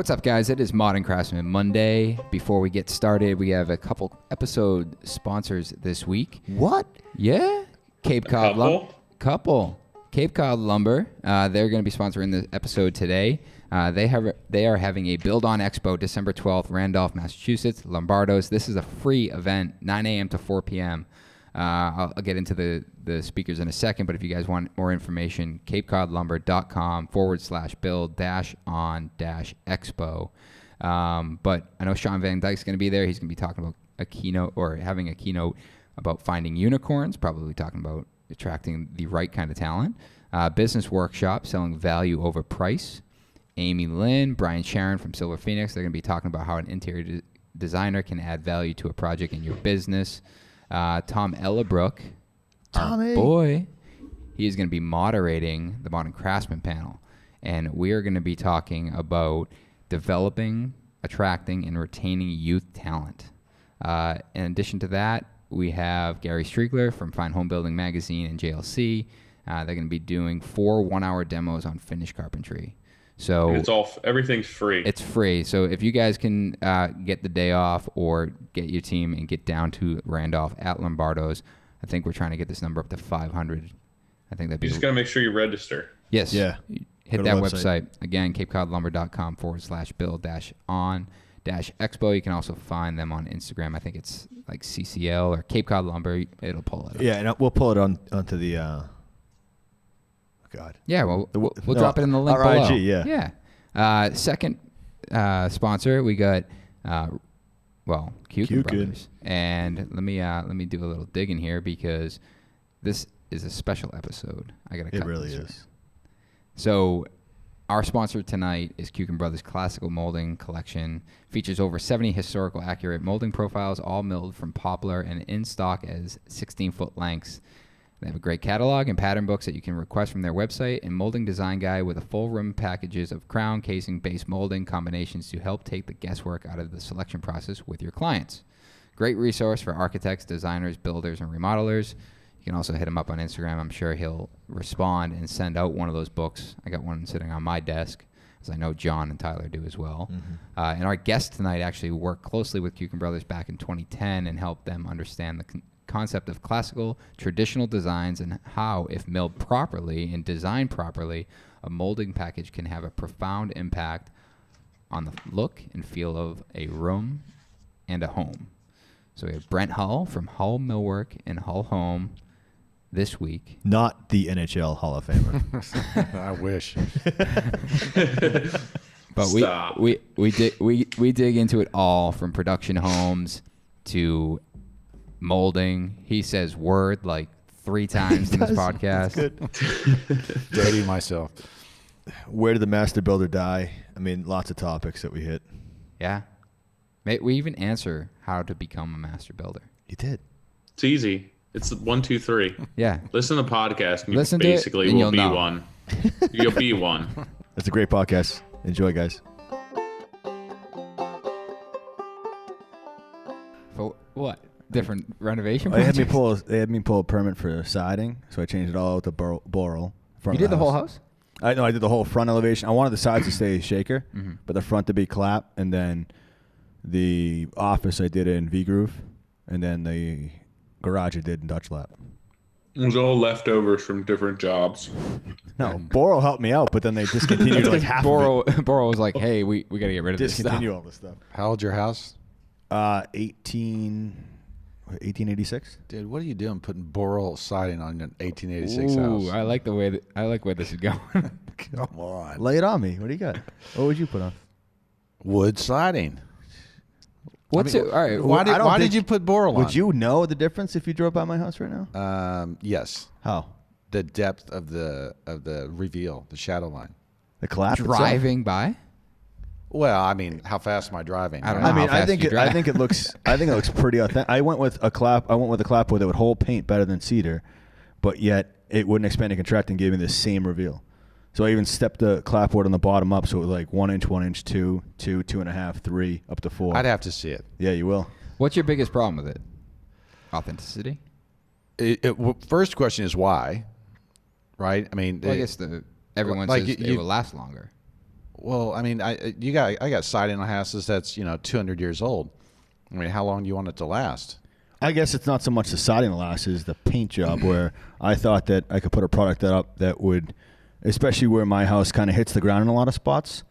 What's up, guys? It is Modern Craftsman Monday. Before we get started, we have a couple episode sponsors this week. What? Yeah. Cape Cod Lumber. Cape Cod Lumber. They're going to be sponsoring the episode today. They are having a Build On Expo December 12th, Randolph, Massachusetts, Lombardo's. This is a free event, 9 a.m. to 4 p.m. I'll get into the speakers in a second, but if you guys want more information, capecodlumber.com/build-on-expo. But I know Sean Van Dyke's going to be there. He's going to be talking about a keynote or having a keynote about finding unicorns, probably talking about attracting the right kind of talent. Business workshop, selling value over price. Amy Lynn, Brian Sharon from Silver Phoenix. They're going to be talking about how an interior designer can add value to a project in your business. Tom Ellabrook, our boy, he is going to be moderating the Modern Craftsman panel. And we are going to be talking about developing, attracting, and retaining youth talent. In addition to that, we have Gary Striegler from Fine Home Building Magazine and JLC. They're going to be doing 4 one-hour demos on finished carpentry. So and everything's free. It's free. So if you guys can get the day off or get your team and get down to Randolph at Lombardo's, I think we're trying to get this number up to 500. I think that'd be. You just got to make sure you register. Yes. Yeah. Hit that website. Again, capecodlumber.com/build-on-expo. You can also find them on Instagram. I think it's like CCL or Cape Cod Lumber. It'll pull it up. Yeah, and we'll pull it onto the... God. Yeah, well, we'll drop it in the link our below. IG, yeah. Second sponsor, we got, Kuiken Brothers. And let me do a little digging here because this is a special episode. I got to cut It really this is. right. So our sponsor tonight is Kuiken Brothers Classical Molding Collection. Features over 70 historical accurate molding profiles, all milled from poplar and in stock as 16-foot lengths. They have a great catalog and pattern books that you can request from their website, and molding design guide with a full room packages of crown, casing, base molding combinations to help take the guesswork out of the selection process with your clients. Great resource for architects, designers, builders, and remodelers. You can also hit him up on Instagram. I'm sure he'll respond and send out one of those books. I got one sitting on my desk, as I know John and Tyler do as well. Mm-hmm. And our guest tonight actually worked closely with Kuiken Brothers back in 2010 and helped them understand the concept of classical traditional designs and how, if milled properly and designed properly, a molding package can have a profound impact on the look and feel of a room and a home. So we have Brent Hull from Hull Millwork and Hull Home this week. Not the NHL Hall of Famer. I wish. But we dig into it all, from production homes to molding. He says word like 3 times in this podcast. Dating myself. Where did the master builder die? I mean, lots of topics that we hit. Yeah. We even answer how to become a master builder. You did. It's easy. It's 1, 2, 3. Yeah. Listen to the podcast, and Listen you basically to it, and will be you'll know. one. You'll be one. That's a great podcast. Enjoy, guys. For what? Different renovation They had projects? me pull a permit for siding, so I changed it all to boral. You did the whole house? I did the whole front elevation. I wanted the sides to stay shaker, but the front to be clap, and then the office I did in V-groove, and then the garage I did in Dutch lap. It was all leftovers from different jobs. No, boral helped me out, but then they discontinued like half of it. Boro was like, hey, we got to get rid of this stuff. Discontinue all this stuff. How old's your house? 1886. Dude, what are you doing putting boral siding on an 1886 Ooh, house? I like where this is going. Come on. Lay it on me. What do you got? What would you put on? Wood siding. What's it? All right. Why did you put boral on? Would you know the difference if you drove by my house right now? Yes. How? The depth of the reveal, the shadow line. The collapse itself? Driving by? Well, I mean, how fast am I driving? I don't know. I mean, how fast you drive. I think it looks pretty authentic. I went with a clapboard that would hold paint better than cedar, but yet it wouldn't expand and contract and give me the same reveal. So I even stepped the clapboard on the bottom up, so it was like 1 inch, 2, 2.5, 3, up to 4. I'd have to see it. Yeah, you will. What's your biggest problem with it? Authenticity? First question is why, right? I mean, Well, I guess everyone like says it will last longer. Well, I mean, I got siding on houses that's 200 years old. I mean, how long do you want it to last? I guess it's not so much the siding that lasts as the paint job, where I thought that I could put a product up that would, especially where my house kind of hits the ground in a lot of spots,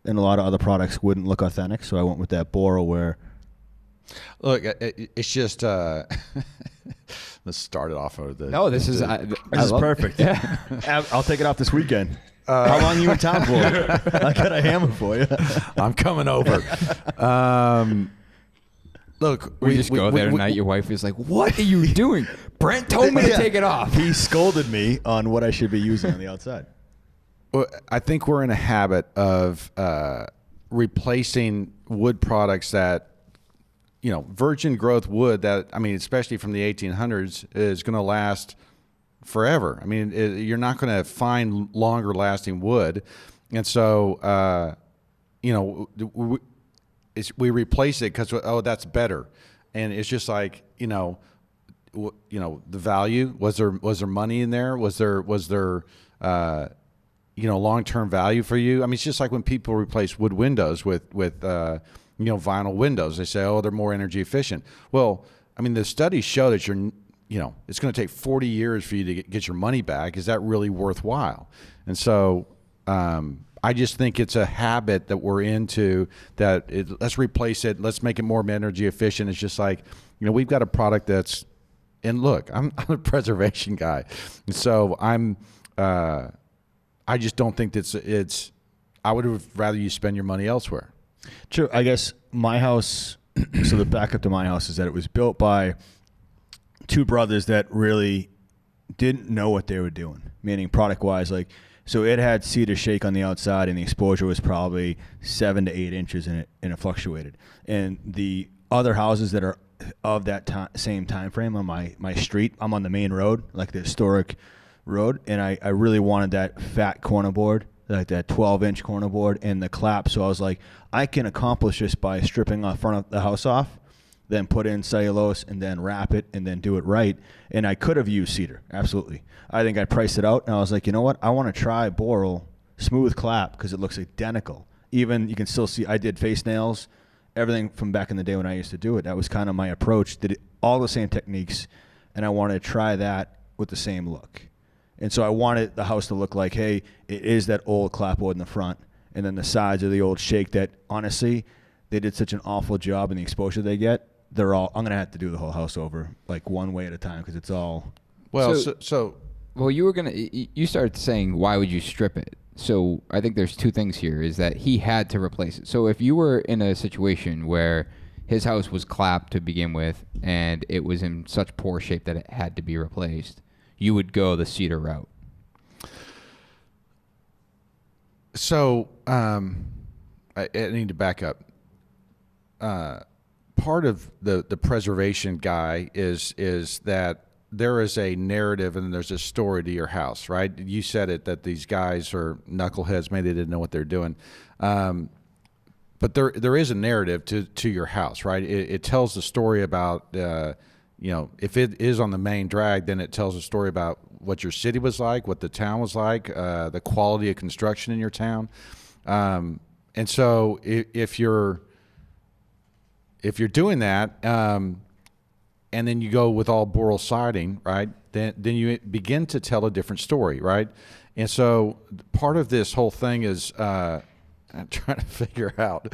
and a lot of other products wouldn't look authentic. So I went with that Boral where. Look, it's just let's start it off over the. No, this is perfect. Yeah. I'll take it off this weekend. How long are you in town for? I got a hammer for you. I'm coming over. Look, we just go there tonight. Your wife is like, "What are you doing?" Brent told me to take it off. He scolded me on what I should be using on the outside. Well, I think we're in a habit of replacing wood products that, virgin growth wood that, I mean, especially from the 1800s, is going to last forever. I mean, you're not going to find longer lasting wood. And so, we replace it because, that's better. And it's just like, the value, was there money in there? Was there long-term value for you? I mean, it's just like when people replace wood windows with vinyl windows. They say, they're more energy efficient. Well, I mean, the studies show that it's going to take 40 years for you to get your money back. Is that really worthwhile? And so I just think it's a habit that we're into, that let's replace it. Let's make it more energy efficient. It's just like, we've got a product that's, and look, I'm a preservation guy. And so I just don't think it's, I would have rather you spend your money elsewhere. True. I guess my house, so the backup to my house is that it was built by two brothers that really didn't know what they were doing, meaning product-wise. Like, so it had cedar shake on the outside, and the exposure was probably 7 to 8 inches in it, and it fluctuated. And the other houses that are of that same time frame on my street, I'm on the main road, like the historic road, and I really wanted that fat corner board, like that 12-inch corner board and the clap. So I was like, I can accomplish this by stripping the front of the house off, then put in cellulose and then wrap it and then do it right. And I could have used cedar, absolutely. I think I priced it out, and I was like, you know what? I want to try Boral smooth clap because it looks identical. Even you can still see I did face nails, everything from back in the day when I used to do it. That was kind of my approach. Did it, all the same techniques, and I wanted to try that with the same look. And so I wanted the house to look like, hey, it is that old clapboard in the front, and then the sides are the old shake that, honestly, they did such an awful job in the exposure they get. I'm going to have to do the whole house over, like one way at a time, because it's all. Well, well, you started saying, why would you strip it? So I think there's two things here, is that he had to replace it. So if you were in a situation where his house was clapped to begin with, and it was in such poor shape that it had to be replaced, you would go the cedar route. So I need to back up. Part of the preservation guy is that there is a narrative and there's a story to your house, right? You said it, that these guys are knuckleheads. Maybe they didn't know what they're doing. But there is a narrative to your house, right? It tells the story about, if it is on the main drag, then it tells a story about what your city was like, what the town was like, the quality of construction in your town. And so if you're doing that, and then you go with all Boral siding, right? Then you begin to tell a different story, right? And so part of this whole thing is I'm trying to figure out,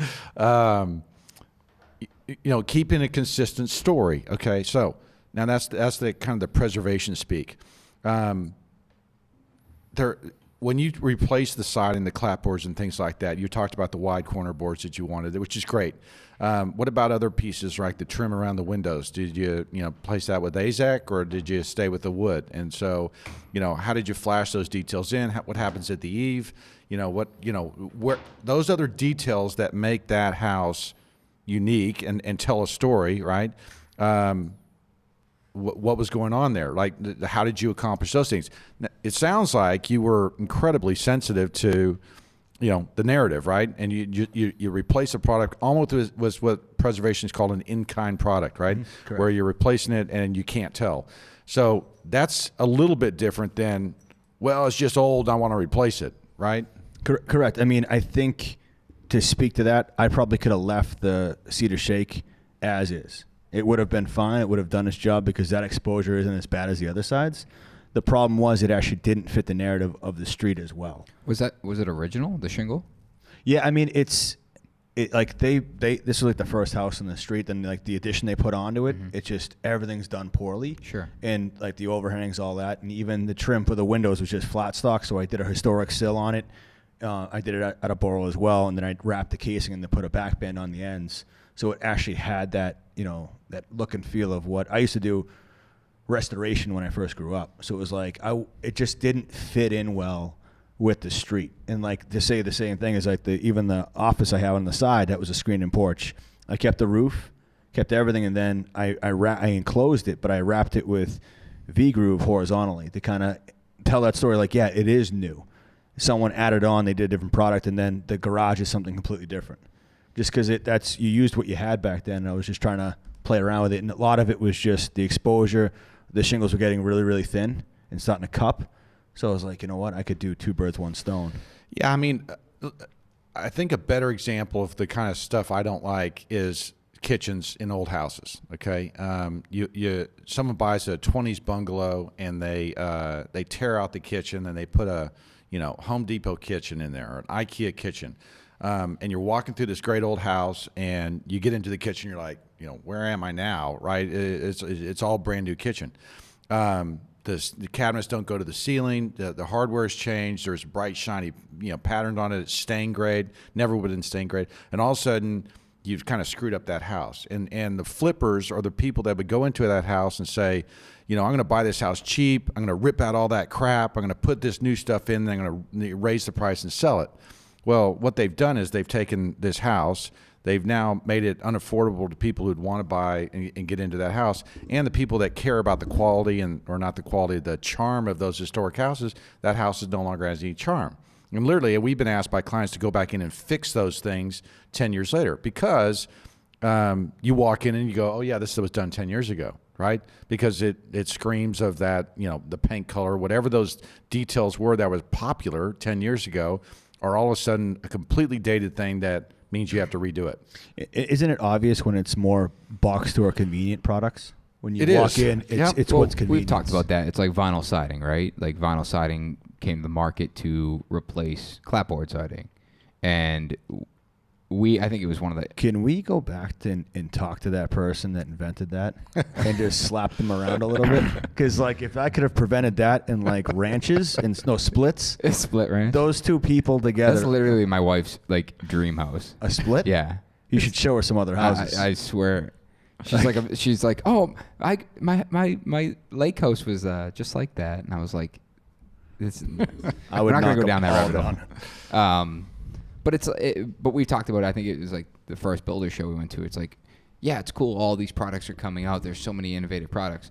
keeping a consistent story. Okay, so now that's the kind of the preservation speak. When you replace the siding, the clapboards and things like that, you talked about the wide corner boards that you wanted, which is great. What about other pieces, like the trim around the windows? Did you place that with AZEK, or did you stay with the wood? And so, how did you flash those details in? What happens at the eave? Where those other details that make that house unique and tell a story, right? What was going on there? Like, how did you accomplish those things? It sounds like you were incredibly sensitive to, the narrative, right? And you replace a product almost with what preservation is called an in-kind product, right? Correct. Where you're replacing it and you can't tell. So that's a little bit different than, well, it's just old, I want to replace it, right? Correct. I mean, I think to speak to that, I probably could have left the cedar shake as is. It would have been fine. It would have done its job because that exposure isn't as bad as the other sides. The problem was it actually didn't fit the narrative of the street as well. Was it original, the shingle? Yeah, I mean, this was like the first house in the street, then like the addition they put onto it, it just, everything's done poorly. Sure. And like the overhangs, all that, and even the trim for the windows was just flat stock, so I did a historic sill on it. I did it at a Boral as well, and then I wrapped the casing and then put a back band on the ends. So it actually had that, that look and feel of what I used to do restoration when I first grew up. So it was like, it just didn't fit in well with the street. And like to say the same thing is like even the office I have on the side, that was a screen and porch. I kept the roof, kept everything, and then I enclosed it, but I wrapped it with V-groove horizontally to kind of tell that story like, yeah, it is new. Someone added on, they did a different product, and then the garage is something completely different. Just because you used what you had back then, and I was just trying to play around with it, and a lot of it was just the exposure. The shingles were getting really, really thin and starting to cup. So I was like, you know what? I could do two birds, one stone. Yeah, I mean, I think a better example of the kind of stuff I don't like is kitchens in old houses. Okay, someone buys a 20s bungalow and they tear out the kitchen and they put a Home Depot kitchen in there or an IKEA kitchen, and you're walking through this great old house and you get into the kitchen, you're like, where am I now? Right? It's all brand new kitchen. The cabinets don't go to the ceiling. The hardware's changed. There's bright, shiny, patterned on it. It's stain grade. Never would have been stain grade. And all of a sudden, you've kind of screwed up that house. And the flippers are the people that would go into that house and say, I'm going to buy this house cheap. I'm going to rip out all that crap. I'm going to put this new stuff in. And I'm going to raise the price and sell it. Well, what they've done is they've taken this house. They've now made it unaffordable to people who'd want to buy and get into that house. And the people that care about the quality or not the quality, the charm of those historic houses, that house is no longer has any charm. And literally, we've been asked by clients to go back in and fix those things 10 years later because you walk in and you go, oh, yeah, this was done 10 years ago, right? Because it screams of that, the paint color, whatever those details were that was popular 10 years ago are all of a sudden a completely dated thing that means you have to redo it. Isn't it obvious when it's more box store convenient products? When you walk walk in, it's what's convenient. We've talked about that. It's like vinyl siding, right? Like vinyl siding came to the market to replace clapboard siding. And I think it was one of the... Can we go back and talk to that person that invented that and just slap them around a little bit? Because like if I could have prevented that in like ranches and splits. A split ranch? Those two people together. That's literally my wife's like dream house. A split? Yeah. You should show her some other houses. I swear. She's like, oh, my lake house was just like that. And I was like, I would we're not going to go knock down that them rabbit hole. But we talked about it. I think it was like the first builder show we went to. It's like, yeah, it's cool. All these products are coming out. There's so many innovative products.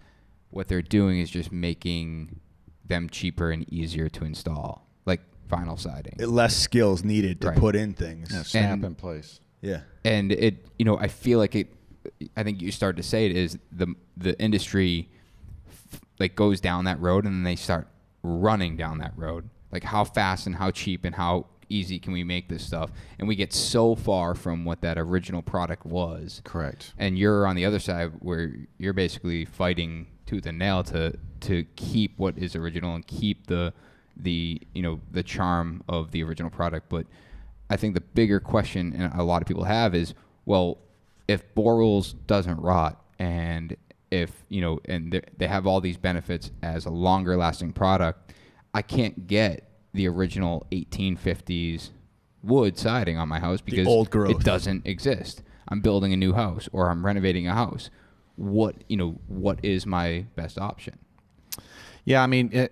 What they're doing is just making them cheaper and easier to install, like vinyl siding. Less skills needed to put in things. Yeah, snap in place. Yeah. And I feel like I think you started to say it is the industry like goes down that road and then they start running down that road. Like how fast and how cheap and how easy can we make this stuff? And we get so far from what that original product was. Correct. And you're on the other side where you're basically fighting tooth and nail to keep what is original and keep the charm of the original product. But I think the bigger question and a lot of people have is, well, if Borals doesn't rot and if they have all these benefits as a longer lasting product, I can't get the original 1850s wood siding on my house because old growth. It doesn't exist. I'm building a new house or I'm renovating a house. What is my best option? Yeah, I mean,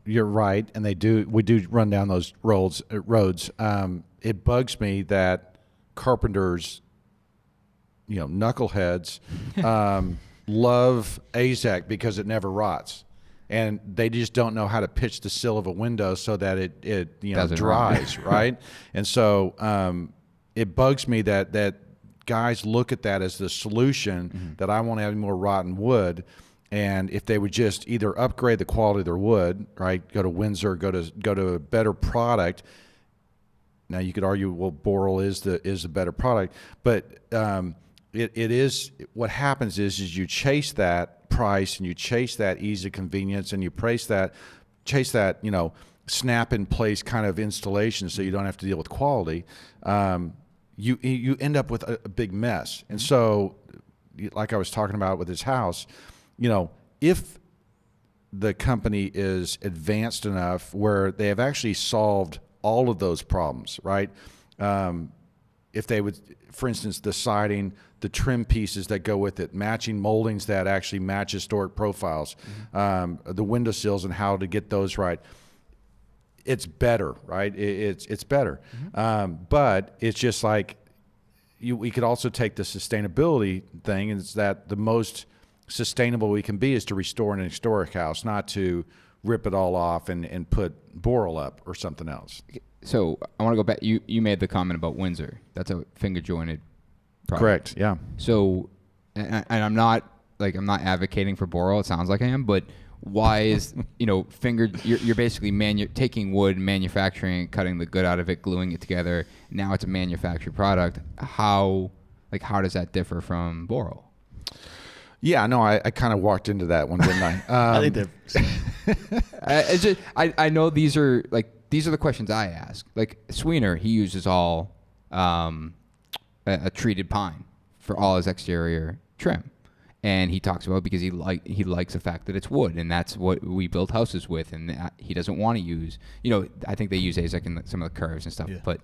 you're right, and we do run down those roads. It bugs me that carpenters, knuckleheads, love AZEK because it never rots. And they just don't know how to pitch the sill of a window so that it dries, right? And so it bugs me that guys look at that as the solution, that I won't have any more rotten wood. And if they would just either upgrade the quality of their wood, right, go to Windsor, go to a better product, Now you could argue, well, Boral is the better product, but it is what happens is you chase that price and you chase that ease of convenience and you chase that snap in place kind of installation so you don't have to deal with quality. You end up with a big mess. And so, like I was talking about with this house, if the company is advanced enough where they have actually solved all of those problems, right? If they would, for instance, the siding, the trim pieces that go with it, matching moldings that actually match historic profiles, the windowsills and how to get those right. It's better, right? It's better. But it's just like we could also take the sustainability thing, and it's that the most sustainable we can be is to restore an historic house, not to rip it all off and put Boral up or something else. So I want to go back. You made the comment about Windsor. That's a finger jointed product. Correct. Yeah. So, and I'm not advocating for Boral. It sounds like I am, but why is you're basically taking wood, manufacturing, cutting the good out of it, gluing it together. Now it's a manufactured product. How does that differ from Boral? Yeah, no, I kind of walked into that one, didn't I? I think I know these are the questions I ask. Like Sweener, he uses all a treated pine for all his exterior trim. And he talks about it because he likes the fact that it's wood, and that's what we build houses with. And he doesn't want to use, I think they use AZEK in some of the curves and stuff. Yeah. But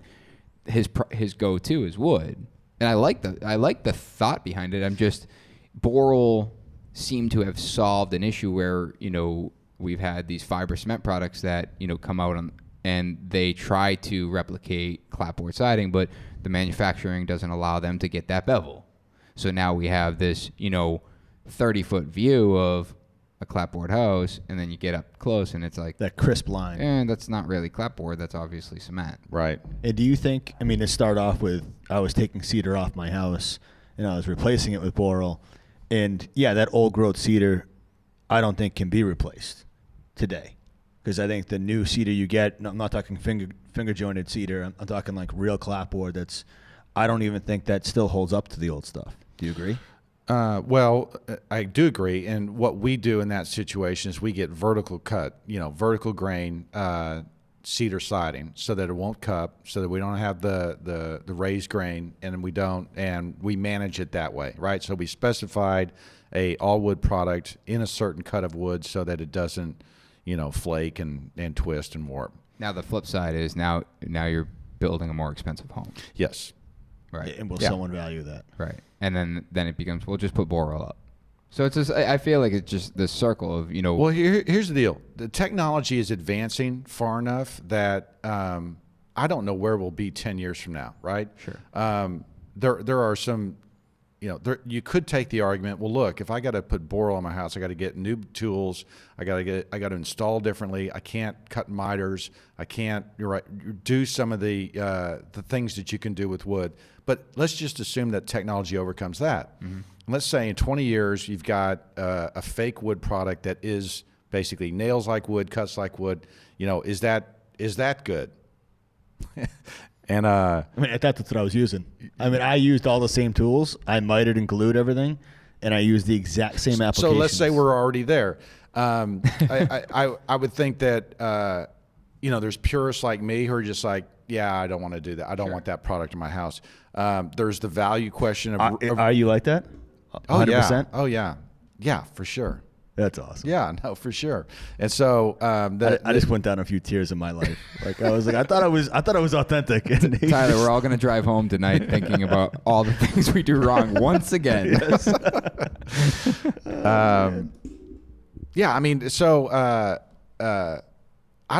his go-to is wood, and I like the thought behind it. I'm just Boral seemed to have solved an issue where we've had these fiber cement products that come out and they try to replicate clapboard siding, but the manufacturing doesn't allow them to get that bevel. So now we have this, 30-foot view of a clapboard house, and then you get up close, and it's like that crisp line. And that's not really clapboard. That's obviously cement. Right. And do you think? I mean, to start off with, I was taking cedar off my house, and I was replacing it with Boral, and yeah, that old growth cedar, I don't think can be replaced today, because I think the new cedar you get, I'm not talking finger jointed cedar. I'm talking like real clapboard. I don't even think that still holds up to the old stuff. Do you agree? Well, I do agree. And what we do in that situation is we get vertical cut, vertical grain cedar siding so that it won't cup, so that we don't have the raised grain, and we manage it that way, right? So we specified a all wood product in a certain cut of wood so that it doesn't, flake and twist and warp. Now the flip side is now you're building a more expensive home. Yes. Right. And will someone value that? Right. And then it becomes, we'll just put Boral up. So it's just, I feel like it's just the circle of, Well, here's the deal. The technology is advancing far enough that I don't know where we'll be 10 years from now, right? Sure. There are some, you could take the argument, well, look, if I got to put Boral on my house, I got to get new tools. I got to install differently. I can't cut miters. I can't do some of the things that you can do with wood. But let's just assume that technology overcomes that. Mm-hmm. Let's say in 20 years, you've got a fake wood product that is basically nails like wood, cuts like wood. Is that good? And I mean, that's what I was using. I mean, I used all the same tools. I mitered and glued everything, and I used the exact same applications. So let's say we're already there. I would think that there's purists like me who are just like, yeah, I don't want to do that. I don't want that product in my house. There's the value question of are you like that? 100%? Oh yeah, yeah, for sure. That's awesome. Yeah, no, for sure. And so I just went down a few tears in my life. Like I was like, I thought I was authentic. Tyler, we're all gonna drive home tonight thinking about all the things we do wrong once again. Yes. Yeah, I mean, so I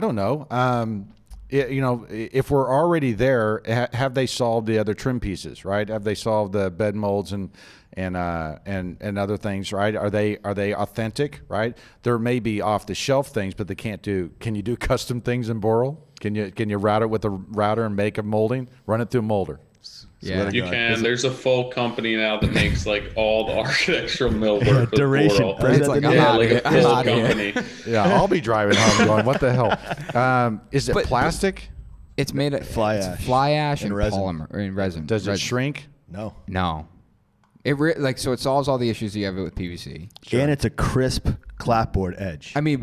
don't know. If we're already there, have they solved the other trim pieces, right? Have they solved the bed molds and other things, right? Are they authentic, right? There may be off the shelf things, but they can't do. Can you do custom things in Boral? Can you route it with a router and make a molding? Run it through a molder. Yeah, you can. There's a full company now that makes like all the architectural millwork. Duration. It's like a full company. Yeah, I'll be driving home going, what the hell? Is it plastic? It's made of Fly ash. fly ash and resin. polymer or in resin. Does it Resin. shrink? No. No. So it solves all the issues you have with PVC. And it's a crisp clapboard edge. I mean,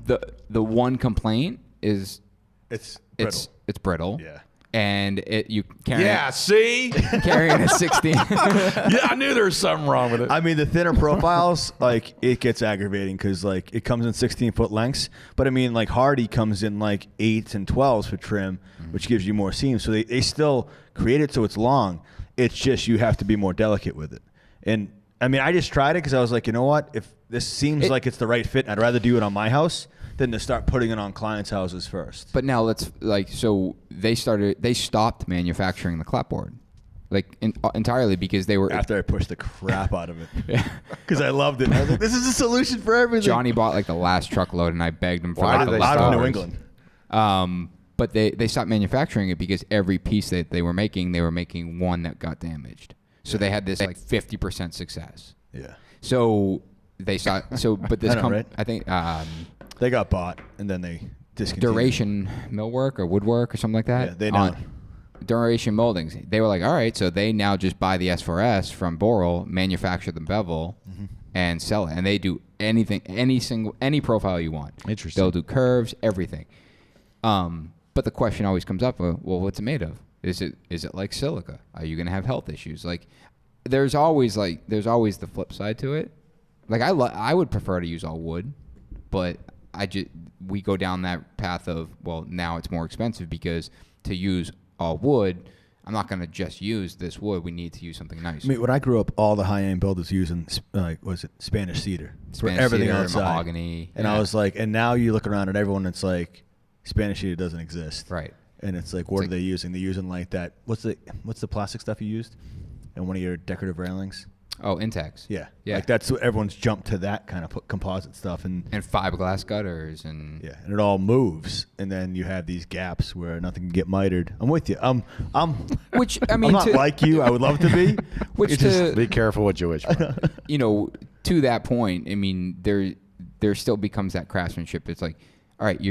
the one complaint is It's brittle. it's brittle. Yeah. And you carry see? carrying a 16. Yeah, I knew there was something wrong with it. I mean, the thinner profiles, like, it gets aggravating because, like, it comes in 16-foot lengths. But, I mean, like, Hardy comes in, like, 8s and 12s for trim, which gives you more seam. So they still create it so it's long. It's just you have to be more delicate with it. And, I mean, I just tried it because I was like, you know what? If this seems like it's the right fit, I'd rather do it on my house than to start putting it on clients' houses first. But now so they stopped manufacturing the clapboard, entirely because they were. After I pushed the crap out of it. Because I loved it. I was like, this is a solution for everything. Johnny bought like the last truckload, and I begged him for Why like did the they Out leftovers. of New England. But they stopped manufacturing it because every piece that they were making one that got damaged. So they had this like 50% success. Yeah. So they saw. But this I know, right? I think They got bought, and then they discontinued. Duration Millwork or Woodwork or something like that. Yeah, they know. Duration Moldings. They were like, all right, so they now just buy the S4S from Boral, manufacture the bevel, and sell it. And they do anything, any profile you want. Interesting. They'll do curves, everything. But the question always comes up, well, what's it made of? Is it like silica? Are you going to have health issues? Like, there's always the flip side to it. Like, I would prefer to use all wood, but we go down that path of, well, now it's more expensive because to use all wood, I'm not going to just use this wood. We need to use something nice. I mean, when I grew up, all the high-end builders using, Spanish cedar for Spanish everything cedar, outside. mahogany. And I was like, and now you look around at everyone, it's like, Spanish cedar doesn't exist. Right. And it's like, what are they using? They're using like that. What's the plastic stuff you used? And one of your decorative railings? Oh, Intex. Yeah. Yeah. Like that's what everyone's jumped to, that kind of composite stuff. And fiberglass gutters and yeah, and it all moves. And then you have these gaps where nothing can get mitered. I'm with you. which I mean, I'm not like you. I would love to be. which It's to Be careful what you wish for. to that point, I mean, there still becomes that craftsmanship. It's like, all right,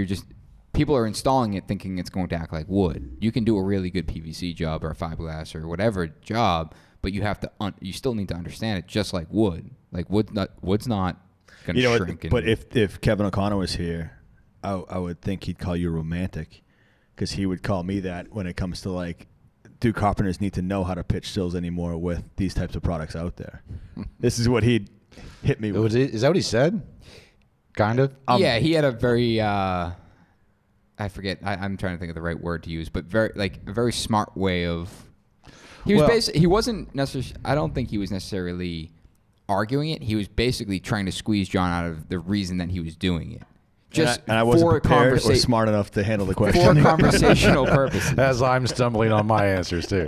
people are installing it thinking it's going to act like wood. You can do a really good PVC job or a fiberglass or whatever job, but you still need to understand it just like wood. Like wood's not going to shrink. But if Kevin O'Connor was here, I would think he'd call you romantic, because he would call me that when it comes to like, do carpenters need to know how to pitch sills anymore with these types of products out there? This is what he'd hit me with. Is that what he said? Kind of? yeah, he had a very I forget. I'm trying to think of the right word to use, but a very smart way of. He wasn't necessarily. I don't think he was necessarily arguing it. He was basically trying to squeeze John out of the reason that he was doing it. And I wasn't prepared or smart enough to handle the question. For conversational purposes. As I'm stumbling on my answers too.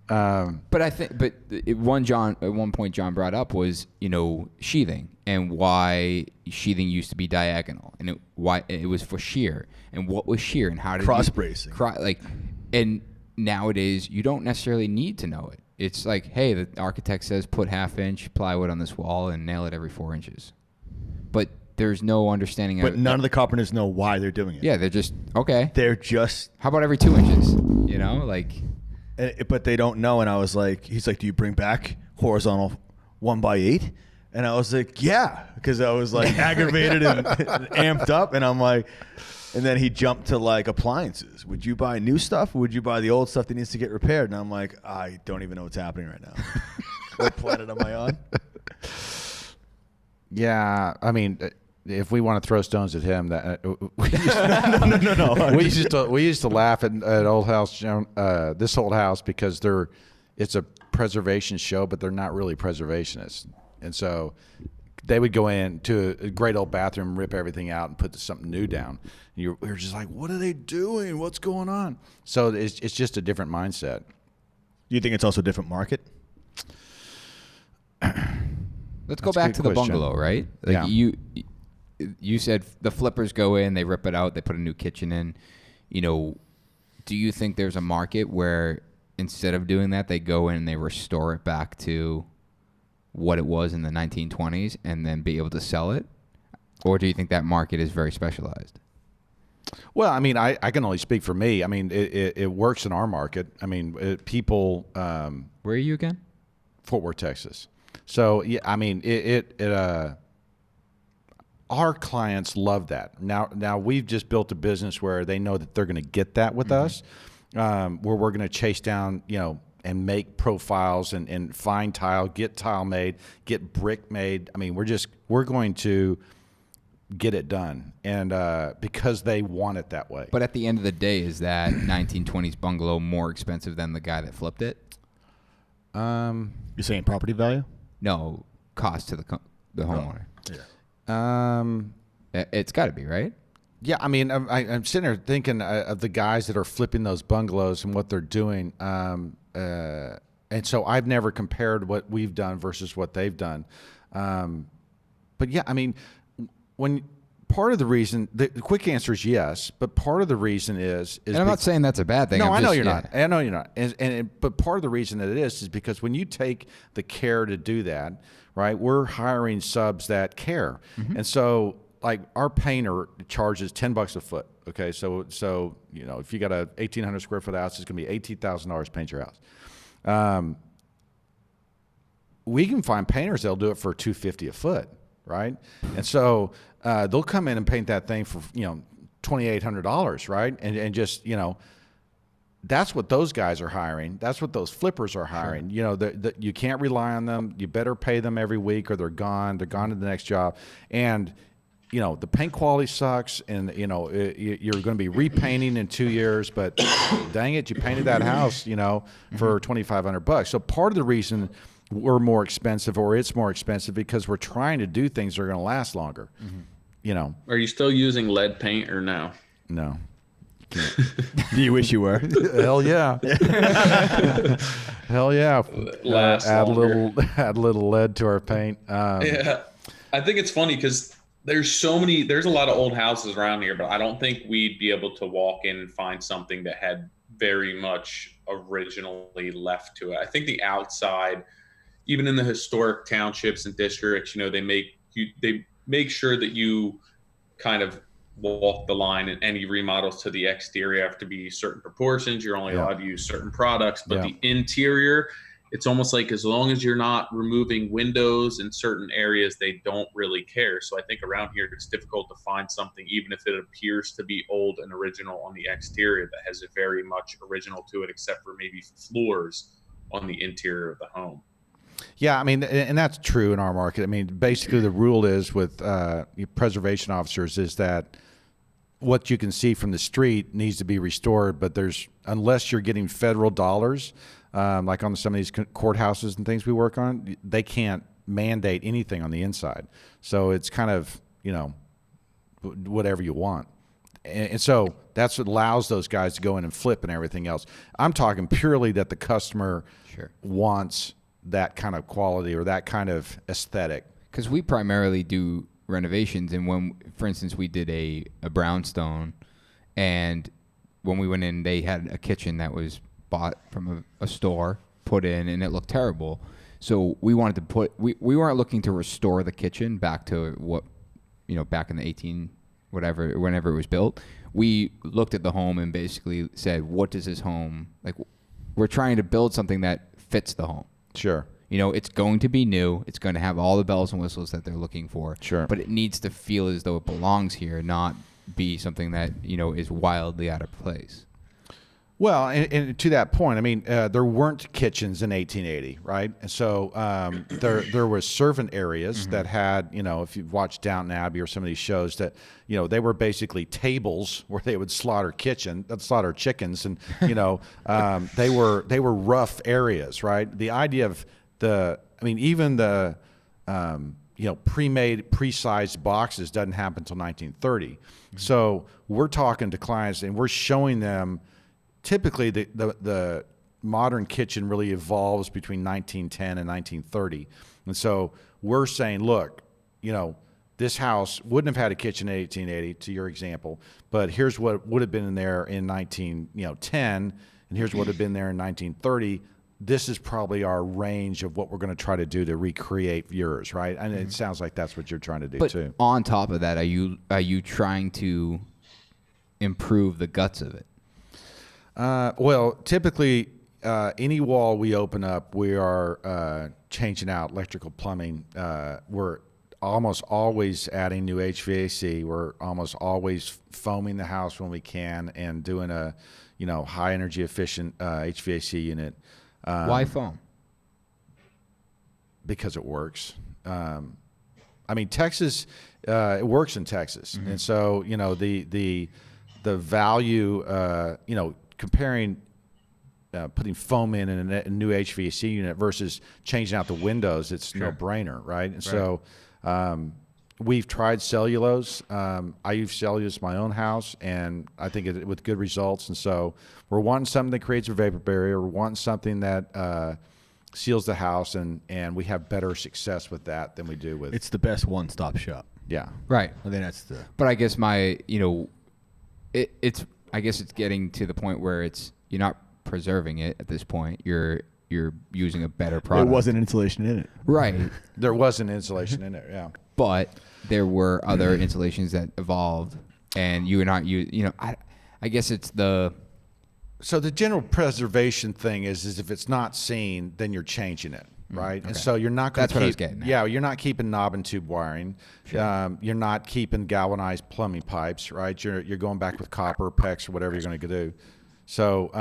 But at one point John brought up was, sheathing and why sheathing used to be diagonal and why it was for shear and what was shear and how did cross bracing. And nowadays you don't necessarily need to know it. It's like, hey, the architect says put 1/2 inch plywood on this wall and nail it every 4 inches. But there's no understanding. But none of the carpenters know why they're doing it. Yeah, they're just okay. They're just. How about every 2 inches? But they don't know. And I was like, he's like, do you bring back horizontal 1x8? And I was like, yeah, because I was like aggravated and amped up. And I'm like, and then he jumped to like appliances. Would you buy new stuff? Or would you buy the old stuff that needs to get repaired? And I'm like, I don't even know what's happening right now. What planet am I on? Yeah, I mean, if we want to throw stones at him, that No. we used to laugh at old house, this old house, because it's a preservation show, but they're not really preservationists, and so they would go into a great old bathroom, rip everything out, and put something new down. We were just like, what are they doing? What's going on? So it's just a different mindset. Do you think it's also a different market? Let's go back to the bungalow, right? Like Yeah. You said the flippers go in, they rip it out, they put a new kitchen in. Do you think there's a market where instead of doing that, they go in and they restore it back to what it was in the 1920s and then be able to sell it? Or do you think that market is very specialized? Well, I mean, I can only speak for me. I mean, it works in our market. I mean, people. Where are you again? Fort Worth, Texas. So yeah, I mean, our clients love that. Now we've just built a business where they know that they're going to get that with us, where we're going to chase down, and make profiles and find tile, get tile made, get brick made. I mean, we're going to get it done, and because they want it that way. But at the end of the day, is that 1920s bungalow more expensive than the guy that flipped it? You're saying property value? No, cost to the homeowner. Yeah. It's got to be, right? Yeah, I mean, I'm sitting there thinking of the guys that are flipping those bungalows and what they're doing. And so I've never compared what we've done versus what they've done. But yeah, I mean, when part of the reason, the quick answer is yes, but part of the reason is and I'm not saying that's a bad thing. No, I know you're yeah. not. I know you're not. But part of the reason that it is because when you take the care to do that, right, we're hiring subs that care. And so like our painter charges $10 a foot. Okay. So, if you got a 1,800 square foot house, it's going to be $18,000 to paint your house. We can find painters that'll do it for $250 a foot. Right. And so, they'll come in and paint that thing for, $2,800. Right. And just, that's what those guys are hiring. That's what those flippers are hiring. Sure. You can't rely on them. You better pay them every week or they're gone. They're gone to the next job. And, the paint quality sucks and, you're going to be repainting in 2 years, but dang it, you painted that house, for $2,500. So part of the reason we're more expensive or it's more expensive because we're trying to do things that are going to last longer, Are you still using lead paint or no? No. Do you wish you were? Hell yeah. Hell yeah. Add a little lead to our paint. Yeah. I think it's funny because there's a lot of old houses around here, but I don't think we'd be able to walk in and find something that had very much originally left to it. I think the outside, even in the historic townships and districts, they make sure that you kind of walk the line, and any remodels to the exterior have to be certain proportions. You're only allowed to use certain products, but the interior, it's almost like as long as you're not removing windows in certain areas, they don't really care. So I think around here, it's difficult to find something, even if it appears to be old and original on the exterior, that has a very much original to it, except for maybe floors on the interior of the home. Yeah, I mean, and that's true in our market. I mean, basically the rule is with preservation officers is that what you can see from the street needs to be restored, but unless you're getting federal dollars, like on some of these courthouses and things we work on, they can't mandate anything on the inside. So it's kind of, whatever you want. And so that's what allows those guys to go in and flip and everything else. I'm talking purely that the customer wants that kind of quality or that kind of aesthetic. Because we primarily do renovations, and when, for instance, we did a brownstone, and when we went in, they had a kitchen that was bought from a store, put in, and it looked terrible. So we wanted to we weren't looking to restore the kitchen back to what, back in the whenever it was built. We looked at the home and basically said, what does this home, like, we're trying to build something that fits the home. Sure. It's going to be new. It's going to have all the bells and whistles that they're looking for. Sure. But it needs to feel as though it belongs here, not be something that, is wildly out of place. Well, and to that point, I mean, there weren't kitchens in 1880, right? And so there were servant areas that had, if you've watched Downton Abbey or some of these shows, that they were basically tables where they would slaughter chickens, and they were rough areas, right? The idea of even the pre-sized boxes doesn't happen until 1930. So we're talking to clients and we're showing them. Typically, the modern kitchen really evolves between 1910 and 1930. And so we're saying, look, this house wouldn't have had a kitchen in 1880, to your example, but here's what would have been in there in 1910, and here's what would have been there in 1930. This is probably our range of what we're going to try to do to recreate yours, right? And it sounds like that's what you're trying to do, too. On top of that, are you trying to improve the guts of it? Well, typically, any wall we open up, we are changing out electrical, plumbing. We're almost always adding new HVAC. We're almost always foaming the house when we can and doing a, high energy efficient HVAC unit. Why foam? Because it works. Texas, it works in Texas, and so the value, comparing putting foam in a new HVAC unit versus changing out the windows, it's no brainer, right? And so we've tried cellulose. I use cellulose in my own house, and I think with good results. And so we're wanting something that creates a vapor barrier. We're wanting something that seals the house, and we have better success with that than we do with. It's the best one-stop shop. Yeah. Right. I think that's the. But I guess it's getting to the point where you're not preserving it at this point. You're using a better product. There wasn't insulation in it. Right. There wasn't insulation in it. Yeah. But there were other insulations that evolved, and you were not I guess it's the. So the general preservation thing is if it's not seen, then you're changing it, right? Okay. And so you're not going to keep. That's what I was getting at. Yeah, you're not keeping knob and tube wiring. Sure. You're not keeping galvanized plumbing pipes, right? You're going back with copper, PEX, or whatever you're going to do. So,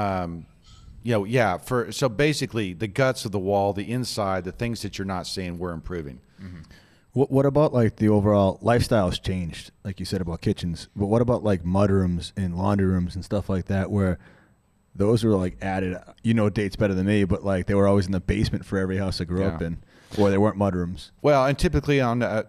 so basically the guts of the wall, the inside, the things that you're not seeing, we're improving. Mm-hmm. What about like the overall lifestyle's changed, like you said about kitchens, but what about like mudrooms and laundry rooms and stuff like that where those were like added, dates better than me, but like they were always in the basement for every house I grew up in, or they weren't mudrooms. Well, and typically until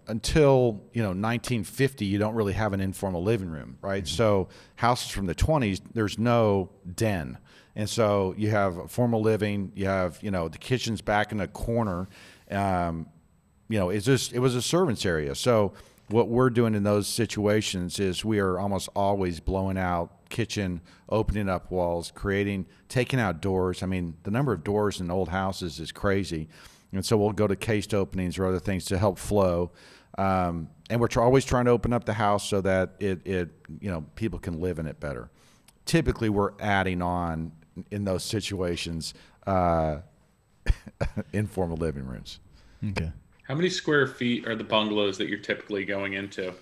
1950, you don't really have an informal living room, right? Mm-hmm. So houses from the 20s, there's no den. And so you have formal living, you have, the kitchen's back in a corner. It was a servant's area. So what we're doing in those situations is we are almost always blowing out kitchen, opening up walls, taking out doors. I mean, the number of doors in old houses is crazy. And so we'll go to cased openings or other things to help flow. And we're always trying to open up the house so that people can live in it better. Typically, we're adding on in those situations informal living rooms. Okay. How many square feet are the bungalows that you're typically going into?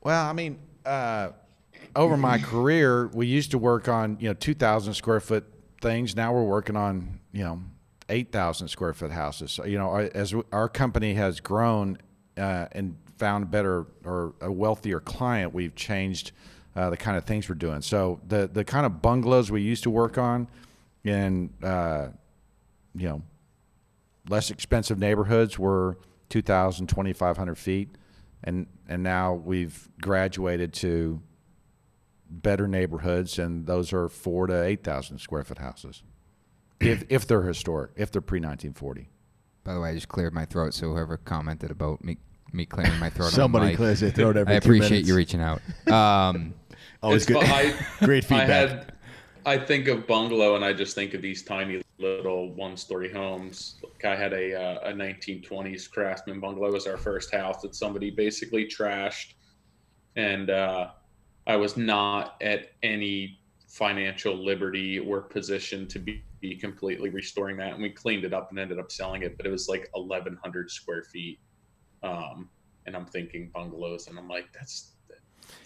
Well, over my career, we used to work on 2,000 square foot things. Now we're working on 8,000 square foot houses. So, as our company has grown and found better or a wealthier client, we've changed the kind of things we're doing. So the kind of bungalows we used to work on in less expensive neighborhoods were 2,000, 2,500 feet, and now we've graduated to better neighborhoods, and those are 4,000 to 8,000 square foot houses, if they're historic, if they're pre-1940. By the way, I just cleared my throat, so whoever commented about me clearing my throat, somebody clears their throat every 2 minutes. I appreciate you reaching out. Always good. Great feedback. I think of bungalow, and I just think of these tiny little one-story homes. I had a 1920s Craftsman bungalow. It was our first house that somebody basically trashed, and I was not at any financial liberty or position to be completely restoring that, and we cleaned it up and ended up selling it. But it was like 1,100 square feet, and I'm thinking bungalows, and I'm like, that's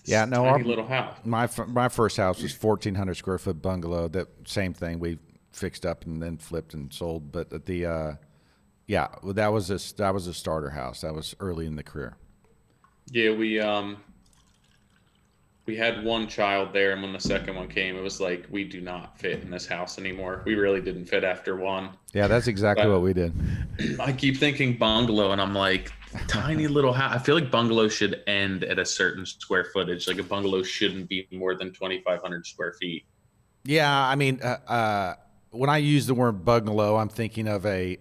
tiny little house. My first house was 1,400 square foot bungalow. That same thing we fixed up and then flipped and sold. But that was a starter house. That was early in the career. Yeah, we had one child there, and when the second one came, it was like, we do not fit in this house anymore. We really didn't fit after one. Yeah, that's exactly what we did. I keep thinking bungalow, and I'm like, tiny little house. I feel like bungalow should end at a certain square footage. Like a bungalow shouldn't be more than 2,500 square feet. Yeah, when I use the word bungalow, I'm thinking of a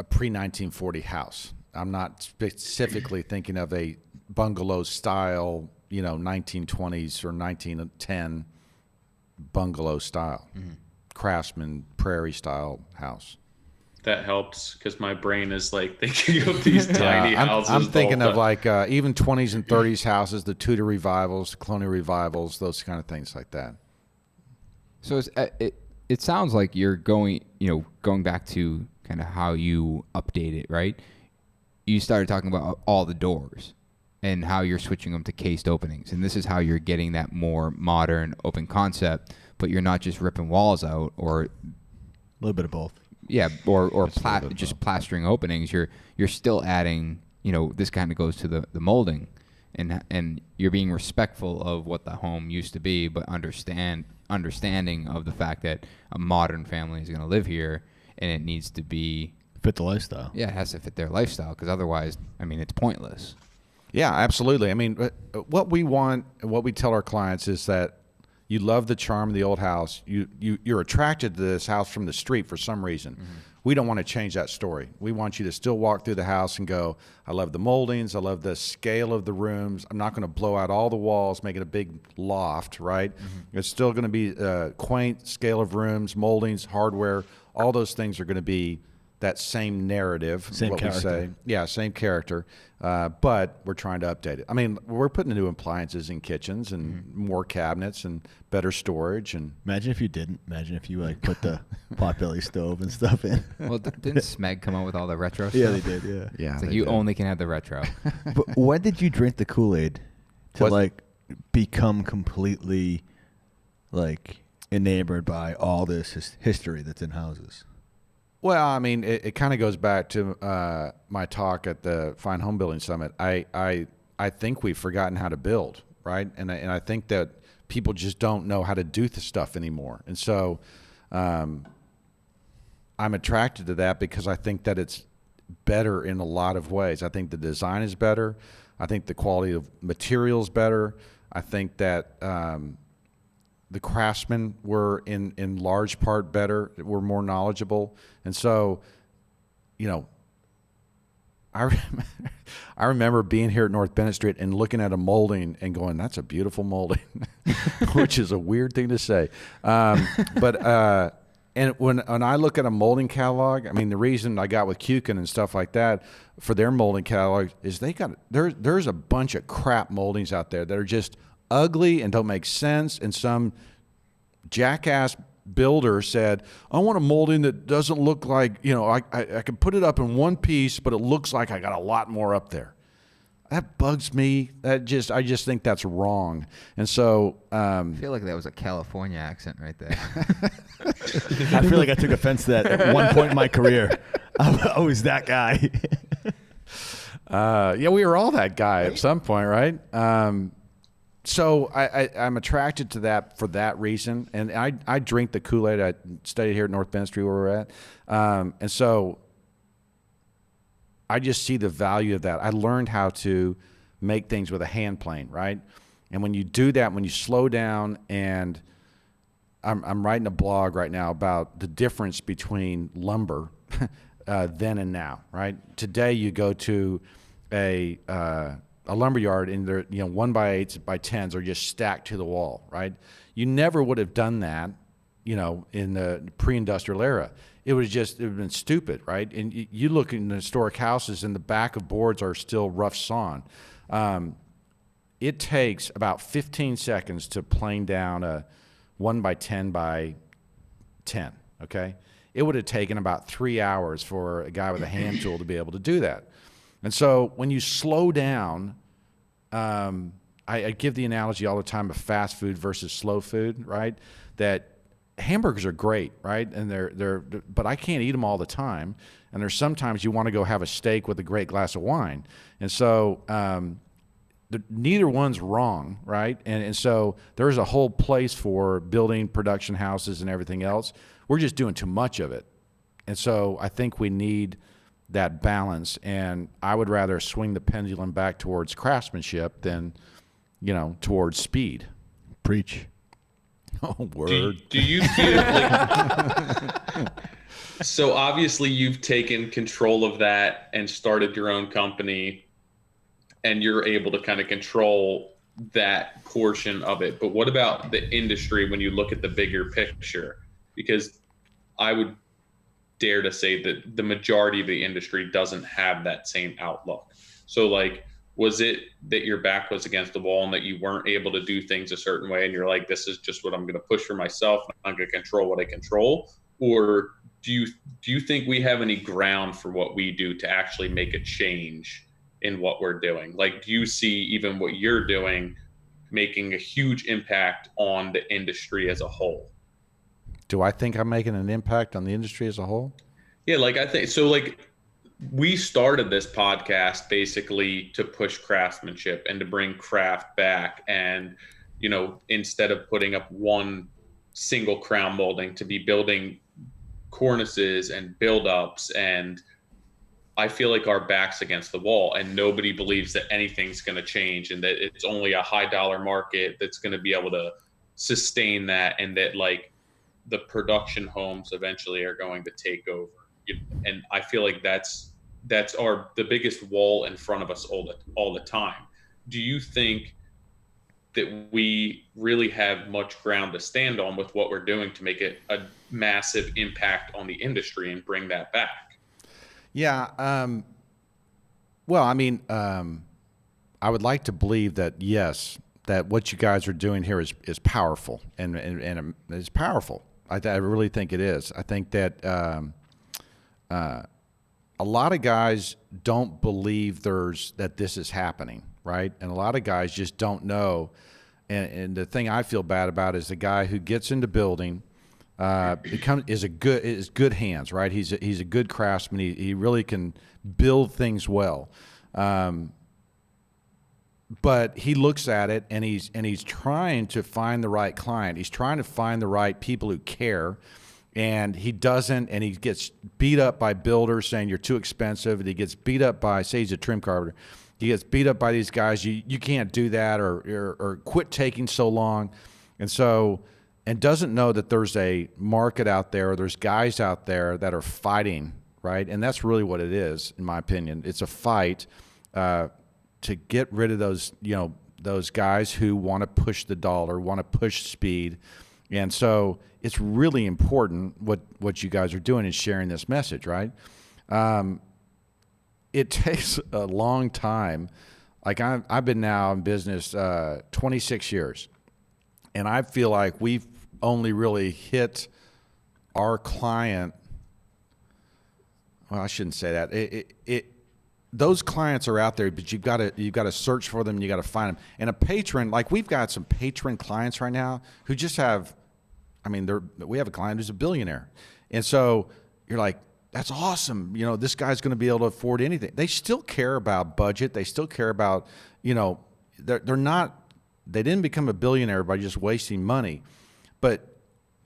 pre-1940 house. I'm not specifically thinking of a bungalow style, 1920s or 1910 bungalow style, Craftsman prairie style house. that helps because my brain is like thinking of these tiny houses. I'm thinking all of the- like even 20s and 30s houses, the Tudor revivals, the colonial revivals, those kind of things like that. So it sounds like you're going back to kind of how you update it, right? You started talking about all the doors and how you're switching them to cased openings, and this is how you're getting that more modern open concept. But you're not just ripping walls out, or A little bit of both. yeah, or Just plastering openings. You're still adding. This kind of goes to the molding, and you're being respectful of what the home used to be, but understanding of the fact that a modern family is going to live here, and it needs to be Fit the lifestyle. it has to fit their lifestyle, because otherwise, it's pointless. Yeah, absolutely. I mean, what we want, what we tell our clients is that you love the charm of the old house. You're attracted to this house from the street for some reason. Mm-hmm. We don't want to change that story. We want you to still walk through the house and go, I love the moldings. I love the scale of the rooms. I'm not going to blow out all the walls, make it a big loft, right? Mm-hmm. It's still going to be quaint scale of rooms, moldings, hardware. All those things are going to be that same narrative. Same what character. We say. Yeah, same character. But we're trying to update it. I mean, we're putting new appliances in kitchens and more cabinets and better storage. And Imagine if you didn't. Imagine if you put the potbelly stove and stuff in. Well, didn't Smeg come out with all the retro Yeah, stuff? they did. Yeah. yeah, It's like they you did. only can have the retro. But when did you drink the Kool-Aid to become completely enamored by all this history that's in houses? Well, I mean, it kind of goes back to my talk at the Fine Home Building Summit. I think we've forgotten how to build, right? And I think that people just don't know how to do the stuff anymore. And so I'm attracted to that because I think that it's better in a lot of ways. I think the design is better. I think the quality of material is better. I think that the craftsmen were in large part better, were more knowledgeable. And so, I remember being here at North Bennett Street and looking at a molding and going, that's a beautiful molding, which is a weird thing to say. But when I look at a molding catalog, I mean, the reason I got with Kuiken and stuff like that for their molding catalog is there's a bunch of crap moldings out there that are just ugly and don't make sense. And some jackass builder said, I want a molding that doesn't look like, I can put it up in one piece, but it looks like I got a lot more up there. That bugs me. I just think that's wrong. And so I feel like that was a California accent right there. I feel like I took offense to that at one point in my career. I was that guy. yeah, we were all that guy at some point, right? So I'm attracted to that for that reason, and I drink the Kool-Aid. I studied here at North Bennett Street where we're at, and so I just see the value of that. I learned how to make things with a hand plane, right? And when you do that, when you slow down, and I'm writing a blog right now about the difference between lumber then and now, right? Today you go to a lumber yard and they're 1x8s by 10s are just stacked to the wall, right? You never would have done that, in the pre-industrial era. It would have been stupid, right? And you look in the historic houses and the back of boards are still rough sawn. It takes about 15 seconds to plane down a 1x10 by 10, okay? It would have taken about 3 hours for a guy with a hand tool to be able to do that. And so when you slow down, I give the analogy all the time of fast food versus slow food, right? That hamburgers are great, right? And but I can't eat them all the time. And there's sometimes you want to go have a steak with a great glass of wine. And so neither one's wrong, right? And so there's a whole place for building production houses and everything else. We're just doing too much of it. And so I think we need that balance, and I would rather swing the pendulum back towards craftsmanship than, towards speed. Preach. Oh, word. Do you feel like so obviously you've taken control of that and started your own company and you're able to kind of control that portion of it. But what about the industry when you look at the bigger picture? Because I would dare to say that the majority of the industry doesn't have that same outlook. So like, was it that your back was against the wall and that you weren't able to do things a certain way and you're like, this is just what I'm going to push for myself, I'm going to control what I control? Or do you think we have any ground for what we do to actually make a change in what we're doing? Like, do you see even what you're doing making a huge impact on the industry as a whole? Do I think I'm making an impact on the industry as a whole? Yeah, like I think so. Like, we started this podcast basically to push craftsmanship and to bring craft back. And, you know, instead of putting up one single crown molding, to be building cornices and build-ups. And I feel like our back's against the wall and nobody believes that anything's going to change and that it's only a high dollar market that's going to be able to sustain that, and that like the production homes eventually are going to take over. And I feel like that's the biggest wall in front of us all the time. Do you think that we really have much ground to stand on with what we're doing to make it a massive impact on the industry and bring that back? Yeah. Well, I mean, I would like to believe that, yes, that what you guys are doing here is powerful and it's powerful. I really think it is. I think that a lot of guys don't believe that this is happening, right? And a lot of guys just don't know. And the thing I feel bad about is the guy who gets into building, is good hands, right? He's a good craftsman. He really can build things well. But he looks at it and he's trying to find the right client. He's trying to find the right people who care. And he doesn't, and he gets beat up by builders saying you're too expensive, and he gets beat up by, say he's a trim carpenter, he gets beat up by these guys, you can't do that, or quit taking so long. And doesn't know that there's a market out there, or there's guys out there that are fighting, right? And that's really what it is, in my opinion. It's a fight to get rid of those guys who want to push the dollar, want to push speed. And so it's really important what you guys are doing is sharing this message, right? It takes a long time. Like I've been now in business 26 years, and I feel like we've only really hit our client. Well, I shouldn't say that. Those clients are out there, but you've got to search for them. You got to find them. And a patron, like we've got some patron clients right now who just have. I mean, we have a client who's a billionaire. And so you're like, that's awesome. You know, this guy's going to be able to afford anything. They still care about budget. They still care about, you know, they didn't become a billionaire by just wasting money. But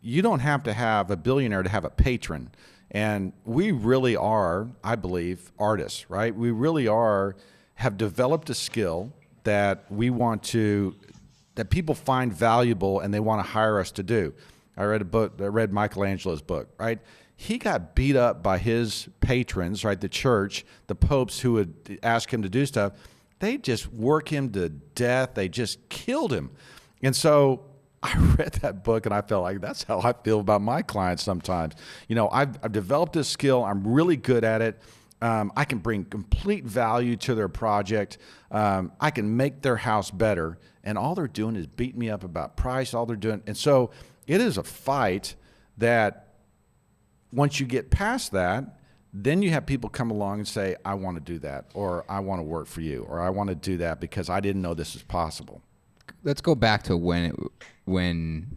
you don't have to have a billionaire to have a patron. And we really are, I believe, artists, right? We really have developed a skill that that people find valuable and they want to hire us to do. I read Michelangelo's book, right? He got beat up by his patrons, right? The church, the popes who would ask him to do stuff. They just work him to death. They just killed him. And so I read that book and I felt like that's how I feel about my clients sometimes. You know, I've developed this skill. I'm really good at it. I can bring complete value to their project. I can make their house better. And all they're doing is beating me up about price. All they're doing. And so it is a fight that once you get past that, then you have people come along and say, I want to do that, or I want to work for you, or I want to do that because I didn't know this is possible. Let's go back to when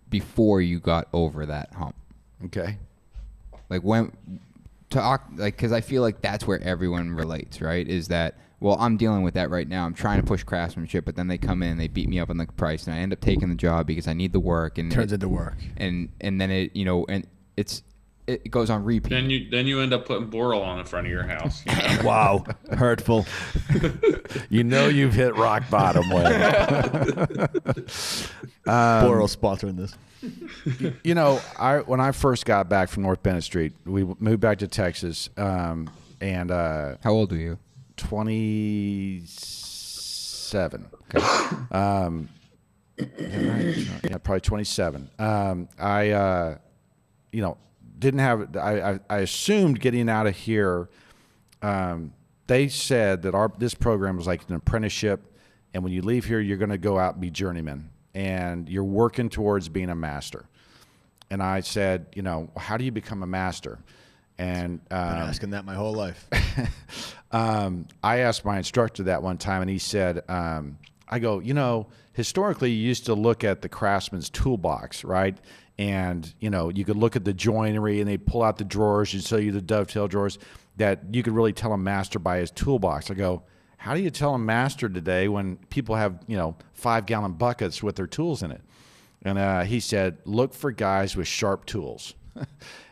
before you got over that hump. Okay. Like because I feel like that's where everyone relates, right? Is that, well, I'm dealing with that right now. I'm trying to push craftsmanship, but then they come in and they beat me up on the price, and I end up taking the job because I need the work. And turns into work. And then it, you know, and it goes on repeat. Then you end up putting Boral on the front of your house. You know? Wow, hurtful. You know you've hit rock bottom, Wayne. Boral sponsoring this. You know, when I first got back from North Bennett Street, we moved back to Texas, and how old were you? 27. Okay. Yeah, probably 27. You know, didn't have. I assumed getting out of here. They said that this program was like an apprenticeship, and when you leave here, you're going to go out and be journeyman, and you're working towards being a master. And I said, you know, how do you become a master? And Been asking that my whole life. I asked my instructor that one time, and he said, I go, you know, historically you used to look at the craftsman's toolbox, right? And, you know, you could look at the joinery and they'd pull out the drawers and show you the dovetail drawers that you could really tell a master by his toolbox. I go, how do you tell a master today when people have, you know, 5-gallon buckets with their tools in it? And he said, look for guys with sharp tools.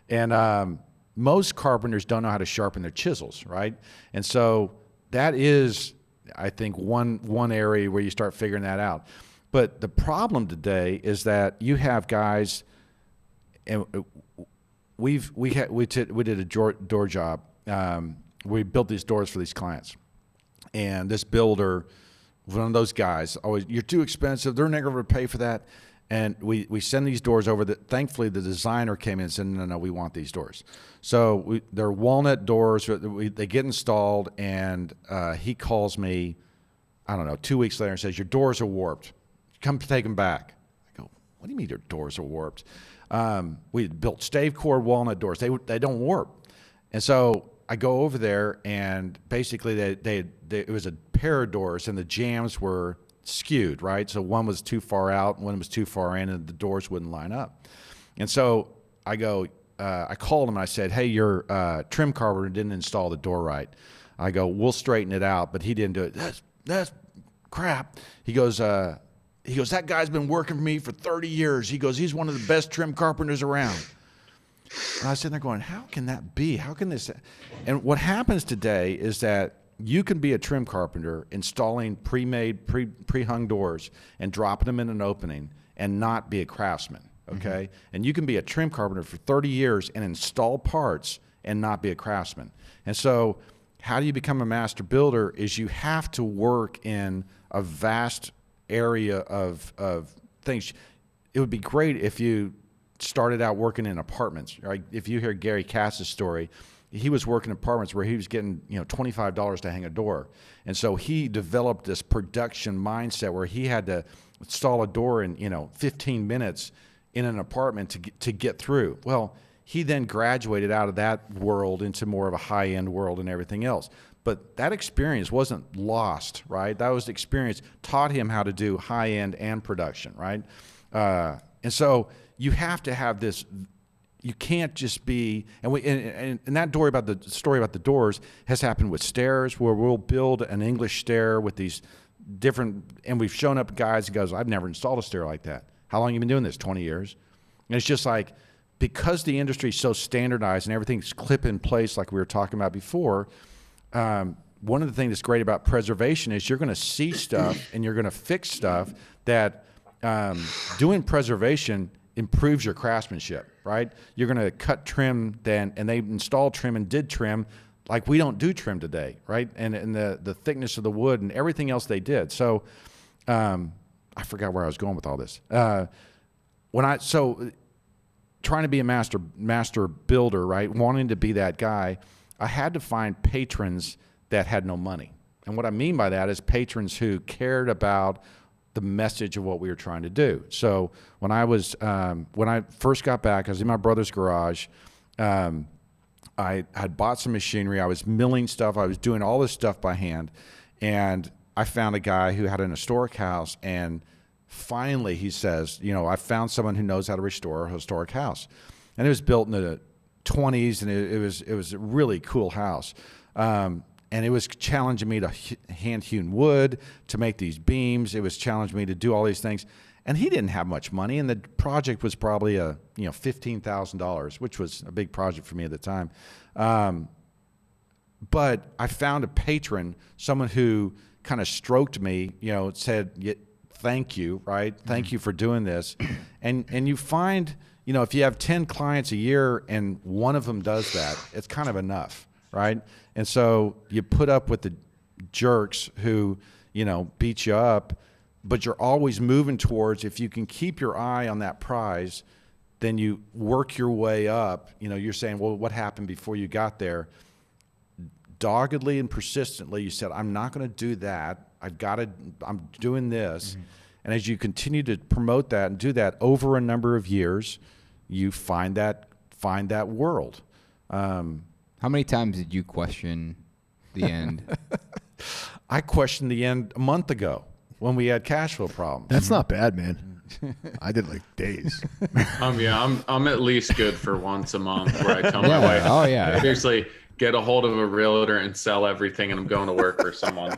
And most carpenters don't know how to sharpen their chisels, right? And so that is, I think, one area where you start figuring that out. But the problem today is that you have guys, and we did a door job. We built these doors for these clients, and this builder, one of those guys, always, you're too expensive. They're never going to pay for that. And we send these doors over. Thankfully, the designer came in and said, no, we want these doors. So they're walnut doors. They get installed, and he calls me, I don't know, 2 weeks later and says, your doors are warped. Come take them back. I go, what do you mean your doors are warped? We built stave cord walnut doors. They don't warp. And so I go over there, and basically it was a pair of doors, and the jambs were skewed, right? So one was too far out, one was too far in, and the doors wouldn't line up. And so I go, I called him and I said, hey, your trim carpenter didn't install the door right. I go, we'll straighten it out, but he didn't do it. That's crap. He goes, that guy's been working for me for 30 years. He goes, he's one of the best trim carpenters around. And I was sitting there going, how can that be? How can this? And what happens today is that you can be a trim carpenter installing pre-made, pre-hung doors and dropping them in an opening and not be a craftsman, okay? Mm-hmm. And you can be a trim carpenter for 30 years and install parts and not be a craftsman. And so how do you become a master builder is you have to work in a vast area of things. It would be great if you started out working in apartments, right? If you hear Gary Cass's story, he was working in apartments where he was getting, you know, $25 to hang a door. And so he developed this production mindset where he had to install a door in, you know, 15 minutes in an apartment to get through. Well, he then graduated out of that world into more of a high-end world and everything else. But that experience wasn't lost, right? That was the experience, taught him how to do high-end and production, right? And so you have to have this. You can't just be, and that story about the doors has happened with stairs, where we'll build an English stair with these different, and we've shown up guys and goes, I've never installed a stair like that. How long have you been doing this? 20 years. And it's just like, because the industry is so standardized and everything's clip in place like we were talking about before, one of the things that's great about preservation is you're going to see stuff and you're going to fix stuff that doing preservation improves your craftsmanship, right? You're going to cut trim then, and they installed trim and did trim like we don't do trim today, right? And the thickness of the wood and everything else they did. So I forgot where I was going with all this. Trying to be a master builder, right? Wanting to be that guy, I had to find patrons that had no money. And what I mean by that is patrons who cared about the message of what we were trying to do. So when I first got back, I was in my brother's garage. I had bought some machinery. I was milling stuff. I was doing all this stuff by hand. And I found a guy who had an historic house, and finally he says, you know, I found someone who knows how to restore a historic house. And it was built in the 20s, and it was a really cool house. And it was challenging me to hand-hewn wood, to make these beams. It was challenging me to do all these things. And he didn't have much money, and the project was probably $15,000, which was a big project for me at the time. But I found a patron, someone who kind of stroked me, said, thank you, right? Thank you for doing this. And you find, if you have 10 clients a year and one of them does that, it's kind of enough, right? And so you put up with the jerks who, beat you up, but you're always moving towards, if you can keep your eye on that prize, then you work your way up. You know, you're saying, well, what happened before you got there? Doggedly and persistently, you said, I'm not going to do that. I'm doing this. Mm-hmm. And as you continue to promote that and do that over a number of years, you find that world. How many times did you question the end? I questioned the end a month ago when we had cash flow problems. That's not bad, man. I did like days. Yeah, I'm at least good for once a month where I tell my wife, oh yeah, seriously, get a hold of a realtor and sell everything, and I'm going to work for someone.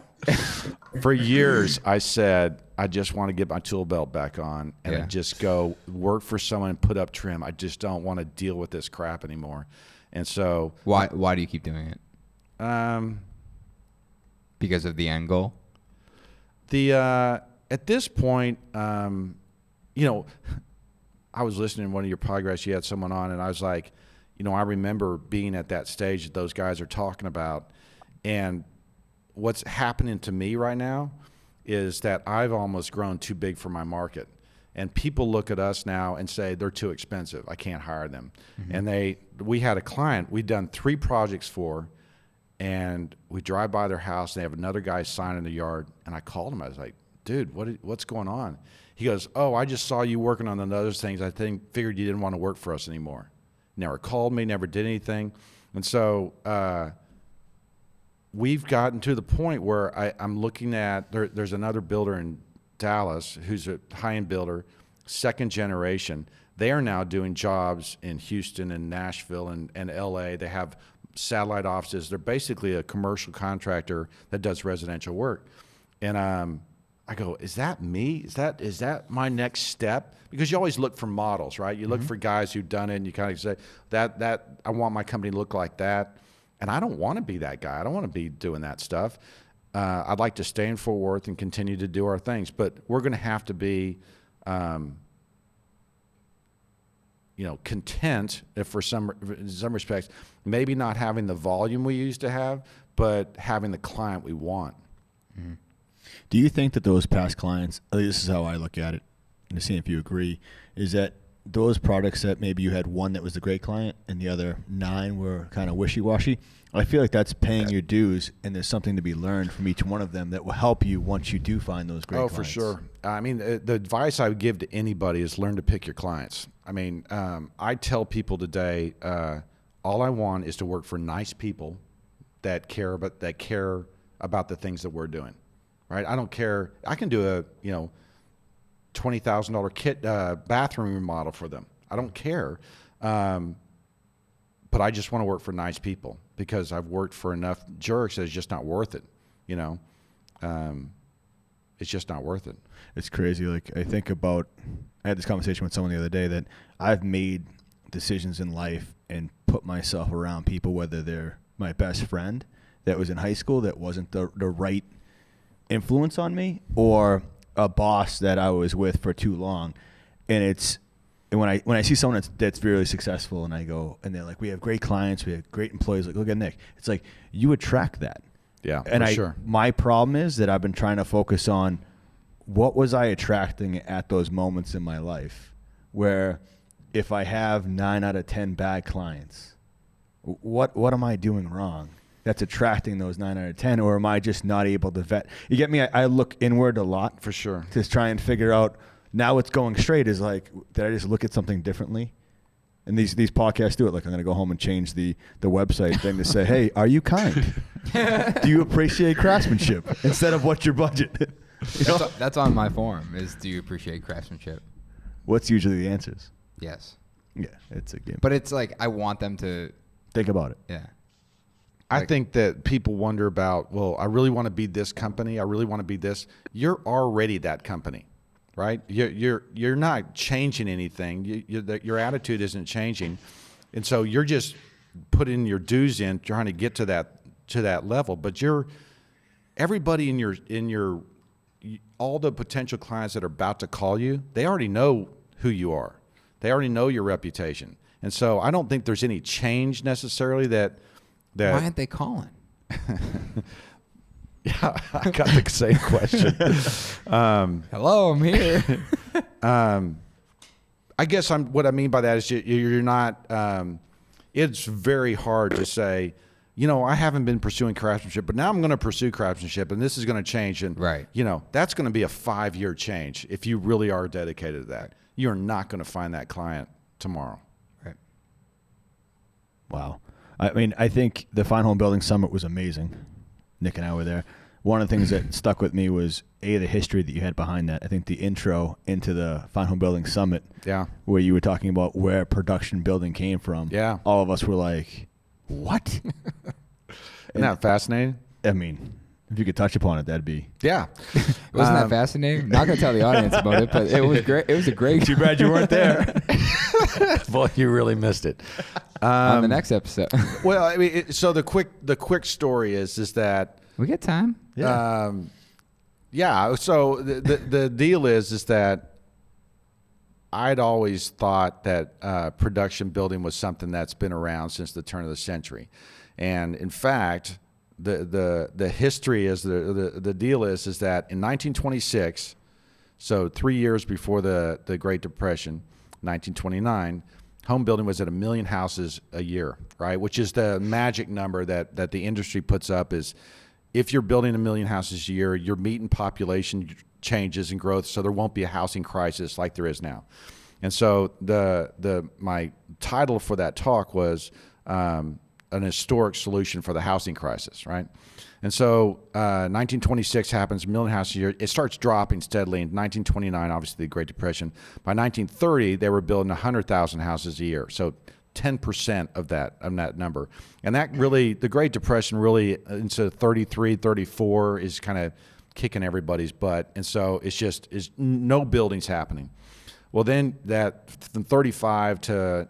For years, I said, I just want to get my tool belt back on and I just go work for someone and put up trim. I just don't want to deal with this crap anymore. And so, why do you keep doing it? Because of the end goal. At this point, you know, I was listening to one of your podcasts. You had someone on, and I was like, you know, I remember being at that stage that those guys are talking about, and what's happening to me right now is that I've almost grown too big for my market. And people look at us now and say they're too expensive. I can't hire them. Mm-hmm. And we had a client we'd done 3 projects for, and we drive by their house and they have another guy signing the yard. And I called him. I was like, dude, what's going on? He goes, oh, I just saw you working on other things. I figured you didn't want to work for us anymore. Never called me, never did anything. And so we've gotten to the point where I'm looking at, there's another builder in Dallas who's a high-end builder, second generation. They are now doing jobs in Houston and Nashville and LA. They have satellite offices. They're basically a commercial contractor that does residential work. And I go, is that me? Is that my next step? Because you always look for models, right? You look for guys who've done it, and you kind of say, that I want my company to look like that. And I don't want to be that guy. I don't want to be doing that stuff. I'd like to stay in Fort Worth and continue to do our things, but we're going to have to be, content if in some respects, maybe not having the volume we used to have, but having the client we want. Mm-hmm. Do you think that those past clients, at least this is how I look at it, and to see if you agree, is that those products that maybe you had one that was a great client and the other 9 were kind of wishy-washy, I feel like that's paying your dues, and there's something to be learned from each one of them that will help you once you do find those great clients. Oh, for sure. I mean, the advice I would give to anybody is learn to pick your clients. I mean, I tell people today, all I want is to work for nice people that care about the things that we're doing, right? I don't care. I can do a $20,000 kit bathroom remodel for them. I don't care. But I just want to work for nice people because I've worked for enough jerks that it's just not worth it. It's just not worth it. It's crazy. Like I had this conversation with someone the other day that I've made decisions in life and put myself around people, whether they're my best friend that was in high school that wasn't the right influence on me, or a boss that I was with for too long. And when I see someone that's really successful, and I go, and they're like, we have great clients, we have great employees, like, look at Nick. It's like, you attract that. Yeah, and for sure. My problem is that I've been trying to focus on what was I attracting at those moments in my life where if I have 9 out of 10 bad clients, what am I doing wrong that's attracting those 9 out of 10, or am I just not able to vet? You get me? I look inward a lot. For sure. To try and figure out, now what's going straight is like, did I just look at something differently? And these podcasts do it. Like, I'm going to go home and change the website thing to say, hey, are you kind? Do you appreciate craftsmanship? Instead of what's your budget? That's on my form, is do you appreciate craftsmanship? What's usually the answers? Yes. Yeah, it's a game. But it's like, I want them to think about it. Yeah. I think that people wonder about, well, I really want to be this company. I really want to be this. You're already that company, right? You're not changing anything. Your attitude isn't changing, and so you're just putting your dues in, trying to get to that level. But everybody in your all the potential clients that are about to call you, they already know who you are. They already know your reputation, and so I don't think there's any change necessarily that. Why aren't they calling? Yeah, I got the same question. Hello, I'm here. I guess what I mean by that is you're not. It's very hard to say, I haven't been pursuing craftsmanship, but now I'm going to pursue craftsmanship, and this is going to change. And right. That's going to be a 5-year change if you really are dedicated to that. You're not going to find that client tomorrow. Right. Wow. I mean, I think the Fine Home Building Summit was amazing. Nick and I were there. One of the things that stuck with me was the history that you had behind that. I think the intro into the Fine Home Building Summit, where you were talking about where production building came from. Yeah, all of us were like, "What?" Isn't that fascinating? I mean, if you could touch upon it, that'd be Wasn't that fascinating? I'm not gonna tell the audience about it, but it was great. It was a great. Too bad you weren't there. Boy, you really missed it. On the next episode. Well, I mean, so the quick story is that we get time. Yeah. So the deal is that I'd always thought that production building was something that's been around since the turn of the century, and in fact, the history is the deal is that in 1926, so 3 years before the Great Depression, 1929. Home building was at 1 million houses a year, right? Which is the magic number that the industry puts up is if you're building 1 million houses a year, you're meeting population changes and growth, so there won't be a housing crisis like there is now. And so my title for that talk was an historic solution for the housing crisis, right? And so 1926 happens, 1 million houses a year. It starts dropping steadily. In 1929, obviously the Great Depression. By 1930, they were building 100,000 houses a year. So 10% of that number. And that really, the Great Depression really, into 33, 34 is kind of kicking everybody's butt. And so it's no buildings happening. Well, then that from 35 to,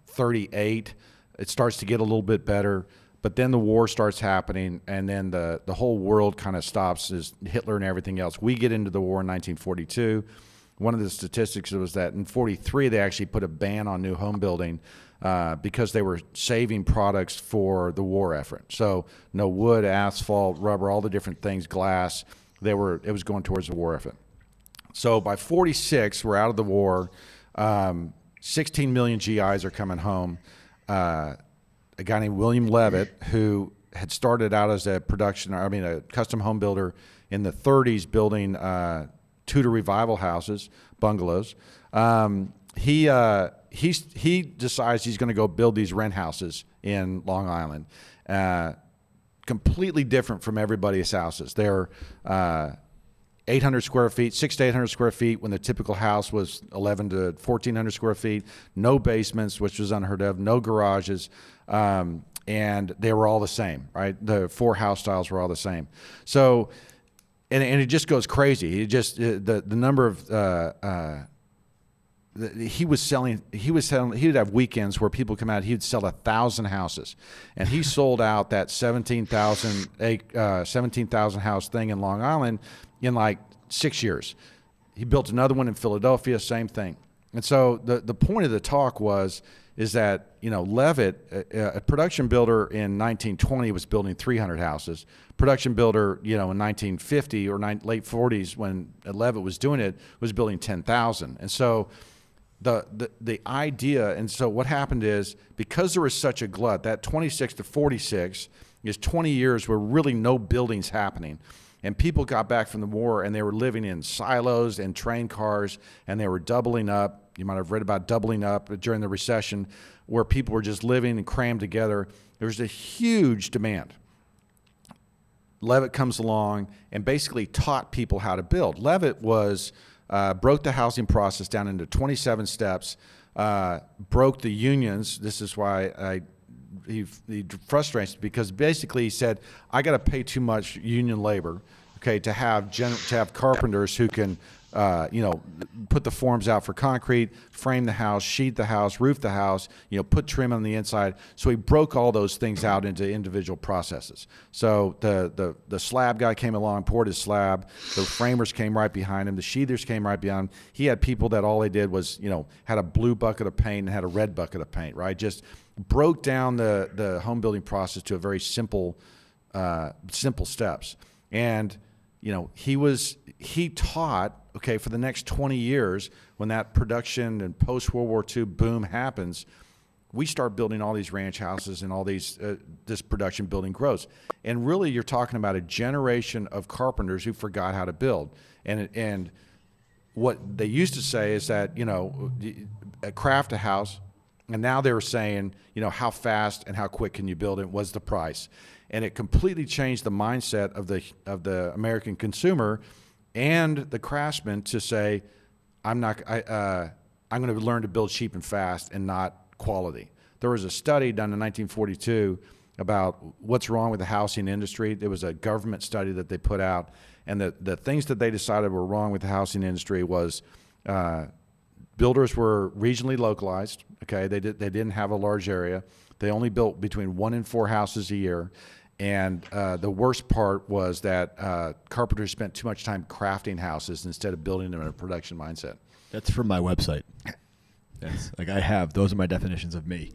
38, it starts to get a little bit better. But then the war starts happening, and then the whole world kind of stops as Hitler and everything else. We get into the war in 1942. One of the statistics was that in 43, they actually put a ban on new home building because they were saving products for the war effort. So no wood, asphalt, rubber, all the different things, glass, it was going towards the war effort. So by 46, we're out of the war. 16 million GIs are coming home. A guy named William Levitt, who had started out as a custom home builder in the 30s, building Tudor revival houses, bungalows. He decides he's going to go build these rent houses in Long Island, completely different from everybody's houses. They're 800 square feet, 600 to 800 square feet, when the typical house was 11 to 1,400 square feet, no basements, which was unheard of, no garages, and they were all the same, right? The 4 house styles were all the same. So, and it just goes crazy. It just, the number of, he would have weekends where people come out, he would sell 1,000 houses, and he sold out that 17,000 house thing in Long Island in like 6 years. He built another one in Philadelphia, same thing. And so the point of the talk is that, Levitt, a production builder in 1920 was building 300 houses. Production builder, in 1950 or late 40s, when Levitt was doing it, was building 10,000. And so the idea, and so what happened is, because there was such a glut, that 26 to 46 is 20 years where really no building's happening. And people got back from the war, and they were living in silos and train cars, and they were doubling up. You might have read about doubling up during the recession, where people were just living and crammed together. There was a huge demand. Levitt comes along and basically taught people how to build. Levitt broke the housing process down into 27 steps, broke the unions. This is why he frustrates me, because basically he said, I got to pay too much union labor, to have carpenters who can, put the forms out for concrete, frame the house, sheet the house, roof the house, put trim on the inside. So he broke all those things out into individual processes. So the slab guy came along, poured his slab. The framers came right behind him. The sheathers came right behind him. He had people that all they did was, had a blue bucket of paint and had a red bucket of paint, right? Just broke down the home building process to a very simple steps. And he taught okay, for the next 20 years, when that production and post-World War II boom happens, we start building all these ranch houses and all these this production building grows. And really, you're talking about a generation of carpenters who forgot how to build. And what they used to say is that, you know, craft a house, and now they were saying, you know, how fast and how quick can you build it was the price. And it completely changed the mindset of the American consumer and the craftsman to say, I'm going to learn to build cheap and fast and not quality. There was a study done in 1942 about what's wrong with the housing industry. There was a government study that they put out, and the things that they decided were wrong with the housing industry was builders were regionally localized. Okay, they didn't have a large area. They only built between 1 and 4 houses a year. And the worst part was that carpenters spent too much time crafting houses instead of building them in a production mindset. That's from my website. That's those are my definitions of me.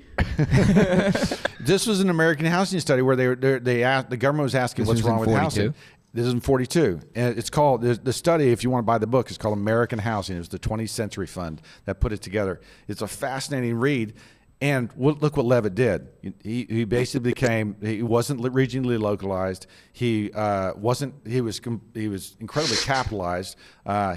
This was an American housing study where the government was asking what's wrong with housing. This is in 42. And it's called, the study, if you want to buy the book, is called American Housing. It was the 20th Century Fund that put it together. It's a fascinating read. And look what Levitt did. He basically he wasn't regionally localized. He was incredibly capitalized.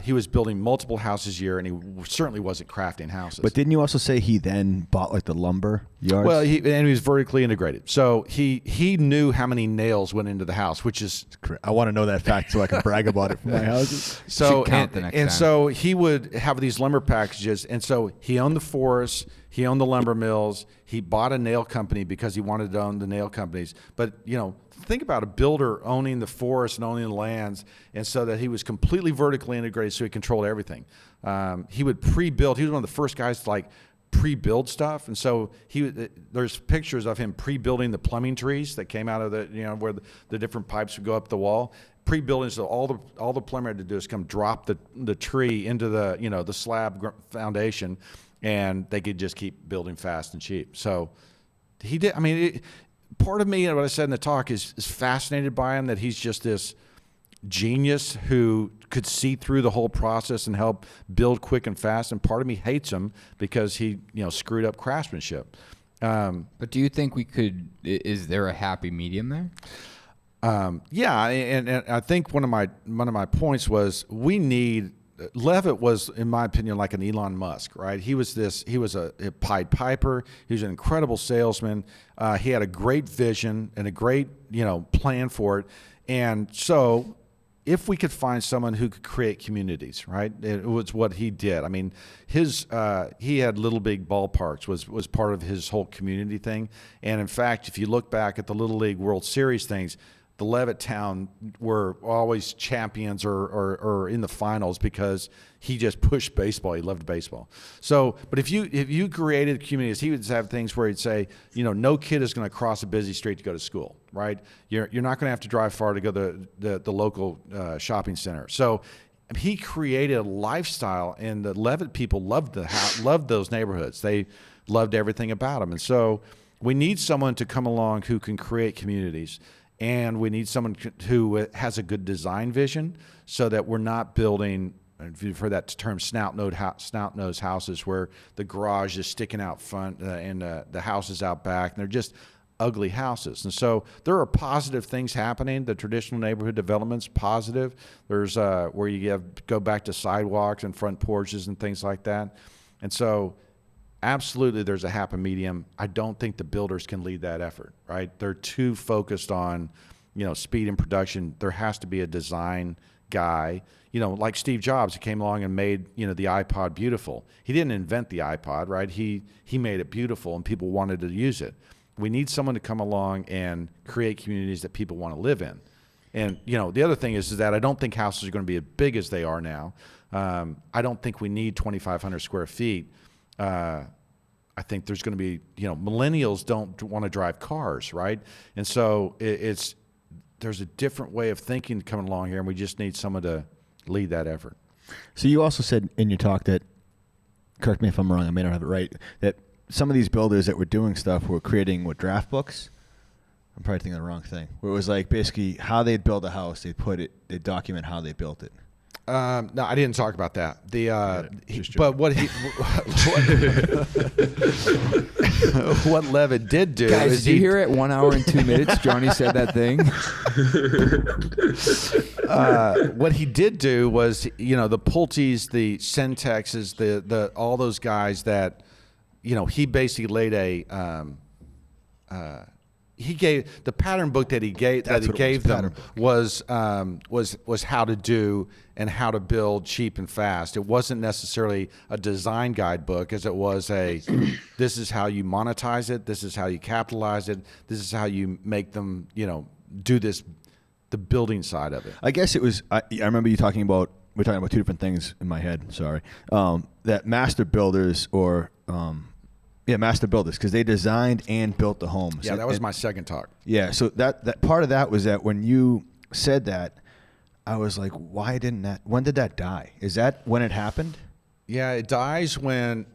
He was building multiple houses a year, and he certainly wasn't crafting houses. But didn't you also say he then bought like the lumber yards? Well, he was vertically integrated. So he knew how many nails went into the house, which is I want to know that fact so I can brag about it for my houses. So count the next time. So he would have these lumber packages, and so he owned the forests. He owned the lumber mills. He bought a nail company because he wanted to own the nail companies. But, you know, think about a builder owning the forest and owning the lands, and so that he was completely vertically integrated, so he controlled everything. He would pre-build. He was one of the first guys to, like, pre-build stuff. And so there's pictures of him pre-building the plumbing trees that came out of where the different pipes would go up the wall. Pre-building, so all the plumber had to do is come drop the tree into the slab foundation, and they could just keep building fast and cheap. So he did. I mean, part of me, what I said in the talk, is fascinated by him, that he's just this genius who could see through the whole process and help build quick and fast. And part of me hates him because he screwed up craftsmanship. But do you think is there a happy medium there? Yeah, and I think one of my points was Levitt was, in my opinion, like an Elon Musk, right? He was a Pied Piper. He was an incredible salesman. He had a great vision and a great, plan for it. And so if we could find someone who could create communities, right? It was what he did. I mean, he had Little Big Ballparks was part of his whole community thing. And in fact, if you look back at the Little League World Series things, the Levittown were always champions or in the finals because he just pushed baseball. He loved baseball. So, but if you created communities, he would have things where he'd say, no kid is going to cross a busy street to go to school, right? You're not going to have to drive far to go to the local shopping center. So he created a lifestyle, and the Levitt people loved those neighborhoods. They loved everything about them. And so we need someone to come along who can create communities. And we need someone who has a good design vision, so that we're not building, if you've heard that term, snout-nose houses, where the garage is sticking out front and the house is out back, and they're just ugly houses. And so there are positive things happening. The traditional neighborhood development's positive. There's where you go back to sidewalks and front porches and things like that. And so absolutely, there's a happy medium. I don't think the builders can lead that effort, right? They're too focused on, speed and production. There has to be a design guy, like Steve Jobs, who came along and made, the iPod beautiful. He didn't invent the iPod, right? He made it beautiful, and people wanted to use it. We need someone to come along and create communities that people want to live in. And, the other thing is that I don't think houses are going to be as big as they are now. I don't think we need 2,500 square feet. I think there's going to be, millennials don't want to drive cars, right? And so there's a different way of thinking coming along here, and we just need someone to lead that effort. So you also said in your talk that, correct me if I'm wrong, I may not have it right, that some of these builders that were doing stuff were creating draft books. I'm probably thinking of the wrong thing. Where it was like basically how they'd build a house, they'd document how they built it. No, I didn't talk about that. Just But what what Levitt did do Guys, is did you hear it? 1 hour and 2 minutes. Johnny said that thing. What he did do was, the Pulte's, the Centexes, the all those guys that, he basically laid he gave the pattern book that he gave them was how to do and how to build cheap and fast. It wasn't necessarily a design guidebook, as it was this is how you monetize it, this is how you capitalize it, this is how you make them do this, the building side of it. I guess it was. I remember you talking about. We're talking about two different things in my head. Sorry, that master builders or. Master builders, because they designed and built the homes. Yeah, that was my second talk. Yeah, so that part of that was that when you said that, I was like, when did that die? Is that when it happened? Yeah, it dies when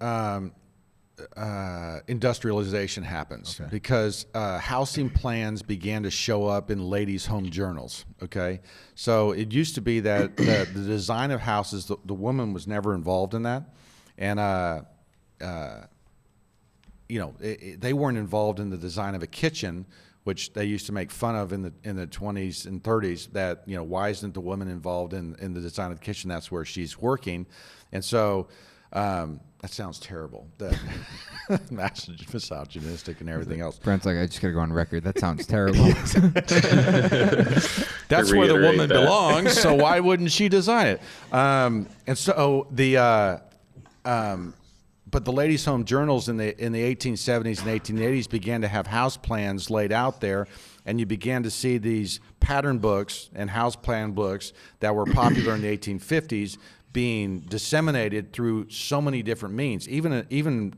industrialization happens, because housing plans began to show up in ladies' home journals. Okay, so it used to be that the design of houses, the woman was never involved in that, and they weren't involved in the design of a kitchen, which they used to make fun of in the 20s and 30s. That why isn't the woman involved in the design of the kitchen? That's where she's working, and so that sounds terrible. That misogynistic and everything else. Brent's like, I just got to go on record. That sounds terrible. That's where the woman belongs. So why wouldn't she design it? And so but the ladies' home journals in the 1870s and 1880s began to have house plans laid out there, and you began to see these pattern books and house plan books that were popular in the 1850s being disseminated through so many different means. Even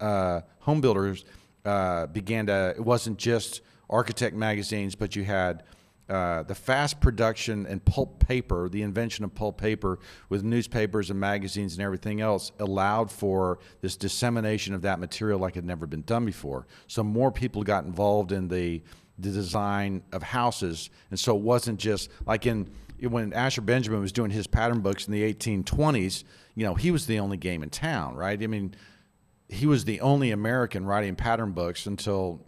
home builders began to. It wasn't just architect magazines, but you had. The fast production and pulp paper, the invention of pulp paper with newspapers and magazines and everything else, allowed for this dissemination of that material like it had never been done before. So more people got involved in the design of houses. And so it wasn't just like when Asher Benjamin was doing his pattern books in the 1820s, he was the only game in town, right? I mean, he was the only American writing pattern books until,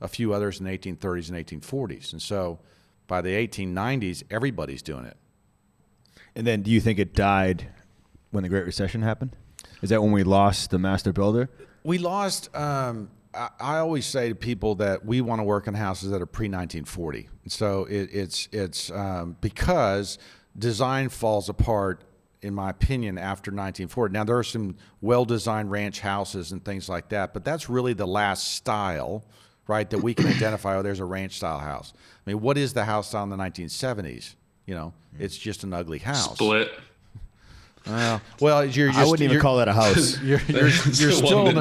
a few others in the 1830s and 1840s. And so by the 1890s, everybody's doing it. And then do you think it died when the Great Recession happened? Is that when we lost the master builder? We lost, I always say to people that we want to work on houses that are pre-1940. So it's because design falls apart, in my opinion, after 1940. Now, there are some well-designed ranch houses and things like that, but that's really the last style, right, that we can identify. Oh, there's a ranch style house. I mean, what is the house style in the 1970s? It's just an ugly house. Split. Well, you're just, I wouldn't even call that a house. You're still in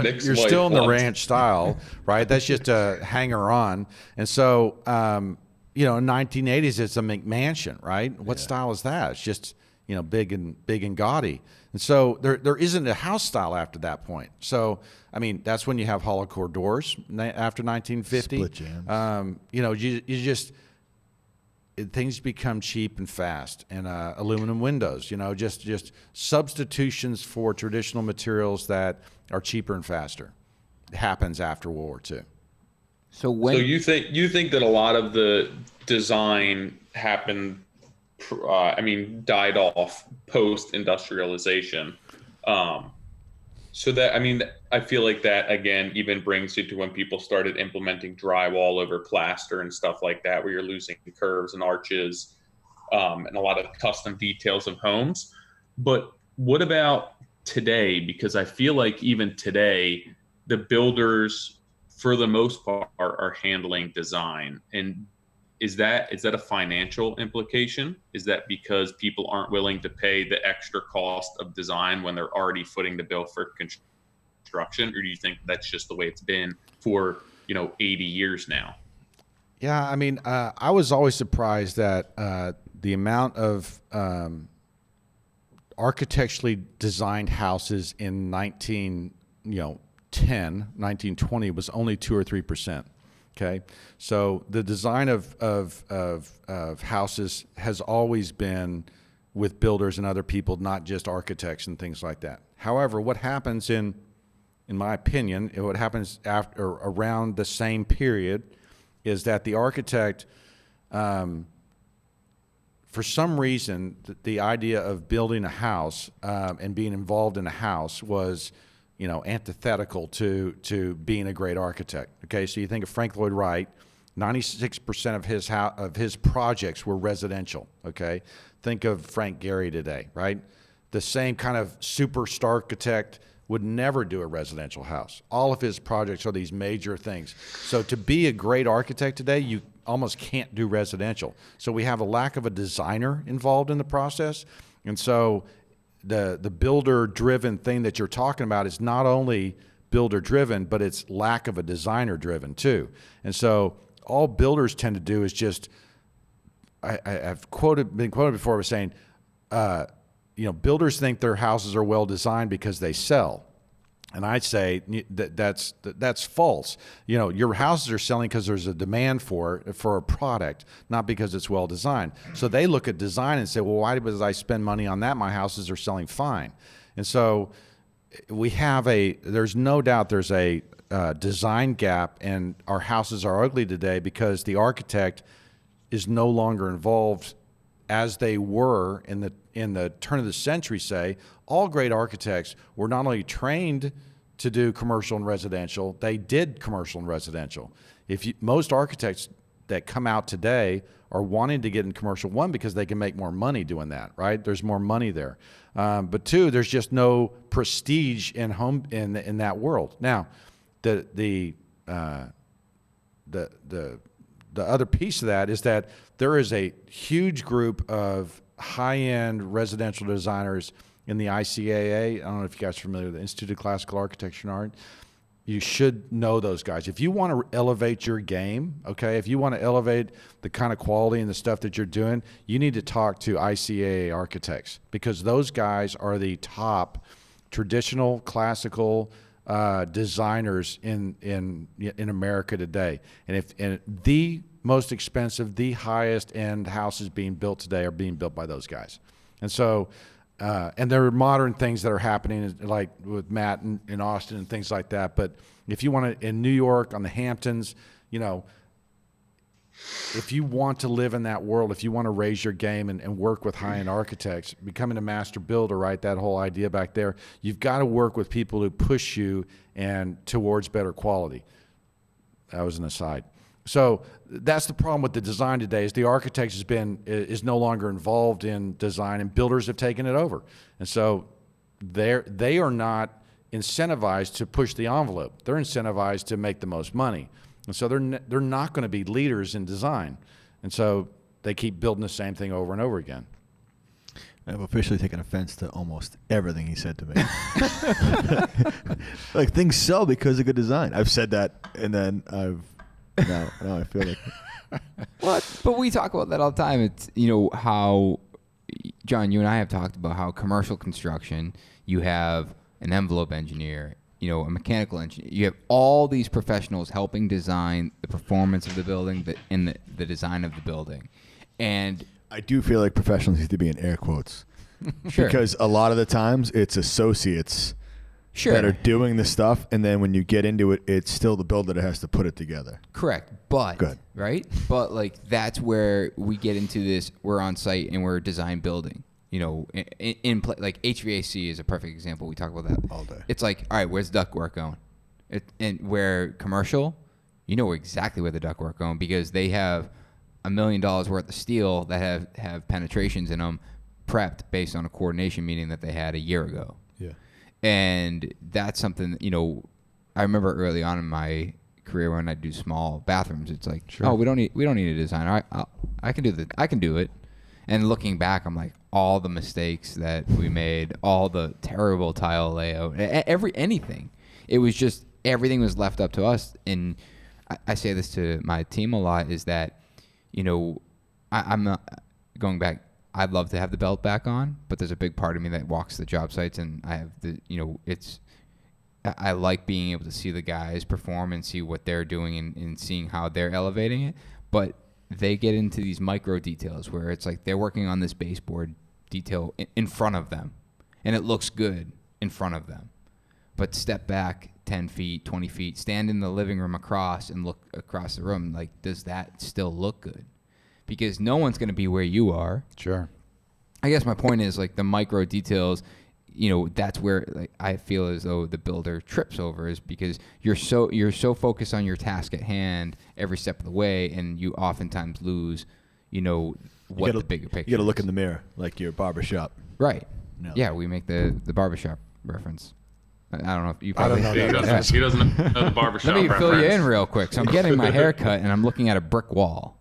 the ranch style, right? That's just a hanger on. And so, in 1980s, it's a McMansion, right? What style is that? It's just big and gaudy. And so there isn't a house style after that point. So I mean, that's when you have hollow core doors after 1950. Split jams. Things become cheap and fast, and aluminum windows. Just substitutions for traditional materials that are cheaper and faster. It happens after World War II. So you think that a lot of the design happened, died off post-industrialization. So that, I feel like that, again, even brings you to when people started implementing drywall over plaster and stuff like that, where you're losing curves and arches and a lot of custom details of homes. But what about today? Because I feel like even today, the builders, for the most part, are handling design. And is that a financial implication? Is that because people aren't willing to pay the extra cost of design when they're already footing the bill for construction? Or do you think that's just the way it's been for 80 years now? Yeah, I was always surprised that the amount of architecturally designed houses in 1920 was only 2 or 3%. Okay, so the design of houses has always been with builders and other people, not just architects and things like that. However, what happens in my opinion, what happens after or around the same period is that the architect, for some reason, the idea of building a house and being involved in a house was, antithetical to being a great architect. Okay, so you think of Frank Lloyd Wright, 96% of his projects were residential. Okay, think of Frank Gehry today, right? The same kind of superstar architect would never do a residential house. All of his projects are these major things. So to be a great architect today, you almost can't do residential. So we have a lack of a designer involved in the process. And so the builder-driven thing that you're talking about is not only builder-driven, but it's lack of a designer-driven too. And so all builders tend to do is just, I've been quoted before with saying, builders think their houses are well designed because they sell. And I'd say that's false. Your houses are selling because there's a demand for a product, not because it's well designed. So they look at design and say, well, why did I spend money on that? My houses are selling fine. And so there's no doubt there's a design gap, and our houses are ugly today because the architect is no longer involved as they were in the turn of the century. Say all great architects were not only trained to do commercial and residential, they did commercial and residential. Most architects that come out today are wanting to get in commercial, one, because they can make more money doing that, right? There's more money there. But two, there's just no prestige in that world. Now, the other piece of that is that there is a huge group of high-end residential designers in the ICAA. I don't know if you guys are familiar with the Institute of Classical Architecture and Art. You should know those guys. If you want to elevate your game, okay, if you want to elevate the kind of quality and the stuff that you're doing, you need to talk to ICAA architects, because those guys are the top traditional classical designers in America today. And the most expensive, the highest end houses being built today are being built by those guys. And so, and there are modern things that are happening, like with Matt in Austin and things like that. But if you want to, in New York, on the Hamptons, if you want to live in that world, if you want to raise your game and work with high-end architects, becoming a master builder, right, that whole idea back there, you've got to work with people who push you and towards better quality. That was an aside. So that's the problem with the design today, is the architect is no longer involved in design, and builders have taken it over. And so they are not incentivized to push the envelope. They're incentivized to make the most money. And so they're not going to be leaders in design. And so they keep building the same thing over and over again. I've officially taken offense to almost everything he said to me. Like, things sell because of good design. I've said that, and then now I feel like what? But we talk about that all the time. It's how, John, you and I have talked about how commercial construction, you have an envelope engineer, a mechanical engineer. You have all these professionals helping design the performance of the building, and the design of the building. And I do feel like professionals need to be in air quotes. Sure. Because a lot of the times it's associates that are doing the stuff, and then when you get into it, it's still the builder that has to put it together. Correct. But Good. Right? But that's where we get into this. We're on site and we're design building. In like HVAC is a perfect example. We talk about that all day. It's like, all right, where's the ductwork going? And where commercial, exactly where the ductwork going, because they have $1 million worth of steel that have penetrations in them, prepped based on a coordination meeting that they had a year ago. Yeah. And that's something, I remember early on in my career when I do small bathrooms, it's like, sure. Oh, we don't need a designer. I can do it. And looking back, I'm like, all the mistakes that we made, all the terrible tile layout, anything. It was just, everything was left up to us. And I say this to my team a lot, is that, I'm not going back. I'd love to have the belt back on, but there's a big part of me that walks the job sites, and I have I like being able to see the guys perform and see what they're doing and seeing how they're elevating it. But they get into these micro details where it's like they're working on this baseboard detail in front of them, and it looks good in front of them. But step back 10 feet, 20 feet, stand in the living room across and look across the room. Like, does that still look good? Because no one's going to be where you are. Sure. I guess my point is, like, the micro details, you know, that's where, like, I feel as though the builder trips over, is because you're so focused on your task at hand every step of the way, and you oftentimes lose, you know, what the bigger picture You got to look is. in the mirror like your barbershop. Right. No. Yeah, we make the barbershop reference. I don't know if you I don't probably... know. He doesn't know the barbershop Let me fill you reference. in real quick. So I'm getting my hair cut, and I'm looking at a brick wall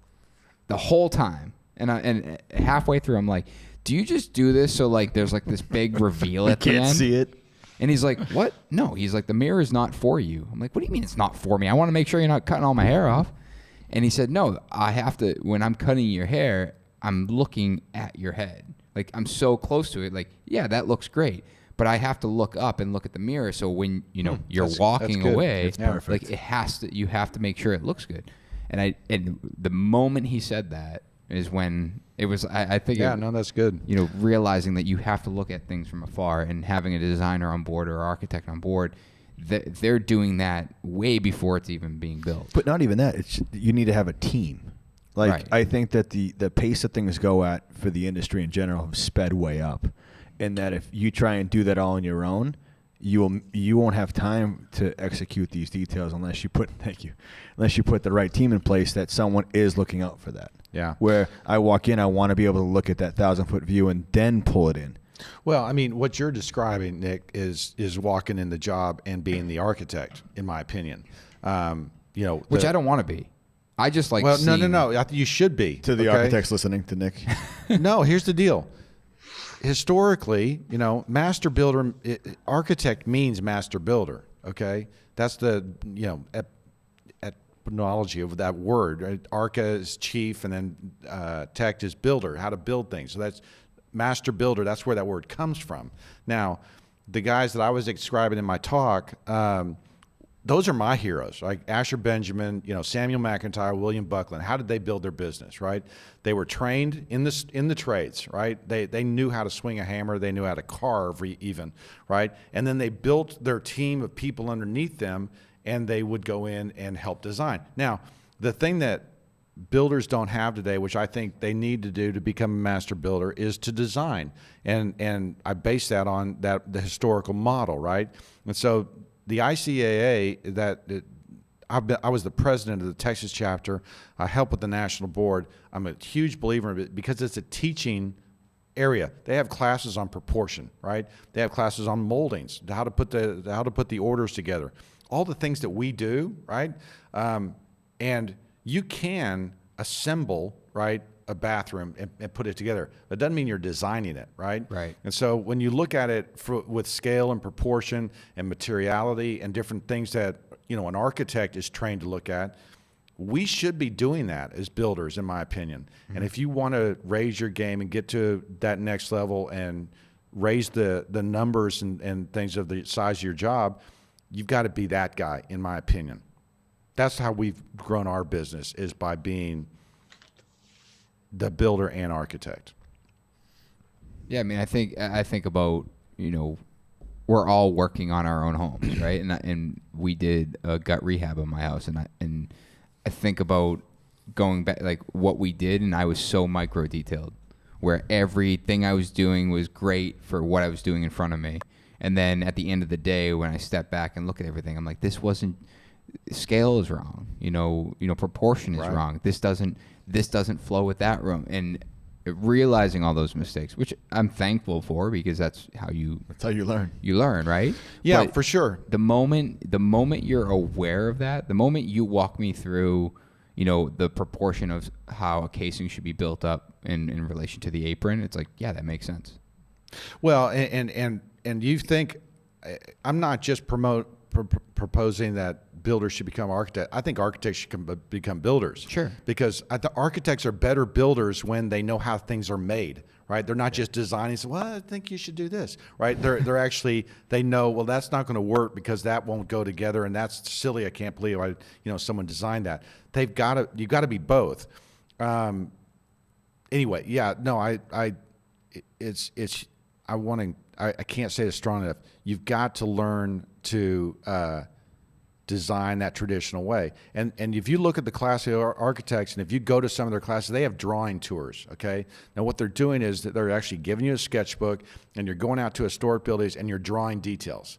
the whole time. And halfway through, I'm like, do you just do this so, like, there's, like, this big reveal at the end? Can't see it. And he's like, what? No. He's like, the mirror is not for you. I'm like, what do you mean it's not for me? I want to make sure you're not cutting all my hair off. And he said, no, I have to, when I'm cutting your hair, I'm looking at your head. Like, I'm so close to it. Like, yeah, that looks great. But I have to look up and look at the mirror. So when, you know, you're walking good. away, It's perfect. like, you have to make sure it looks good. And the moment he said that is when it was, I think, Yeah, no, that's good. you know, realizing that you have to look at things from afar, and having a designer on board or architect on board, they're doing that way before it's even being built. But not even that. It's you need to have a team. Like, Right. I think that the pace that things go at for the industry in general have sped way up, and that if you try and do that all on your own, you won't have time to execute these details unless you put the right team in place, that someone is looking out for that. Yeah. Where I walk in, I want to be able to look at that 1,000-foot view and then pull it in. Well, I mean, what you're describing, Nick, is walking in the job and being the architect, in my opinion. You know, Which I don't want to be. I just like Well, seeing, no. You should be. To the okay? architects listening to Nick. No, here's the deal. Historically, you know, master builder, architect means master builder. Okay, that's the, you know, etymology of that word. Right? Arca is chief, and then tech is builder, how to build things. So that's master builder. That's where that word comes from. Now, the guys that I was describing in my talk, those are my heroes, like Asher Benjamin, you know, Samuel McIntyre, William Buckland. How did they build their business, right? They were trained in the trades, right? They knew how to swing a hammer. They knew how to carve even, right? And then they built their team of people underneath them, and they would go in and help design. Now, the thing that builders don't have today, which I think they need to do to become a master builder, is to design. And I base that on the historical model, right? And so the ICAA, I was the president of the Texas chapter. I help with the national board. I'm a huge believer in it because it's a teaching area. They have classes on proportion, right? They have classes on moldings, how to put the orders together, all the things that we do, right? And you can assemble, right, a bathroom and put it together. That doesn't mean you're designing it, right? Right. And so when you look at it with scale and proportion and materiality and different things that, you know, an architect is trained to look at, we should be doing that as builders, in my opinion. Mm-hmm. And if you want to raise your game and get to that next level and raise the numbers and things of the size of your job, you've got to be that guy, in my opinion. That's how we've grown our business, is by being the builder and architect. Yeah, I mean, I think about, you know, we're all working on our own homes, right? And we did a gut rehab on my house, and I think about going back, like, what we did, and I was so micro detailed, where everything I was doing was great for what I was doing in front of me, and then at the end of the day, when I step back and look at everything, I'm like, this wasn't, scale is wrong, you know, proportion is Right. wrong. This doesn't flow with that room, and realizing all those mistakes, which I'm thankful for, because that's how you learn. You learn, right? Yeah, But for sure. the moment you're aware of that, the moment you walk me through, you know, the proportion of how a casing should be built up in relation to the apron, it's like, yeah, that makes sense. Well, and you think, I'm not just proposing that builders should become architects. I think architects should become builders. Sure. Because the architects are better builders when they know how things are made, right? They're not just designing, so, well, I think you should do this, right? They're actually, they know, well, that's not going to work because that won't go together, and that's silly. I can't believe someone designed that. You've got to be both. Anyway, yeah, no, I can't say it strong enough. You've got to learn to design that traditional way. And if you look at the classical architects, and if you go to some of their classes, they have drawing tours, okay? Now what they're doing is that they're actually giving you a sketchbook, and you're going out to historic buildings and you're drawing details.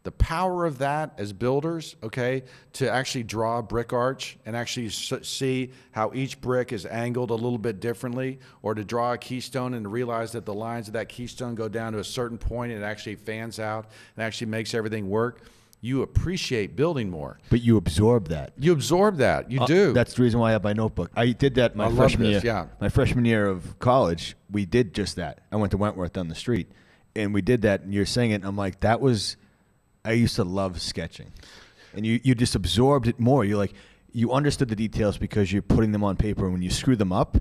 The power of that as builders, okay, to actually draw a brick arch and actually see how each brick is angled a little bit differently, or to draw a keystone and to realize that the lines of that keystone go down to a certain point and it actually fans out and actually makes everything work. You appreciate building more. But you absorb that. You absorb that. You do. That's the reason why I have my notebook. I did that my freshman year. Yeah. My freshman year of college, we did just that. I went to Wentworth down the street, and we did that. And you're saying it, and I'm like, that was. I used to love sketching, and you just absorbed it more. You're like, you understood the details because you're putting them on paper, and when you screw them up,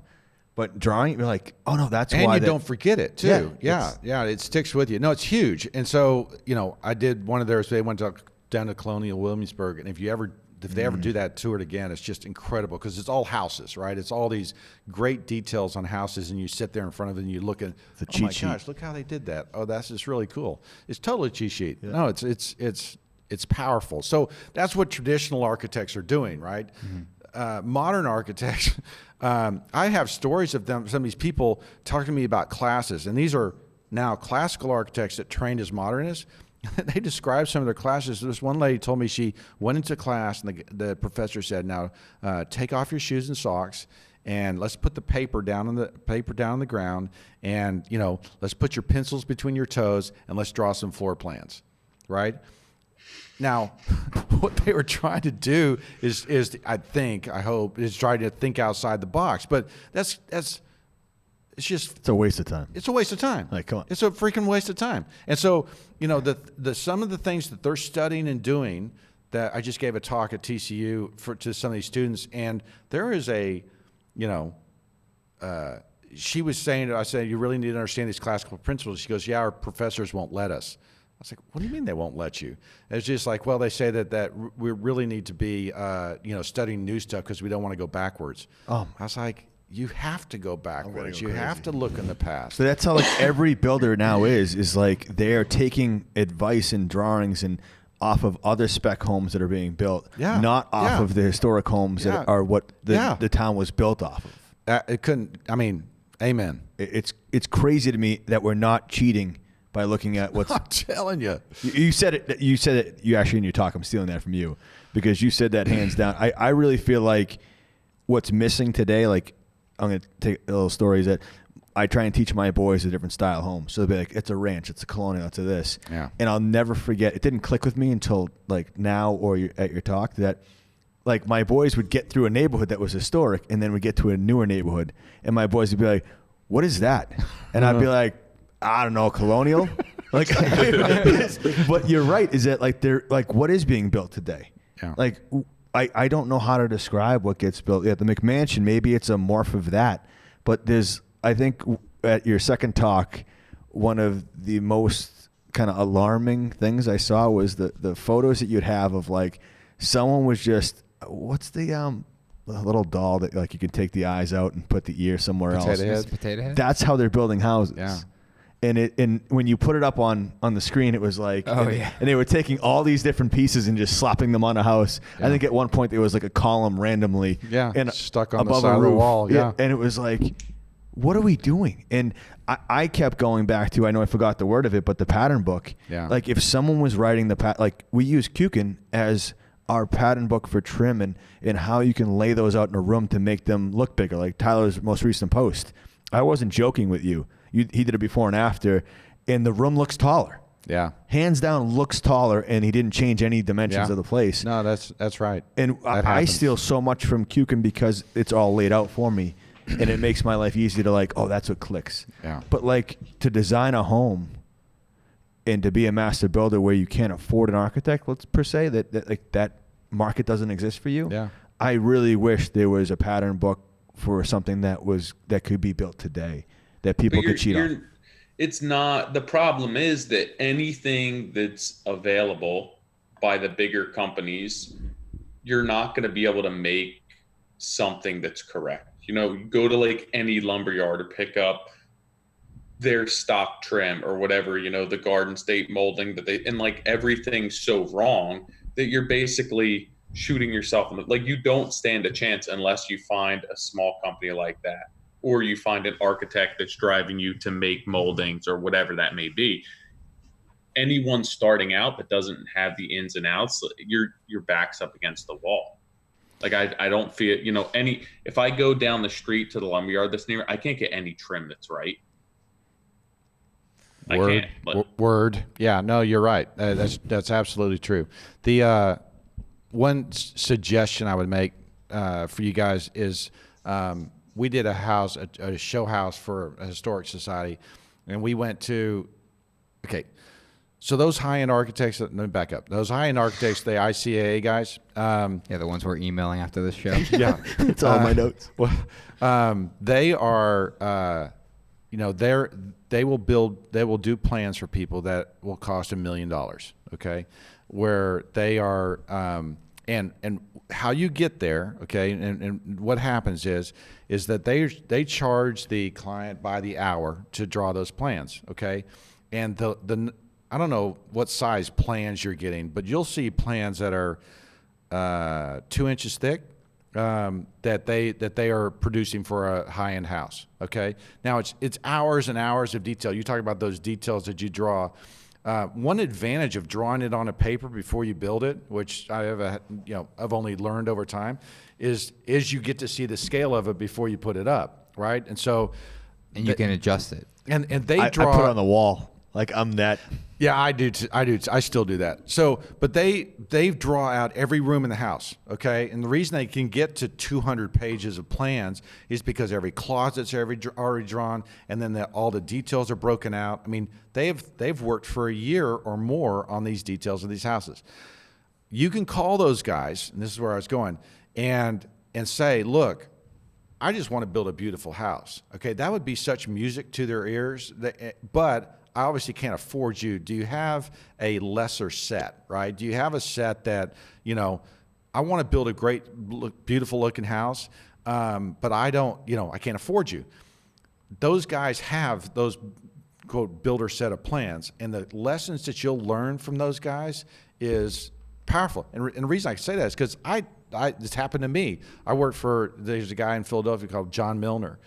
but drawing, you're like, oh no, that's and why. And you don't forget it too. Yeah, it sticks with you. No, it's huge. And so, I did one of theirs. They went down to Colonial Williamsburg, and if they ever do that tour again, it's just incredible because it's all houses, right? It's all these great details on houses, and you sit there in front of it and you look at the cheat sheet. Gosh, look how they did that. Oh, that's just really cool. It's totally cheat sheet. Yeah. No, it's powerful. So that's what traditional architects are doing, right? Mm-hmm. Modern architects, I have stories of them. Some of these people talking to me about classes, and these are now classical architects that trained as modernists. They described some of their classes. This one lady told me she went into class, and the professor said, "Now, take off your shoes and socks, and let's put the paper down on the ground, and let's put your pencils between your toes, and let's draw some floor plans." Right? Now, what they were trying to do is I hope, try to think outside the box. But it's a waste of time. It's a waste of time. Like, come on. It's a freaking waste of time. And so, the some of the things that they're studying and doing, that I just gave a talk at TCU to some of these students, and there is she was saying, I said, you really need to understand these classical principles. She goes, yeah, our professors won't let us. I was like, what do you mean they won't let you? And it's just like, well, they say that we really need to be, studying new stuff because we don't want to go backwards. I was like, you have to go backwards. You have to look in the past. So that's how every builder now is like they're taking advice and drawings and off of other spec homes that are being built, not off of the historic homes that are what the town was built off of. Amen. It's crazy to me that we're not cheating by looking at what's. I'm telling you. You said it. You said it. You actually in your talk. I'm stealing that from you because you said that hands down. I really feel like what's missing today, like. I'm going to take a little stories that I try and teach my boys a different style home. So they'll be like, it's a ranch, it's a colonial, it's a this. Yeah. And I'll never forget, it didn't click with me until like now or at your talk that like my boys would get through a neighborhood that was historic and then we'd get to a newer neighborhood. And my boys would be like, what is that? And I'd be like, I don't know, colonial? But you're right, is that like they're like, what is being built today? Yeah. Like, I don't know how to describe what gets built at the McMansion. Maybe it's a morph of that. But I think at your second talk, one of the most kind of alarming things I saw was the photos that you'd have of like someone was just, what's the little doll that like you can take the eyes out and put the ear somewhere else. Potato head? That's how they're building houses. Yeah. And when you put it up on the screen, it was like, and they were taking all these different pieces and just slapping them on a house. Yeah. I think at one point there was like a column randomly, stuck on the side of the wall. Yeah, and it was like, what are we doing? And I kept going back to, I know I forgot the word of it, but the pattern book. Yeah. Like if someone was writing like we use Kuiken as our pattern book for trim and how you can lay those out in a room to make them look bigger. Like Tyler's most recent post, I wasn't joking with you. He did it before and after, and the room looks taller. Yeah. Hands down looks taller, and he didn't change any dimensions of the place. No, that's right. And I steal so much from Kuiken because it's all laid out for me, and it makes my life easy to like, oh, that's what clicks. Yeah. But like to design a home and to be a master builder where you can't afford an architect, let's per se, that market doesn't exist for you. Yeah. I really wish there was a pattern book for something that could be built today. That people could cheat on. It's not, the problem is that anything that's available by the bigger companies, you're not going to be able to make something that's correct. You go to like any lumberyard or pick up their stock trim or whatever, the Garden State molding and like everything's so wrong that you're basically shooting yourself in the, like, you don't stand a chance unless you find a small company like that, or you find an architect that's driving you to make moldings or whatever that may be. Anyone starting out that doesn't have the ins and outs, your back's up against the wall. Like I don't feel, if I go down the street to the lumberyard that's near, I can't get any trim that's right. Word. Yeah, no, you're right. That's absolutely true. The one suggestion I would make for you guys is we did a show house for a historic society, and we went to, so those high-end architects, let me back up. Those high-end architects, the ICAA guys. The ones we're emailing after this show. Yeah. It's all my notes. Well, they are, they will do plans for people that will cost $1 million, okay? Where they are, and how you get there, okay, and what happens is that they charge the client by the hour to draw those plans, okay? And the I don't know what size plans you're getting, but you'll see plans that are 2 inches thick that they are producing for a high-end house. Okay, now it's hours and hours of detail. You talk about those details that you draw. One advantage of drawing it on a paper before you build it, which I've only learned over time, is you get to see the scale of it before you put it up, right? And so, you can adjust it. And I put it on the wall. Like I'm that. Yeah, I do. I still do that. So, but they draw out every room in the house. Okay, and the reason they can get to 200 pages of plans is because every closet's already drawn, and then all the details are broken out. I mean, they've worked for a year or more on these details of these houses. You can call those guys, and this is where I was going, and say, look, I just want to build a beautiful house. Okay, that would be such music to their ears, but I obviously can't afford you. Do you have a lesser set, right? Do you have a set that, I want to build a great, beautiful looking house, but I don't, I can't afford you. Those guys have those, quote, builder set of plans, and the lessons that you'll learn from those guys is powerful. And the reason I say that is because this happened to me. There's a guy in Philadelphia called John Milner.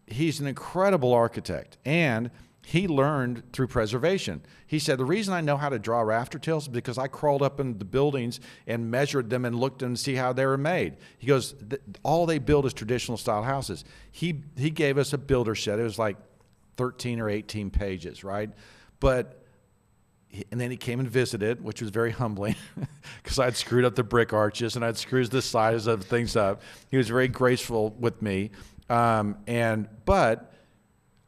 He's an incredible architect, and he learned through preservation. He said, the reason I know how to draw rafter tails is because I crawled up in the buildings and measured them and looked and see how they were made. He goes, all they build is traditional style houses. He gave us a builder set. It was like 13 or 18 pages, right? And then he came and visited, which was very humbling because I'd screwed up the brick arches and I'd screwed the size of things up. He was very graceful with me. But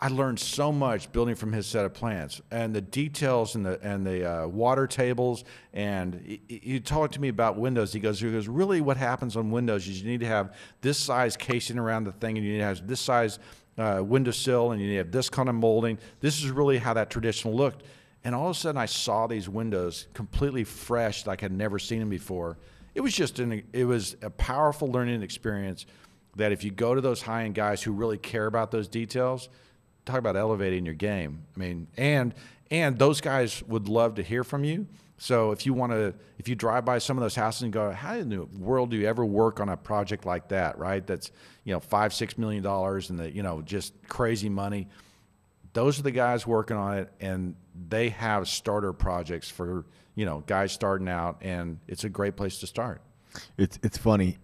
I learned so much building from his set of plans and the details and the water tables. And he talked to me about windows. He goes, really what happens on windows is you need to have this size casing around the thing, and you need to have this size windowsill, and you need to have this kind of molding. This is really how that traditional looked. And all of a sudden I saw these windows completely fresh, like I'd never seen them before. It was a powerful learning experience that if you go to those high-end guys who really care about those details, talk about elevating your game. I mean, and those guys would love to hear from you. So if you drive by some of those houses and go, how in the world do you ever work on a project like that, right? That's, $5-6 million and just crazy money. Those are the guys working on it, and they have starter projects for, guys starting out, and it's a great place to start. It's funny.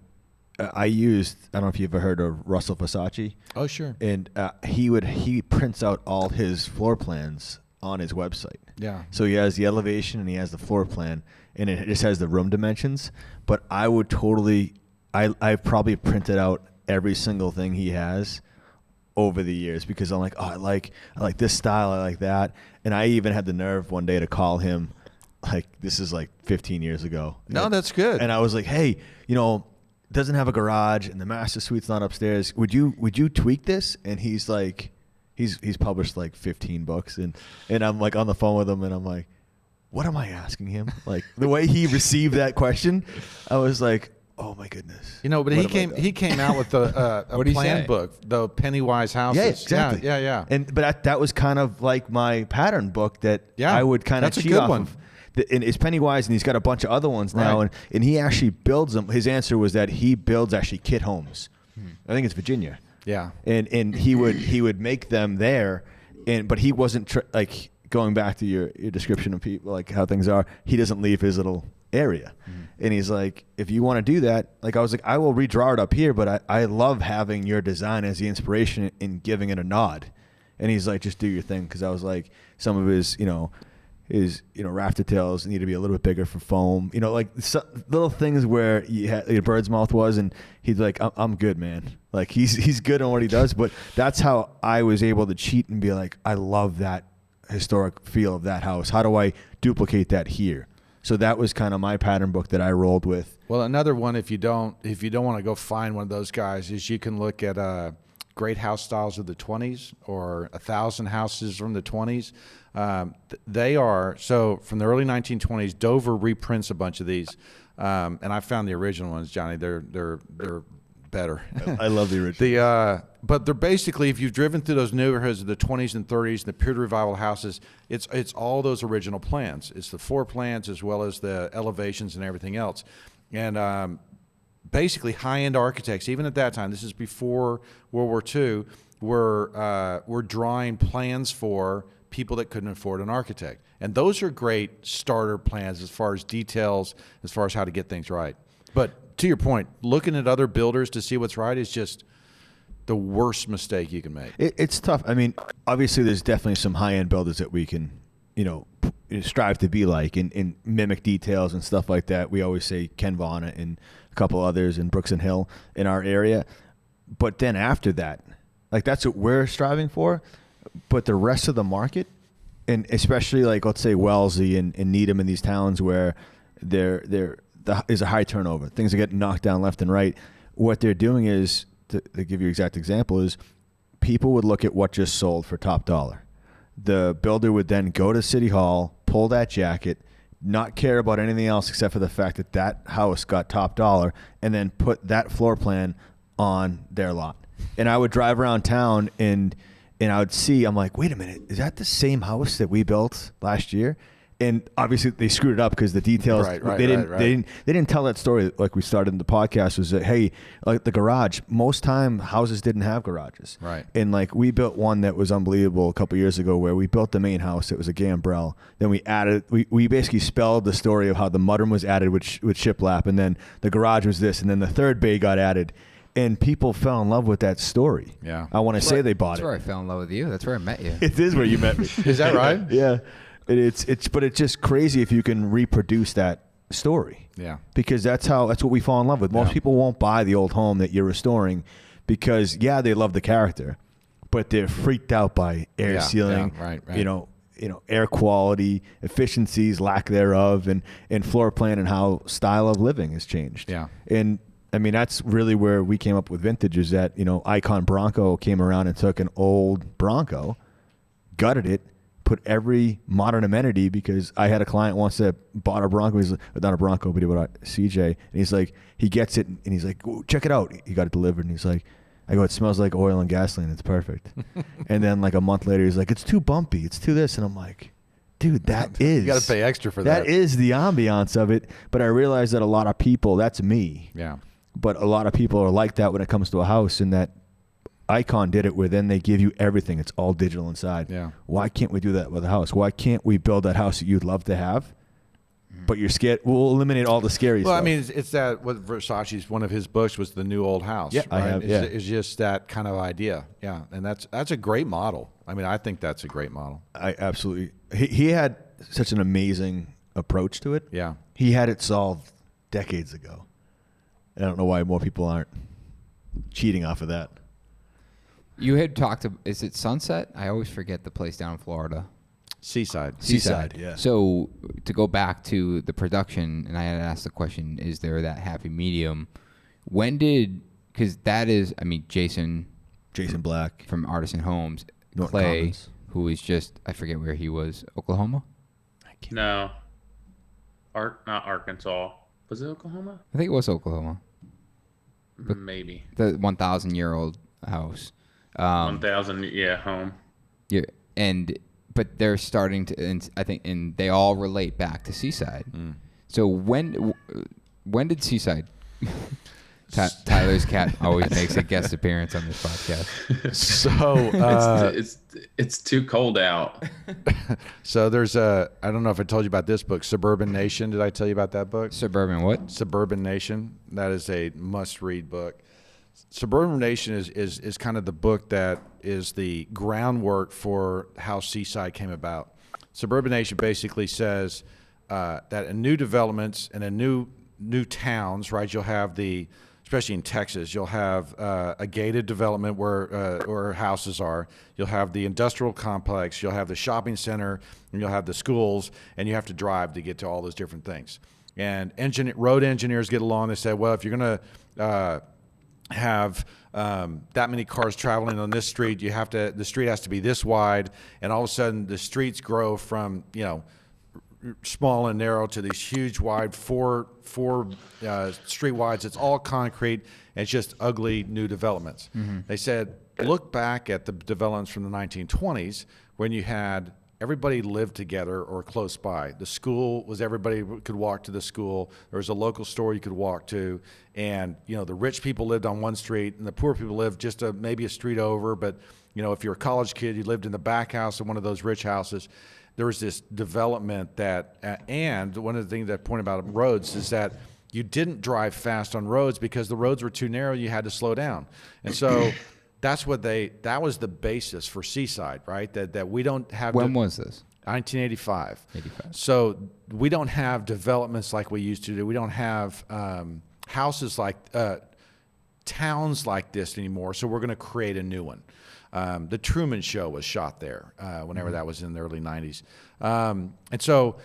I don't know if you've ever heard of Russell Versace. Oh, sure. And he prints out all his floor plans on his website. Yeah. So he has the elevation and he has the floor plan, and it just has the room dimensions. But I've probably printed out every single thing he has over the years because I'm like, oh, I like this style, I like that. And I even had the nerve one day to call him, like, this is like 15 years ago. No, that's good. And I was like, hey, doesn't have a garage and the master suite's not upstairs. Would you tweak this? And he's like, he's published like 15 books, and I'm like on the phone with him, and I'm like, what am I asking him? Like the way he received that question, I was like, oh my goodness. You know, but he came out with a plan book, the Pennywise houses. Yeah, exactly. Yeah. And but that was kind of like my pattern book that I would kind of cheat off of. And it's Pennywise, and he's got a bunch of other ones now, and he actually builds them. His answer was that he builds actually kit homes. I think it's Virginia. Yeah, and he would make them there, but he wasn't like going back to your description of people, like how things are. He doesn't leave his little area, and he's like, if you want to do that, like I was like, I will redraw it up here, but I love having your design as the inspiration and giving it a nod. And he's like, just do your thing, because I was like, some of his raft details need to be a little bit bigger for foam, like little things where a bird's mouth was, and he's like, I'm good, man. Like he's good on what he does, but that's how I was able to cheat and be like, I love that historic feel of that house. How do I duplicate that here? So that was kind of my pattern book that I rolled with. Well, another one, if you don't want to go find one of those guys, is you can look at great house styles of the 20s or 1,000 houses from the 20s. They are, so from the early 1920s, Dover reprints a bunch of these, and I found the original ones, Johnny. They're better. I love the original. But they're basically, if you've driven through those neighborhoods of the 20s and 30s, the period revival houses, it's all those original plans. It's the floor plans as well as the elevations and everything else, and basically high-end architects, even at that time, this is before World War II, were drawing plans for people that couldn't afford an architect. And those are great starter plans as far as details, as far as how to get things right. But to your point, looking at other builders to see what's right is just the worst mistake you can make. It's tough. I mean, obviously there's definitely some high-end builders that we can, strive to be like and mimic details and stuff like that. We always say Ken Vaughn and a couple others in Brooks and Hill in our area. But then after that, like that's what we're striving for. But the rest of the market, and especially like let's say Wellesley and Needham in these towns where there is a high turnover, things are getting knocked down left and right. What they're doing is, to give you an exact example, is people would look at what just sold for top dollar. The builder would then go to City Hall, pull that jacket, not care about anything else except for the fact that that house got top dollar, and then put that floor plan on their lot. And I would drive around town and I would see, I'm like, wait a minute, is that the same house that we built last year? And obviously they screwed it up because the details, they didn't tell that story like we started in the podcast, was that, hey, like the garage, most time houses didn't have garages. Right. And like we built one that was unbelievable a couple of years ago where we built the main house. It was a gambrel. Then we basically spelled the story of how the mudroom was added with shiplap, and then the garage was this, and then the third bay got added. And people fell in love with that story. Yeah. I want to say they bought it. That's where I fell in love with you. That's where I met you. It is where you met me. Is that right? Yeah. But it's just crazy if you can reproduce that story. Yeah. Because that's what we fall in love with. Most people won't buy the old home that you're restoring because they love the character, but they're freaked out by air sealing, right. Air quality, efficiencies, lack thereof, and floor plan and how style of living has changed. Yeah. And I mean, that's really where we came up with vintage, is that, Icon Bronco came around and took an old Bronco, gutted it, put every modern amenity, because I had a client once that bought a Bronco. He's not a Bronco, but he bought a CJ. And he's like, he gets it and he's like, check it out. He got it delivered and he's like, I go, it smells like oil and gasoline. It's perfect. And then like a month later, he's like, it's too bumpy. It's too this. And I'm like, dude, that is. You got to pay extra for that. That is the ambiance of it. But I realized that a lot of people, that's me. Yeah. But a lot of people are like that when it comes to a house, and that Icon did it where then they give you everything. It's all digital inside. Yeah. Why can't we do that with a house? Why can't we build that house that you'd love to have, but you're scared? We'll eliminate all the scary stuff. Well, I mean, it's that what Versace's, one of his books was the new old house. Yeah, right? I have. It's just that kind of idea. Yeah. And that's a great model. I mean, I think that's a great model. I absolutely. He had such an amazing approach to it. Yeah. He had it solved decades ago. I don't know why more people aren't cheating off of that. You had talked to, is it Sunset? I always forget the place down in Florida. Seaside, yeah. So to go back to the production, and I had asked the question, is there that happy medium? Because that is, I mean, Jason Black from Artisan Homes, Norton Clay, Commons. who is just, I forget where he was, Oklahoma? No. Not Arkansas. Was it Oklahoma? I think it was Oklahoma. Maybe the 1,000-year-old house. 1,000, home. Yeah, but they're starting to, and I think, and they all relate back to Seaside. So when did Seaside? Tyler's cat always makes a guest appearance on this podcast. So it's too cold out. So there's I don't know if I told you about this book, Suburban Nation. Did I tell you about that book? Suburban what? Suburban Nation. That is a must-read book. Suburban Nation is kind of the book that is the groundwork for how Seaside came about. Suburban Nation basically says that in new developments and in new towns, right? You'll have especially in Texas, you'll have a gated development where houses are. You'll have the industrial complex. You'll have the shopping center, and you'll have the schools, and you have to drive to get to all those different things. And road engineers get along. They say, well, if you're going to have that many cars traveling on this street, the street has to be this wide, and all of a sudden the streets grow from small and narrow to these huge wide four street wides. It's all concrete, and it's just ugly new developments. They said, look back at the developments from the 1920s when you had everybody lived together or close by. The school was, everybody could walk to the school. There was a local store you could walk to, and the rich people lived on one street and the poor people lived just maybe a street over. But if you're a college kid, you lived in the back house of one of those rich houses. There was this development and one of the things that I point about roads is that you didn't drive fast on roads because the roads were too narrow. You had to slow down, and so that was the basis for Seaside, right? That we don't have. When was this? 1985. 85. So we don't have developments like we used to do. We don't have houses like towns like this anymore. So we're going to create a new one. The Truman Show was shot there whenever that was in the early 90s. And so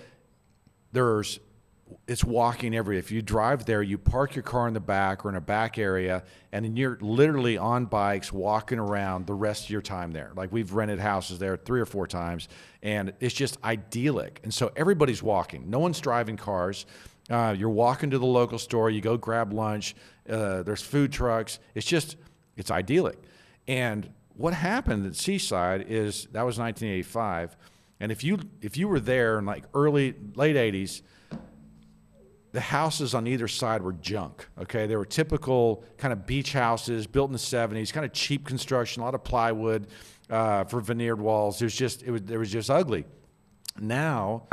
it's walking everywhere. If you drive there, you park your car in the back or in a back area, and then you're literally on bikes walking around the rest of your time there. Like, we've rented houses there 3 or 4 times, and it's just idyllic. And so everybody's walking. No one's driving cars. You're walking to the local store. You go grab lunch. There's food trucks. It's idyllic. And what happened at Seaside is that was 1985, and if you were there in like late 80s, the houses on either side were junk. Okay, they were typical kind of beach houses built in the 70s, kind of cheap construction, a lot of plywood for veneered walls. It was just ugly. Now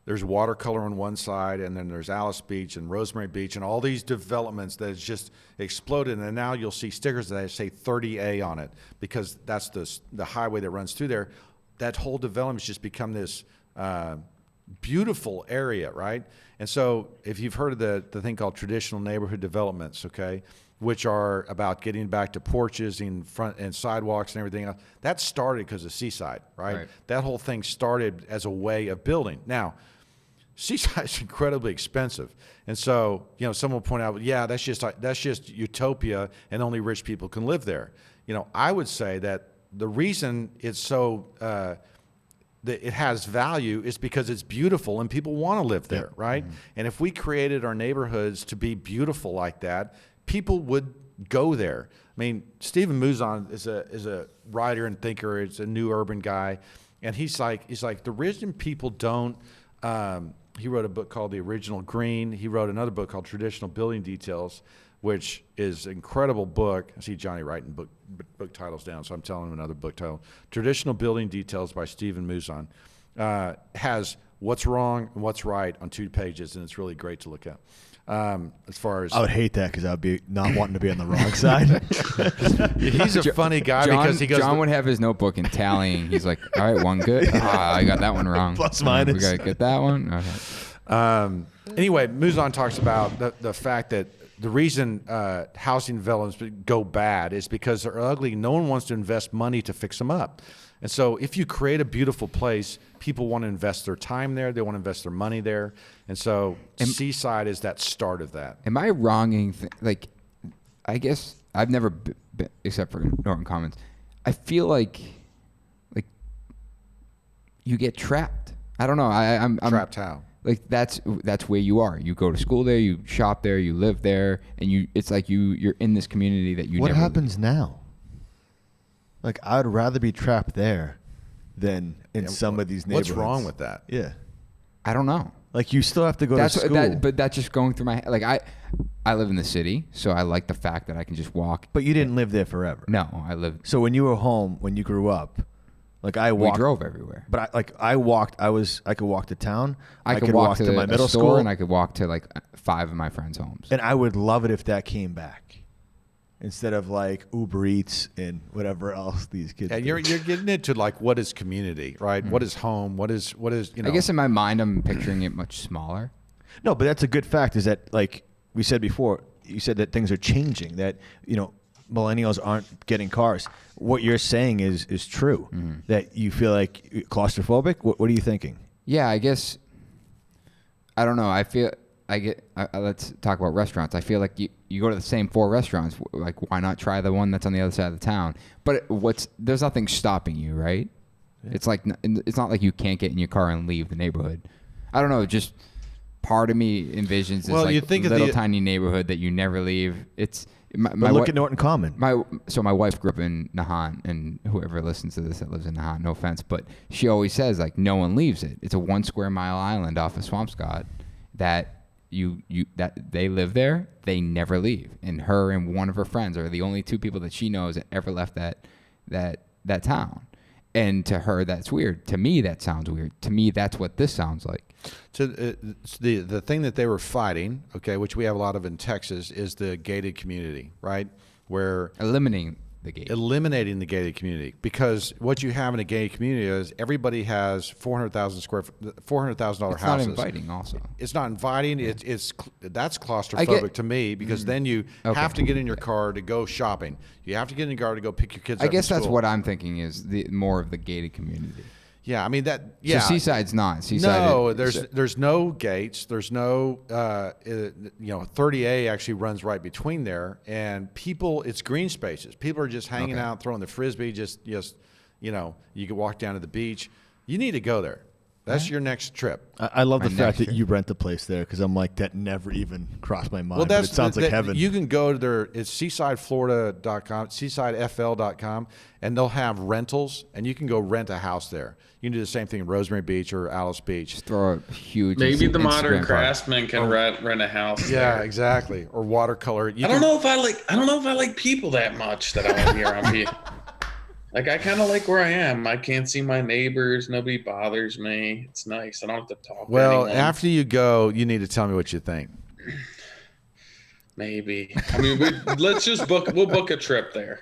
there's watercolor on one side, and then there's Alice Beach and Rosemary Beach and all these developments that has just exploded. And now you'll see stickers that say 30A on it because that's the highway that runs through there. That whole development's just become this beautiful area, right? And so if you've heard of the thing called traditional neighborhood developments, okay, which are about getting back to porches and front and sidewalks and everything else, that started because of Seaside, right? That whole thing started as a way of building. Now, Seaside is incredibly expensive, and so someone will point out, yeah, that's just utopia, and only rich people can live there. I would say that the reason it's so that it has value is because it's beautiful and people want to live there, right? Mm-hmm. And if we created our neighborhoods to be beautiful like that, people would go there. I mean, Stephen Mouzon is a writer and thinker. It's a new urban guy, and he's like the reason people don't. He wrote a book called The Original Green. He wrote another book called Traditional Building Details, which is an incredible book. I see Johnny writing book titles down, so I'm telling him another book title. Traditional Building Details by Stephen Mouzon has what's wrong and what's right on 2 pages, and it's really great to look at. As far as I would hate that because I would be not wanting to be on the wrong side. He's a funny guy because he goes. John would have his notebook and tallying. He's like, "All right, one good. I got that one wrong. Plus minus. We gotta get that one." Okay. Anyway, Mouzon talks about the fact that the reason housing developments go bad is because they're ugly. No one wants to invest money to fix them up. And so if you create a beautiful place, people want to invest their time there. They want to invest their money there. And so Seaside is that start of that. Am I wronging? I guess I've never been, except for Norton Commons. I feel like you get trapped. I don't know. I'm trapped how? like that's where you are. You go to school there, you shop there, you live there, and it's like you're in this community that you What never happens leave. now? Like, I'd rather be trapped there than in some of these neighborhoods. What's wrong with that? Yeah. I don't know. Like, you still have to go to school. But that's just going through my head. Like I live in the city, so I like the fact that I can just walk. But you didn't live there forever. No, I live. So when you were home, when you grew up, like we drove everywhere. But I walked. I could walk to town. I could walk to my middle store, school, and I could walk to like 5 of my friends' homes. and I would love it if that came back, instead of like Uber Eats and whatever else these kids. And do. you're getting into like what is community, right? What is home? What is you know? I guess in my mind, I'm picturing it much smaller. No, but that's a good fact. Is that, like we said before? You said that things are changing. That millennials aren't getting cars. What you're saying is true. That you feel like claustrophobic. What are you thinking? Yeah, I guess. I don't know. Let's talk about restaurants. I feel like you go to the same 4 restaurants. Like, why not try the one that's on the other side of the town? But there's nothing stopping you, right? Yeah. It's not like you can't get in your car and leave the neighborhood. I don't know. Just part of me envisions this Well, you think of little tiny neighborhood that you never leave. It's But look at Norton Common. My wife grew up in Nahant, and whoever listens to this that lives in Nahant, no offense, but she always says like no one leaves it. It's a 1 square mile island off of Swampscott that that they live there. They never leave, and her and one of her friends are the only 2 people that she knows that ever left that town. And to her, that's weird. To me, that sounds weird. To me, that's what this sounds like. So the thing that they were fighting, okay, which we have a lot of in Texas, is the gated community, right? Where Eliminating the gated community, because what you have in a gated community is everybody has $400,000 houses. It's not inviting. Also, it's not inviting. Yeah. That's claustrophobic to me, because then you have to get in your car to go shopping. You have to get in your car to go pick your kids up. I guess that's what I'm thinking is more of the gated community. Yeah, I mean that. Yeah, so Seaside's not. No, there's no gates. There's no 30A actually runs right between there, and people. It's green spaces. People are just hanging out, throwing the frisbee. Just you can walk down to the beach. You need to go there. That's your next trip. I love the fact that you rent the place there, because I'm like, that never even crossed my mind. Well, it sounds like heaven. You can go to it's seasideflorida.com, seasidefl.com, and they'll have rentals, and you can go rent a house there. You can do the same thing in Rosemary Beach or Alice Beach. Just throw a huge. Maybe the modern Instagram craftsman can rent a house. Yeah, there. Exactly. Or watercolor. I don't know if I like people that much that I want to be around people. Like, I kind of like where I am. I can't see my neighbors. Nobody bothers me. It's nice. I don't have to talk to anyone. After you go, you need to tell me what you think. Maybe. I mean, let's just we'll book a trip there.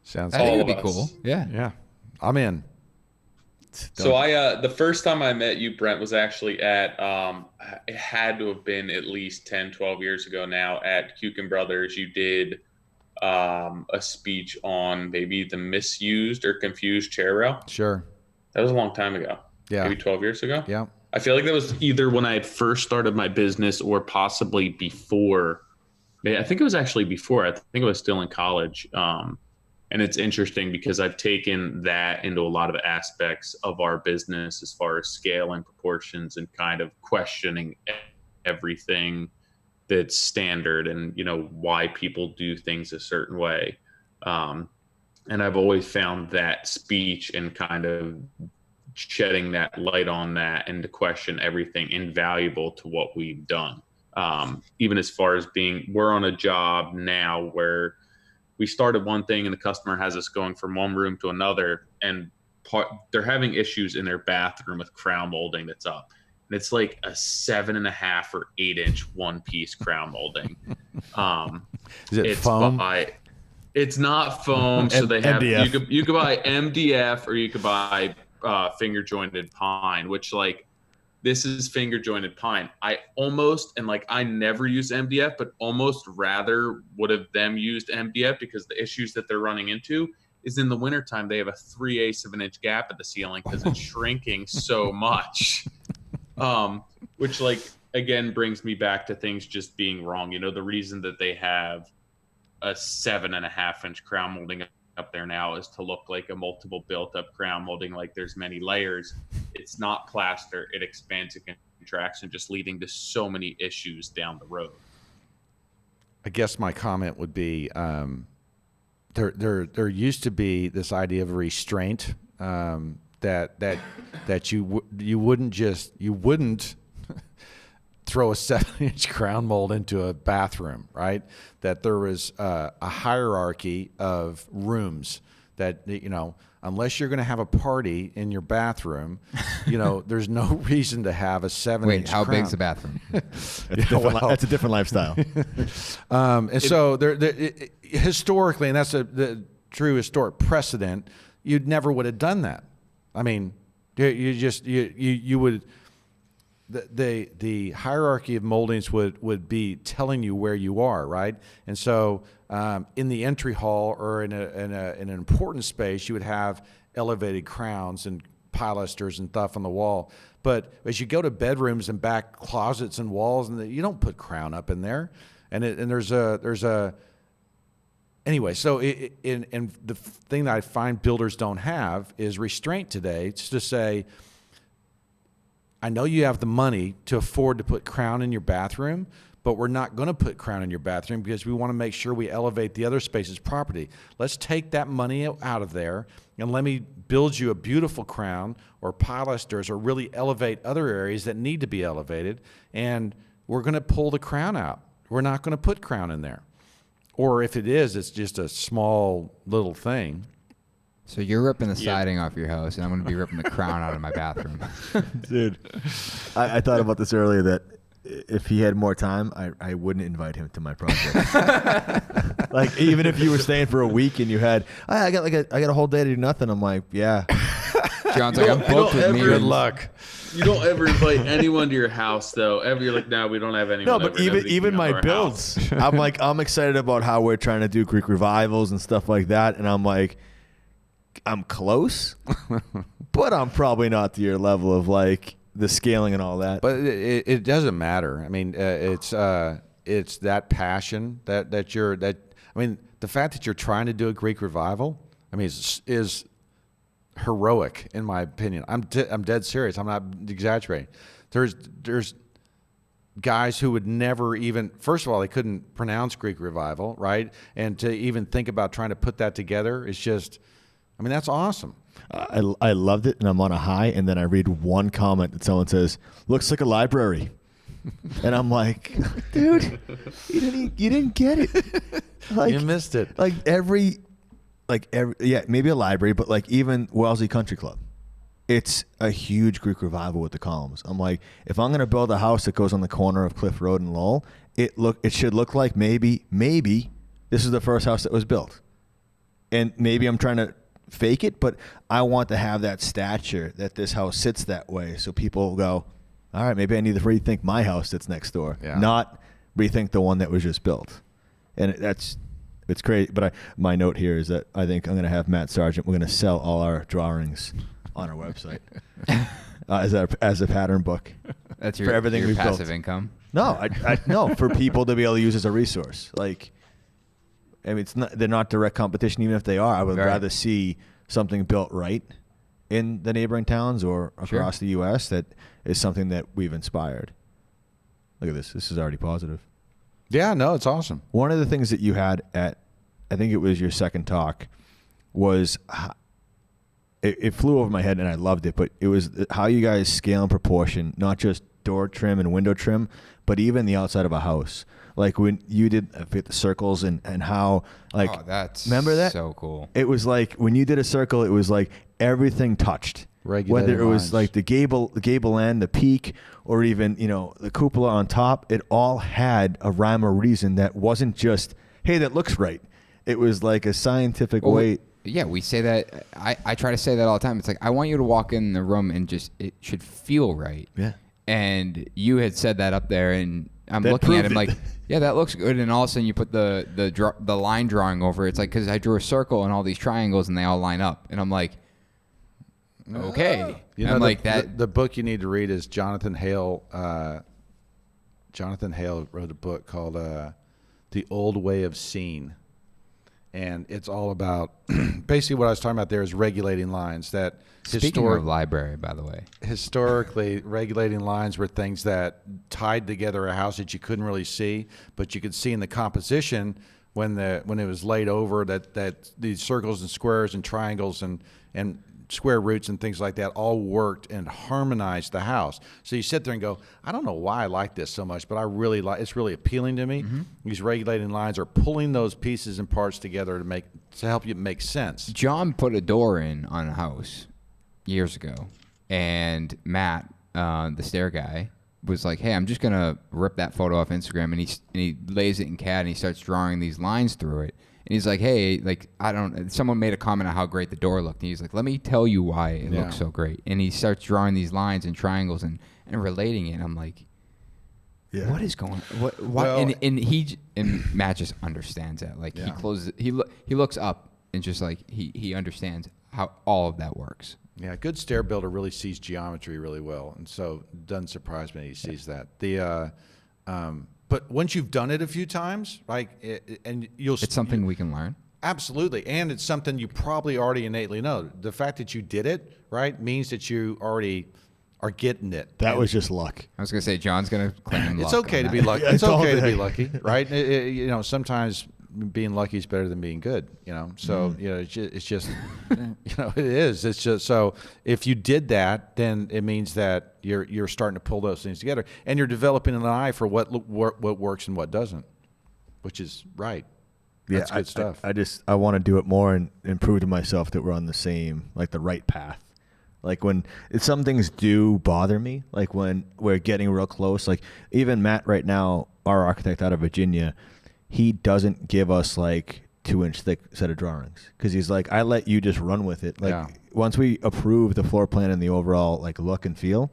Sounds I think it'd be cool. Yeah. Yeah. I'm in. So the first time I met you, Brent, was actually at, it had to have been at least 10, 12 years ago now at Kuiken Brothers. You did a speech on maybe the misused or confused chair rail. Sure. That was a long time ago. Yeah. Maybe 12 years ago. Yeah. I feel like that was either when I had first started my business or possibly before. I think it was actually before. I think I was still in college. And it's interesting because I've taken that into a lot of aspects of our business as far as scale and proportions and kind of questioning everything that's standard and, why people do things a certain way. And I've always found that speech and kind of shedding that light on that and to question everything invaluable to what we've done. Even as far as we're on a job now where we started one thing and the customer has us going from one room to another, and they're having issues in their bathroom with crown molding that's up. And it's like a 7.5 or 8 inch one piece crown molding. Is it foam? It's not foam. So they have, MDF. you could buy MDF or you could buy finger jointed pine, which this is finger jointed pine. I never use MDF, but almost rather would have them used MDF because the issues that they're running into is in the wintertime, they have a 3/8 of an inch gap at the ceiling because it's shrinking so much. Which again, brings me back to things just being wrong. The reason that they have a 7.5 inch crown molding up there now is to look like a multiple built up crown molding, like there's many layers. It's not plaster. It expands and contraction, just leading to so many issues down the road. I guess my comment would be there used to be this idea of restraint that you wouldn't throw a 7-inch crown mold into a bathroom, right? That there was a hierarchy of rooms that, unless you're going to have a party in your bathroom, there's no reason to have a 7-inch Wait, how crown. big's the bathroom? That's a different lifestyle. So historically, and that's the true historic precedent, you never would have done that. I mean, you would. The hierarchy of moldings would be telling you where you are, right? And so in the entry hall or in an important space, you would have elevated crowns and pilasters and stuff on the wall. But as you go to bedrooms and back closets and walls, and you don't put crown up in there. And there's a anyway. So and the thing that I find builders don't have is restraint today. It's to say, I know you have the money to afford to put crown in your bathroom, but we're not going to put crown in your bathroom because we want to make sure we elevate the other space's property. Let's take that money out of there and let me build you a beautiful crown or pilasters or really elevate other areas that need to be elevated, and we're going to pull the crown out. We're not going to put crown in there. Or if it is, it's just a small little thing. So you're ripping the siding off your house, and I'm going to be ripping the crown out of my bathroom. Dude, I thought about this earlier, that if he had more time, I wouldn't invite him to my project. Like, even if you were staying for a week and you had, I got a whole day to do nothing. I'm like, yeah. John's like, I'm booked with me. Good luck. You don't ever invite anyone to your house, though. You're like, no, we don't have anyone. No, but over. even my builds, I'm excited about how we're trying to do Greek revivals and stuff like that, and I'm like, I'm close, but I'm probably not to your level of like the scaling and all that. But it doesn't matter. I mean, it's that passion that you're. I mean, the fact that you're trying to do a Greek revival, I mean, is heroic in my opinion. I'm dead serious. I'm not exaggerating. There's guys who would never even, first of all, they couldn't pronounce Greek revival, right? And to even think about trying to put that together is just, I mean, that's awesome. I loved it, and I'm on a high, and then I read one comment that someone says, "Looks like a library," and I'm like, "Dude, you didn't get it. Like, You missed it. Like every, yeah, maybe a library, but like even Wellesley Country Club, it's a huge Greek revival with the columns. I'm like, if I'm gonna build a house that goes on the corner of Cliff Road and Lowell, it should look like maybe this is the first house that was built, and maybe I'm trying to fake it, but I want to have that stature that this house sits that way, so people go, all right, maybe I need to rethink my house that's next door, not rethink the one that was just built. And it's crazy. But my note here is that I think I'm going to have Matt Sargent. We're going to sell all our drawings on our website as a pattern book. That's for everything your we've passive built. income. No, no, for people to be able to use as a resource. Like, I mean, they're not direct competition. Even if they are, I would rather see something built right in the neighboring towns or across the U.S. that is something that we've inspired. Look at this. This is already positive. Yeah, no, it's awesome. One of the things that you had at, I think it was your second talk, was it flew over my head and I loved it, but it was how you guys scale in proportion, not just door trim and window trim, but even the outside of a house. Like when you did the circles and how, like, remember that? So cool. It was like when you did a circle, it was like everything touched. Regulated Whether it was lines. like the gable end, the peak, or even, the cupola on top, it all had a rhyme or reason that wasn't just, hey, that looks right. It was like a scientific way. Yeah, we say that. I try to say that all the time. It's like, I want you to walk in the room and just, it should feel right. Yeah. And you had said that up there, and I'm That looking at him proved like, it. yeah, that looks good. And all of a sudden you put the line drawing over it. It's like, because I drew a circle and all these triangles and they all line up. And I'm like, okay. I'm like that. The book you need to read is Jonathan Hale. Jonathan Hale wrote a book called The Old Way of Seeing. And it's all about basically what I was talking about there is regulating lines. That Speaking of library, by the way, historically, regulating lines were things that tied together a house that you couldn't really see, but you could see in the composition when it was laid over that these circles and squares and triangles and square roots and things like that all worked and harmonized the house. So you sit there and go, I don't know why I like this so much, but I really like it's really appealing to me. These regulating lines are pulling those pieces and parts together to help you make sense. John put a door in on a house years ago, and Matt, the stair guy, was like, hey, I'm just gonna rip that photo off Instagram, and he lays it in CAD and he starts drawing these lines through it. And he's like, hey, like, someone made a comment on how great the door looked. And he's like, let me tell you why it looks so great. And he starts drawing these lines and triangles and relating it. And I'm like, what is going on? What? Well, and Matt just understands that. Like, he closes, he looks up and just like, he understands how all of that works. Yeah, a good stair builder really sees geometry really well. And so it doesn't surprise me he sees that. But once you've done it a few times, it's something we can learn. Absolutely, and it's something you probably already innately know. The fact that you did it, right, means that you already are getting it. That was just luck. I was going to say, John's going to claim luck. It's okay to be lucky. It's okay to be lucky, right? Sometimes being lucky is better than being good, So, it's just it is. It's just so if you did that, then it means that you're starting to pull those things together, and you're developing an eye for what works and what doesn't, which is right. That's good stuff. I want to do it more and prove to myself that we're on the same, like the right path. Like when some things do bother me, like when we're getting real close, like even Matt right now, our architect out of Virginia, he doesn't give us like 2-inch thick set of drawings because he's like, I let you just run with it. Like once we approve the floor plan and the overall like look and feel,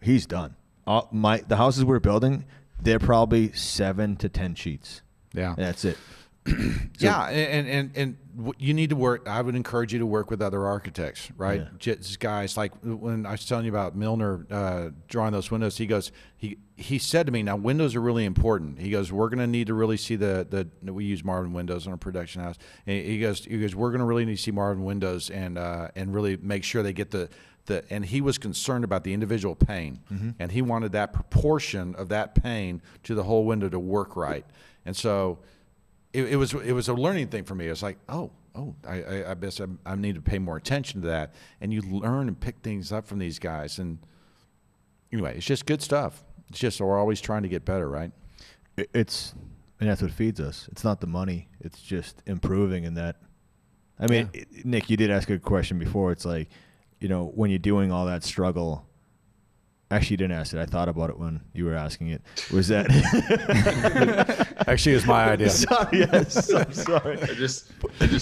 he's done. The houses we're building, they're probably 7 to 10 sheets. Yeah, and that's it. And you need to work. I would encourage you to work with other architects, right? Yeah. Just guys like when I was telling you about Milner drawing those windows. He said to me, "Now windows are really important." He goes, "We're going to need to really see we use Marvin windows on a production house." And he goes, "We're going to really need to see Marvin windows and really make sure they get the." And he was concerned about the individual pane, and he wanted that proportion of that pane to the whole window to work right, and so. It was a learning thing for me. It was like, I guess I need to pay more attention to that. And you learn and pick things up from these guys. And anyway, it's just good stuff. It's just we're always trying to get better, right? And that's what feeds us. It's not the money. It's just improving in that. I mean, Nick, you did ask a good question before. It's like, when you're doing all that struggle. Actually, you didn't ask it. I thought about it when you were asking it. Was that actually it was my idea? Sorry, yes. I'm sorry. I just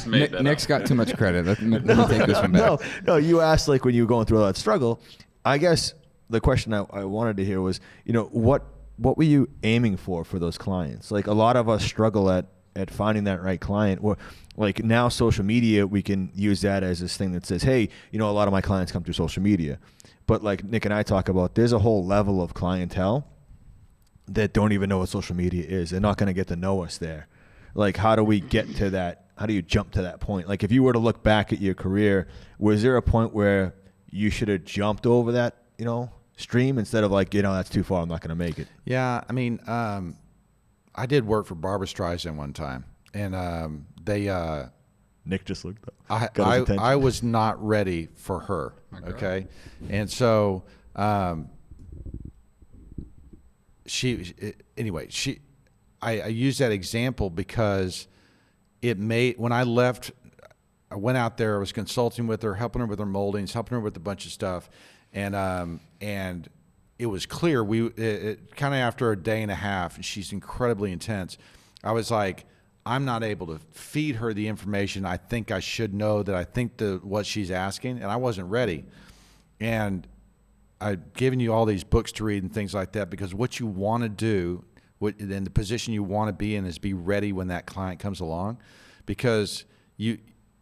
made that. Nick's got too much credit. Let me take this one back. No. You asked like when you were going through all that struggle. I guess the question I wanted to hear was, what were you aiming for those clients? Like a lot of us struggle at finding that right client. Or like now, social media, we can use that as this thing that says, hey, a lot of my clients come through social media. But like Nick and I talk about, there's a whole level of clientele that don't even know what social media is. They're not going to get to know us there. Like, how do we get to that? How do you jump to that point? Like, if you were to look back at your career, was there a point where you should have jumped over that, stream instead of like, that's too far, I'm not going to make it? Yeah, I mean, I did work for Barbra Streisand one time, and they. Nick just looked up. I was not ready for her. Okay, and so I use that example because it made when I left. I went out there. I was consulting with her, helping her with her moldings, helping her with a bunch of stuff, and it was clear kind of after a day and a half. And she's incredibly intense. I was like, I'm not able to feed her the information I think I should know, that I think what she's asking, and I wasn't ready. And I've given you all these books to read and things like that because what you want to do, and the position you want to be in is be ready when that client comes along, because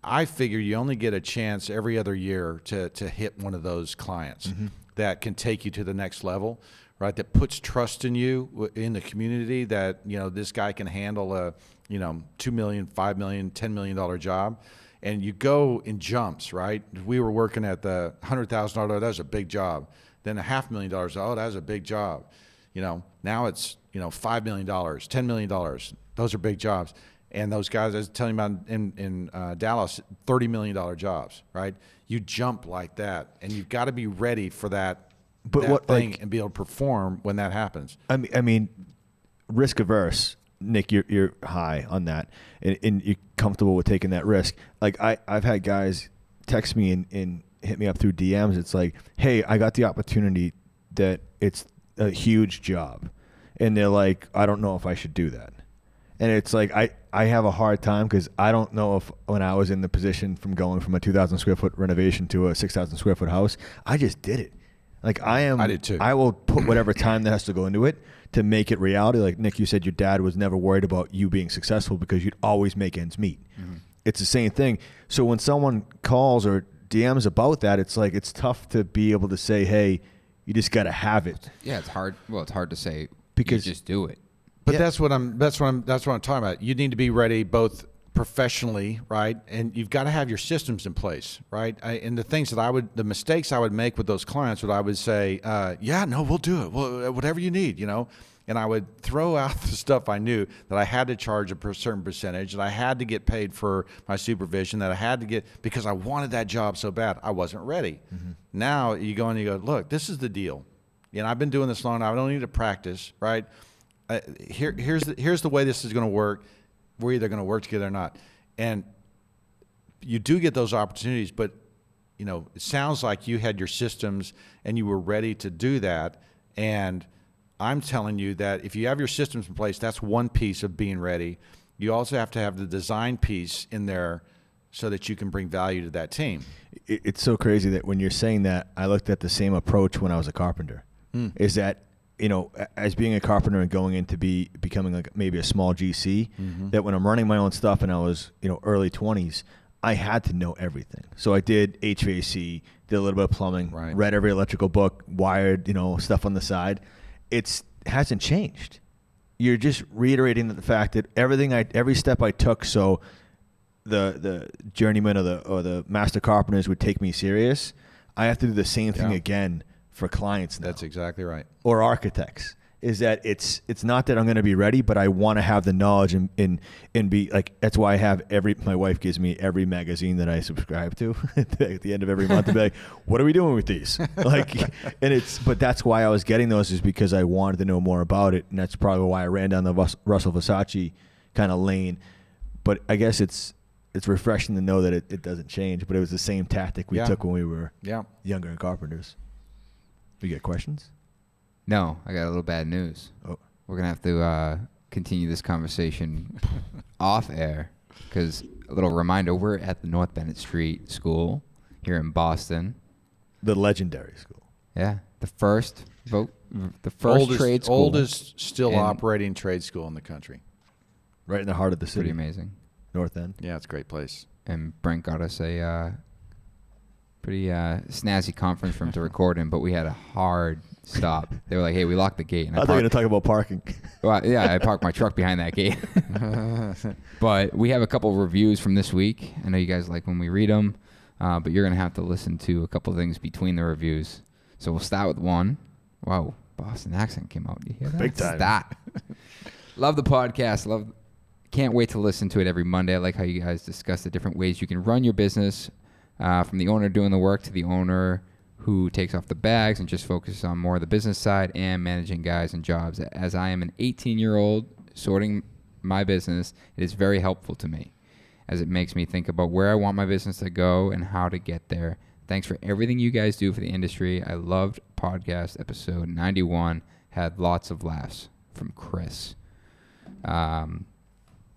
I figure you only get a chance every other year to hit one of those clients that can take you to the next level. Right, that puts trust in you in the community, that this guy can handle $2 million, $5 million, $10 million job, and you go in jumps, right? We were working at the $100,000. That was a big job. Then a $500,000. Oh, that was a big job. Now it's $5 million, $10 million. Those are big jobs. And those guys I was telling you about in Dallas, $30 million jobs, right? You jump like that, and you've got to be ready for that, and be able to perform when that happens. I mean, risk averse, Nick. You're high on that, and you're comfortable with taking that risk. Like I've had guys text me and hit me up through DMs. It's like, hey, I got the opportunity that it's a huge job, and they're like, I don't know if I should do that. And it's like, I have a hard time because I don't know if when I was in the position from going from a 2,000 square foot renovation to a 6,000 square foot house, I just did it. Like I did too. I will put whatever time that has to go into it to make it reality. Like Nick, you said your dad was never worried about you being successful because you'd always make ends meet. Mm-hmm. It's the same thing. So when someone calls or DMs about that, it's like, it's tough to be able to say, hey, you just got to have it. Yeah, it's hard. Well, it's hard to say because you just do it. But that's what I'm talking about. You need to be ready both professionally, right? And you've got to have your systems in place, right? And the mistakes I would make with those clients, I would say, yeah, no, we'll do it. Well, whatever you need, And I would throw out the stuff I knew that I had to charge a certain percentage, that I had to get paid for my supervision, that I had to get because I wanted that job so bad. I wasn't ready. Mm-hmm. Now you go and you go, look, this is the deal. I've been doing this long. I don't need to practice, right? Here's the way this is going to work. We're either going to work together or not. And you do get those opportunities, but it sounds like you had your systems and you were ready to do that. And I'm telling you that if you have your systems in place, that's one piece of being ready. You also have to have the design piece in there so that you can bring value to that team. It's so crazy that when you're saying that, I looked at the same approach when I was a carpenter. Is that, as being a carpenter and going into becoming like maybe a small GC, mm-hmm. that when I'm running my own stuff and I was, early 20s, I had to know everything. So I did HVAC, did a little bit of plumbing, right. Read every electrical book, wired, stuff on the side. It hasn't changed. You're just reiterating the fact that every step I took, so the journeyman or the master carpenters would take me serious, I have to do the same thing again for clients now. That's exactly right. Or architects. Is that it's not that I'm going to be ready, but I want to have the knowledge and be like, that's why I have my wife gives me every magazine that I subscribe to at the end of every month to be like, what are we doing with these? But that's why I was getting those, is because I wanted to know more about it. And that's probably why I ran down the Russell Versace kind of lane. But I guess it's refreshing to know that it doesn't change, but it was the same tactic we took when we were younger and carpenters. You got questions? No, I got a little bad news. Oh. We're going to have to continue this conversation off air, because a little reminder, we're at the North Bennett Street School here in Boston. The legendary school. Yeah. The first trade school. Oldest still operating trade school in the country. Right in the heart of the city. Pretty amazing. North End. Yeah, it's a great place. And Brent got us a pretty snazzy conference room to record in, but we had a hard stop. They were like, hey, we locked the gate. And I thought you were going to talk about parking. Well, yeah, I parked my truck behind that gate. But we have a couple of reviews from this week. I know you guys like when we read them, but you're going to have to listen to a couple of things between the reviews. So we'll start with one. Wow, Boston accent came out. You hear that? Big time. That. Love the podcast. Can't wait to listen to it every Monday. I like how you guys discuss the different ways you can run your business, from the owner doing the work to the owner who takes off the bags and just focuses on more of the business side and managing guys and jobs. As I am an 18-year-old sorting my business, it is very helpful to me, as it makes me think about where I want my business to go and how to get there. Thanks for everything you guys do for the industry. I loved podcast episode 91. Had lots of laughs. From Chris.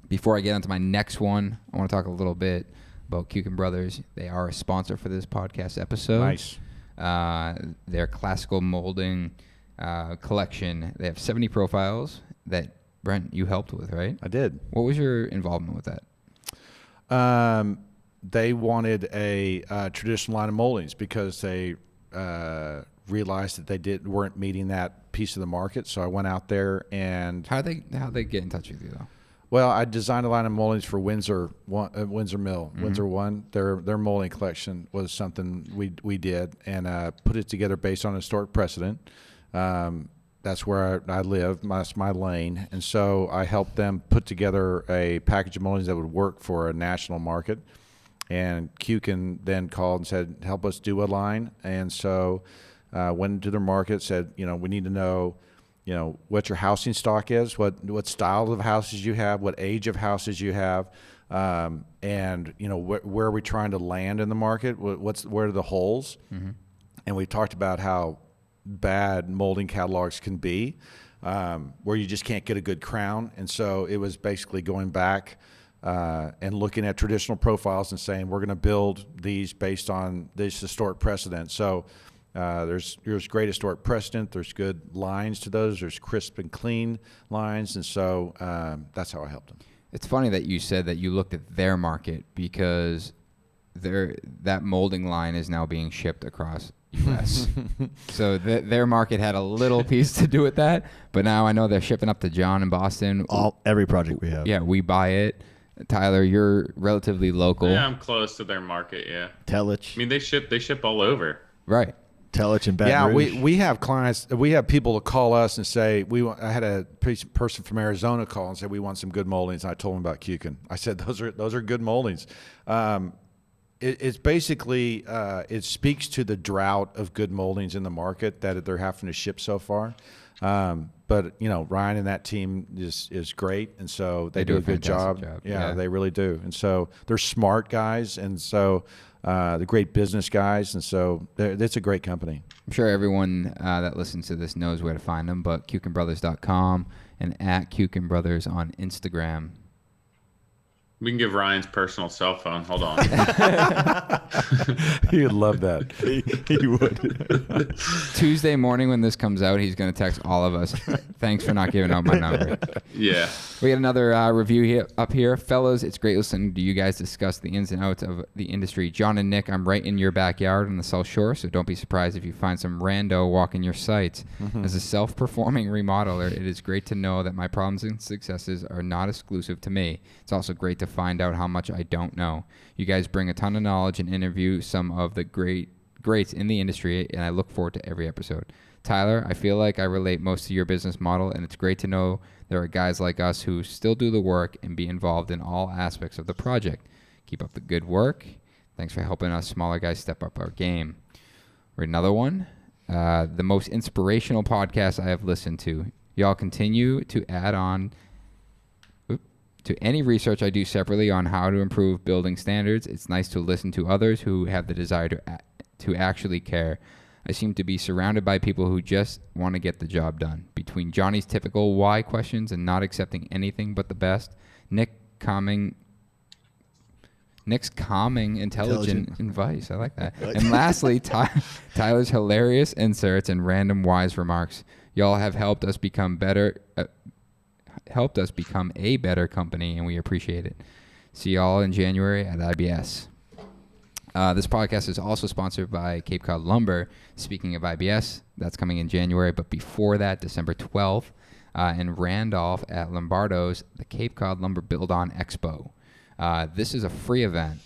Before I get into my next one, I want to talk a little bit about Kuiken Brothers. They are a sponsor for this podcast episode. Nice. Their classical molding collection. They have 70 profiles that, Brent, you helped with, right? I did. What was your involvement with that? They wanted a traditional line of moldings because they realized that they weren't meeting that piece of the market. So I went out there and how'd they get in touch with you though? Well, I designed a line of moldings for Windsor Mill. Windsor One, their molding collection was something we did and put it together based on historic precedent. That's where I live. That's my lane, and so I helped them put together a package of moldings that would work for a national market. And Kuiken then called and said, "Help us do a line." And so went into their market, said, "We need to know." What your housing stock is, what style of houses you have, what age of houses you have, and where are we trying to land in the market? Where are the holes? Mm-hmm. And we talked about how bad molding catalogs can be, where you just can't get a good crown. And so it was basically going back and looking at traditional profiles and saying we're going to build these based on this historic precedent. So. There's great historic precedent. There's good lines to those. There's crisp and clean lines, and so that's how I helped them. It's funny that you said that you looked at their market because that molding line is now being shipped across U.S. So their market had a little piece to do with that, but now I know they're shipping up to John in Boston. Every project we have. Yeah, we buy it. Tyler, you're relatively local. Yeah, I'm close to their market. Yeah. Telich. I mean, they ship all over. Right. Telich and Baton Rouge. We have clients. We have people to call us and say I had a person from Arizona call and say we want some good moldings. And I told them about Kuiken. I said those are good moldings. It's basically it speaks to the drought of good moldings in the market that they're having to ship so far. But Ryan and that team is great, and so they do a good job. Yeah, they really do. And so they're smart guys, and so. The great business guys, and so it's a great company. I'm sure everyone that listens to this knows where to find them, but KuikenBrothers.com and at Kuiken Brothers on Instagram. We can give Ryan's personal cell phone. Hold on. He would love that. He would. Tuesday morning when this comes out, he's going to text all of us. Thanks for not giving out my number. Yeah. We got another review up here. Fellas, it's great listening to you guys discuss the ins and outs of the industry. John and Nick, I'm right in your backyard on the South Shore, so don't be surprised if you find some rando walking your sites. Mm-hmm. As a self-performing remodeler, it is great to know that my problems and successes are not exclusive to me. It's also great to find out how much I don't know. You guys bring a ton of knowledge and interview some of the greats in the industry, and I look forward to every episode. Tyler, I feel like I relate most to your business model, and it's great to know there are guys like us who still do the work and be involved in all aspects of the project. Keep up the good work. Thanks for helping us smaller guys step up our game. Or another one, the most inspirational podcast I have listened to. Y'all continue to add on to any research I do separately on how to improve building standards. It's nice to listen to others who have the desire to actually care. I seem to be surrounded by people who just want to get the job done. Between Johnny's typical why questions and not accepting anything but the best, Nick's calming, intelligent advice. I like that. And lastly, Tyler's hilarious inserts and random wise remarks. Y'all have helped us become a better company, and we appreciate it. See y'all in January at IBS. This podcast is also sponsored by Cape Cod Lumber. Speaking of IBS, that's coming in January, but before that, December 12th, in Randolph at Lombardo's, the Cape Cod Lumber Build On Expo. This is a free event,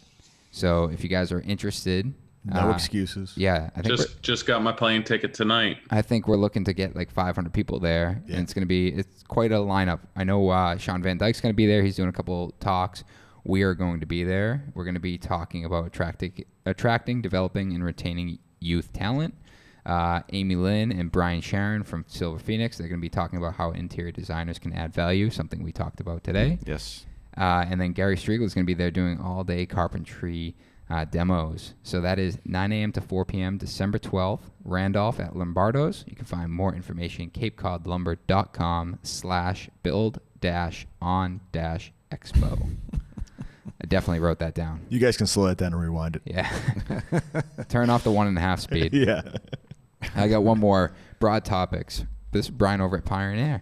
so if you guys are interested, no excuses. Yeah, I think just got my plane ticket tonight. I think we're looking to get like 500 people there, and it's quite a lineup. I know Sean Van Dyke's going to be there. He's doing a couple talks. We are going to be there. We're going to be talking about attracting, developing, and retaining youth talent. Amy Lynn and Brian Sharon from Silver Phoenix, they're going to be talking about how interior designers can add value, something we talked about today. Yes. And then Gary Striegel is going to be there doing all-day carpentry demos. So that is 9 a.m. to 4 p.m. December 12th, Randolph at Lombardo's. You can find more information capecodlumber.com/build-on-expo. I definitely wrote that down. You guys can slow that down and rewind it. Yeah. Turn off the 1.5 speed. Yeah. I got one more broad topics. This is Brian over at Pioneer.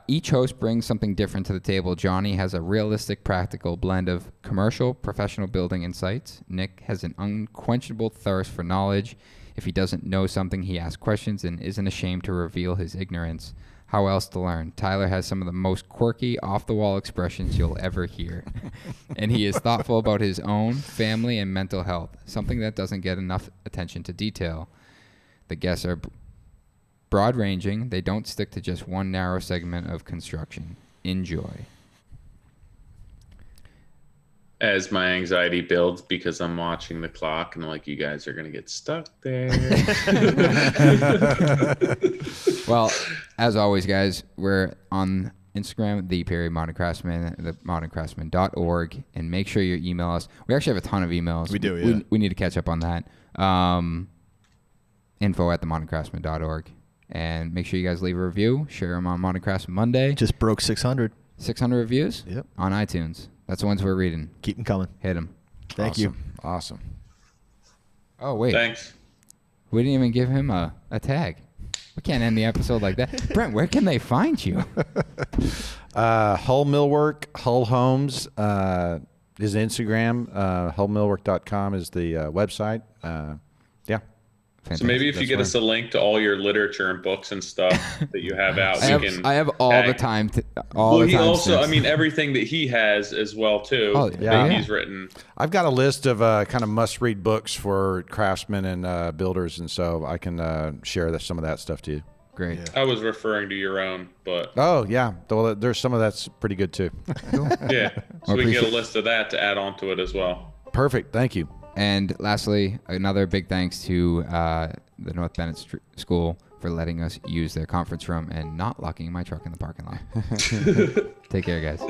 Each host brings something different to the table. Johnny has a realistic, practical blend of commercial, professional building insights. Nick has an unquenchable thirst for knowledge. If he doesn't know something, he asks questions and isn't ashamed to reveal his ignorance. How else to learn? Tyler has some of the most quirky, off-the-wall expressions you'll ever hear. And he is thoughtful about his own family and mental health, something that doesn't get enough attention to detail. The guests are broad-ranging. They don't stick to just one narrow segment of construction. Enjoy. As my anxiety builds because I'm watching the clock and I'm like, you guys are going to get stuck there. Well, as always, guys, we're on Instagram, the Perry Modern Craftsman, the moderncraftsman.org, and make sure you email us. We actually have a ton of emails. We do, yeah. We need to catch up on that. Info@themoderncraftsman.org. And make sure you guys leave a review. Share them on Modern Craftsman Monday. Just broke 600. 600 reviews? Yep. On iTunes. That's the ones we're reading. Keep them coming. Hit them. Thank you. Awesome. Oh, wait. Thanks. We didn't even give him a tag. We can't end the episode like that. Brent, where can they find you? Hull Millwork, Hull Homes is Instagram. Hullmillwork.com is the website. Yeah. Fantastic. So maybe if you get us a link to all your literature and books and stuff that you have out, I have all tag. the time. He also, I mean, everything that he has as well too. Oh, that he's written. I've got a list of kind of must-read books for craftsmen and builders, and so I can share some of that stuff to you. Great. Yeah. I was referring to your own, but Oh yeah, well, there's some of that's pretty good too. yeah. So we can get a list of that to add on to it as well. Perfect. Thank you. And lastly, another big thanks to the North Bennett School for letting us use their conference room and not locking my truck in the parking lot. Take care, guys.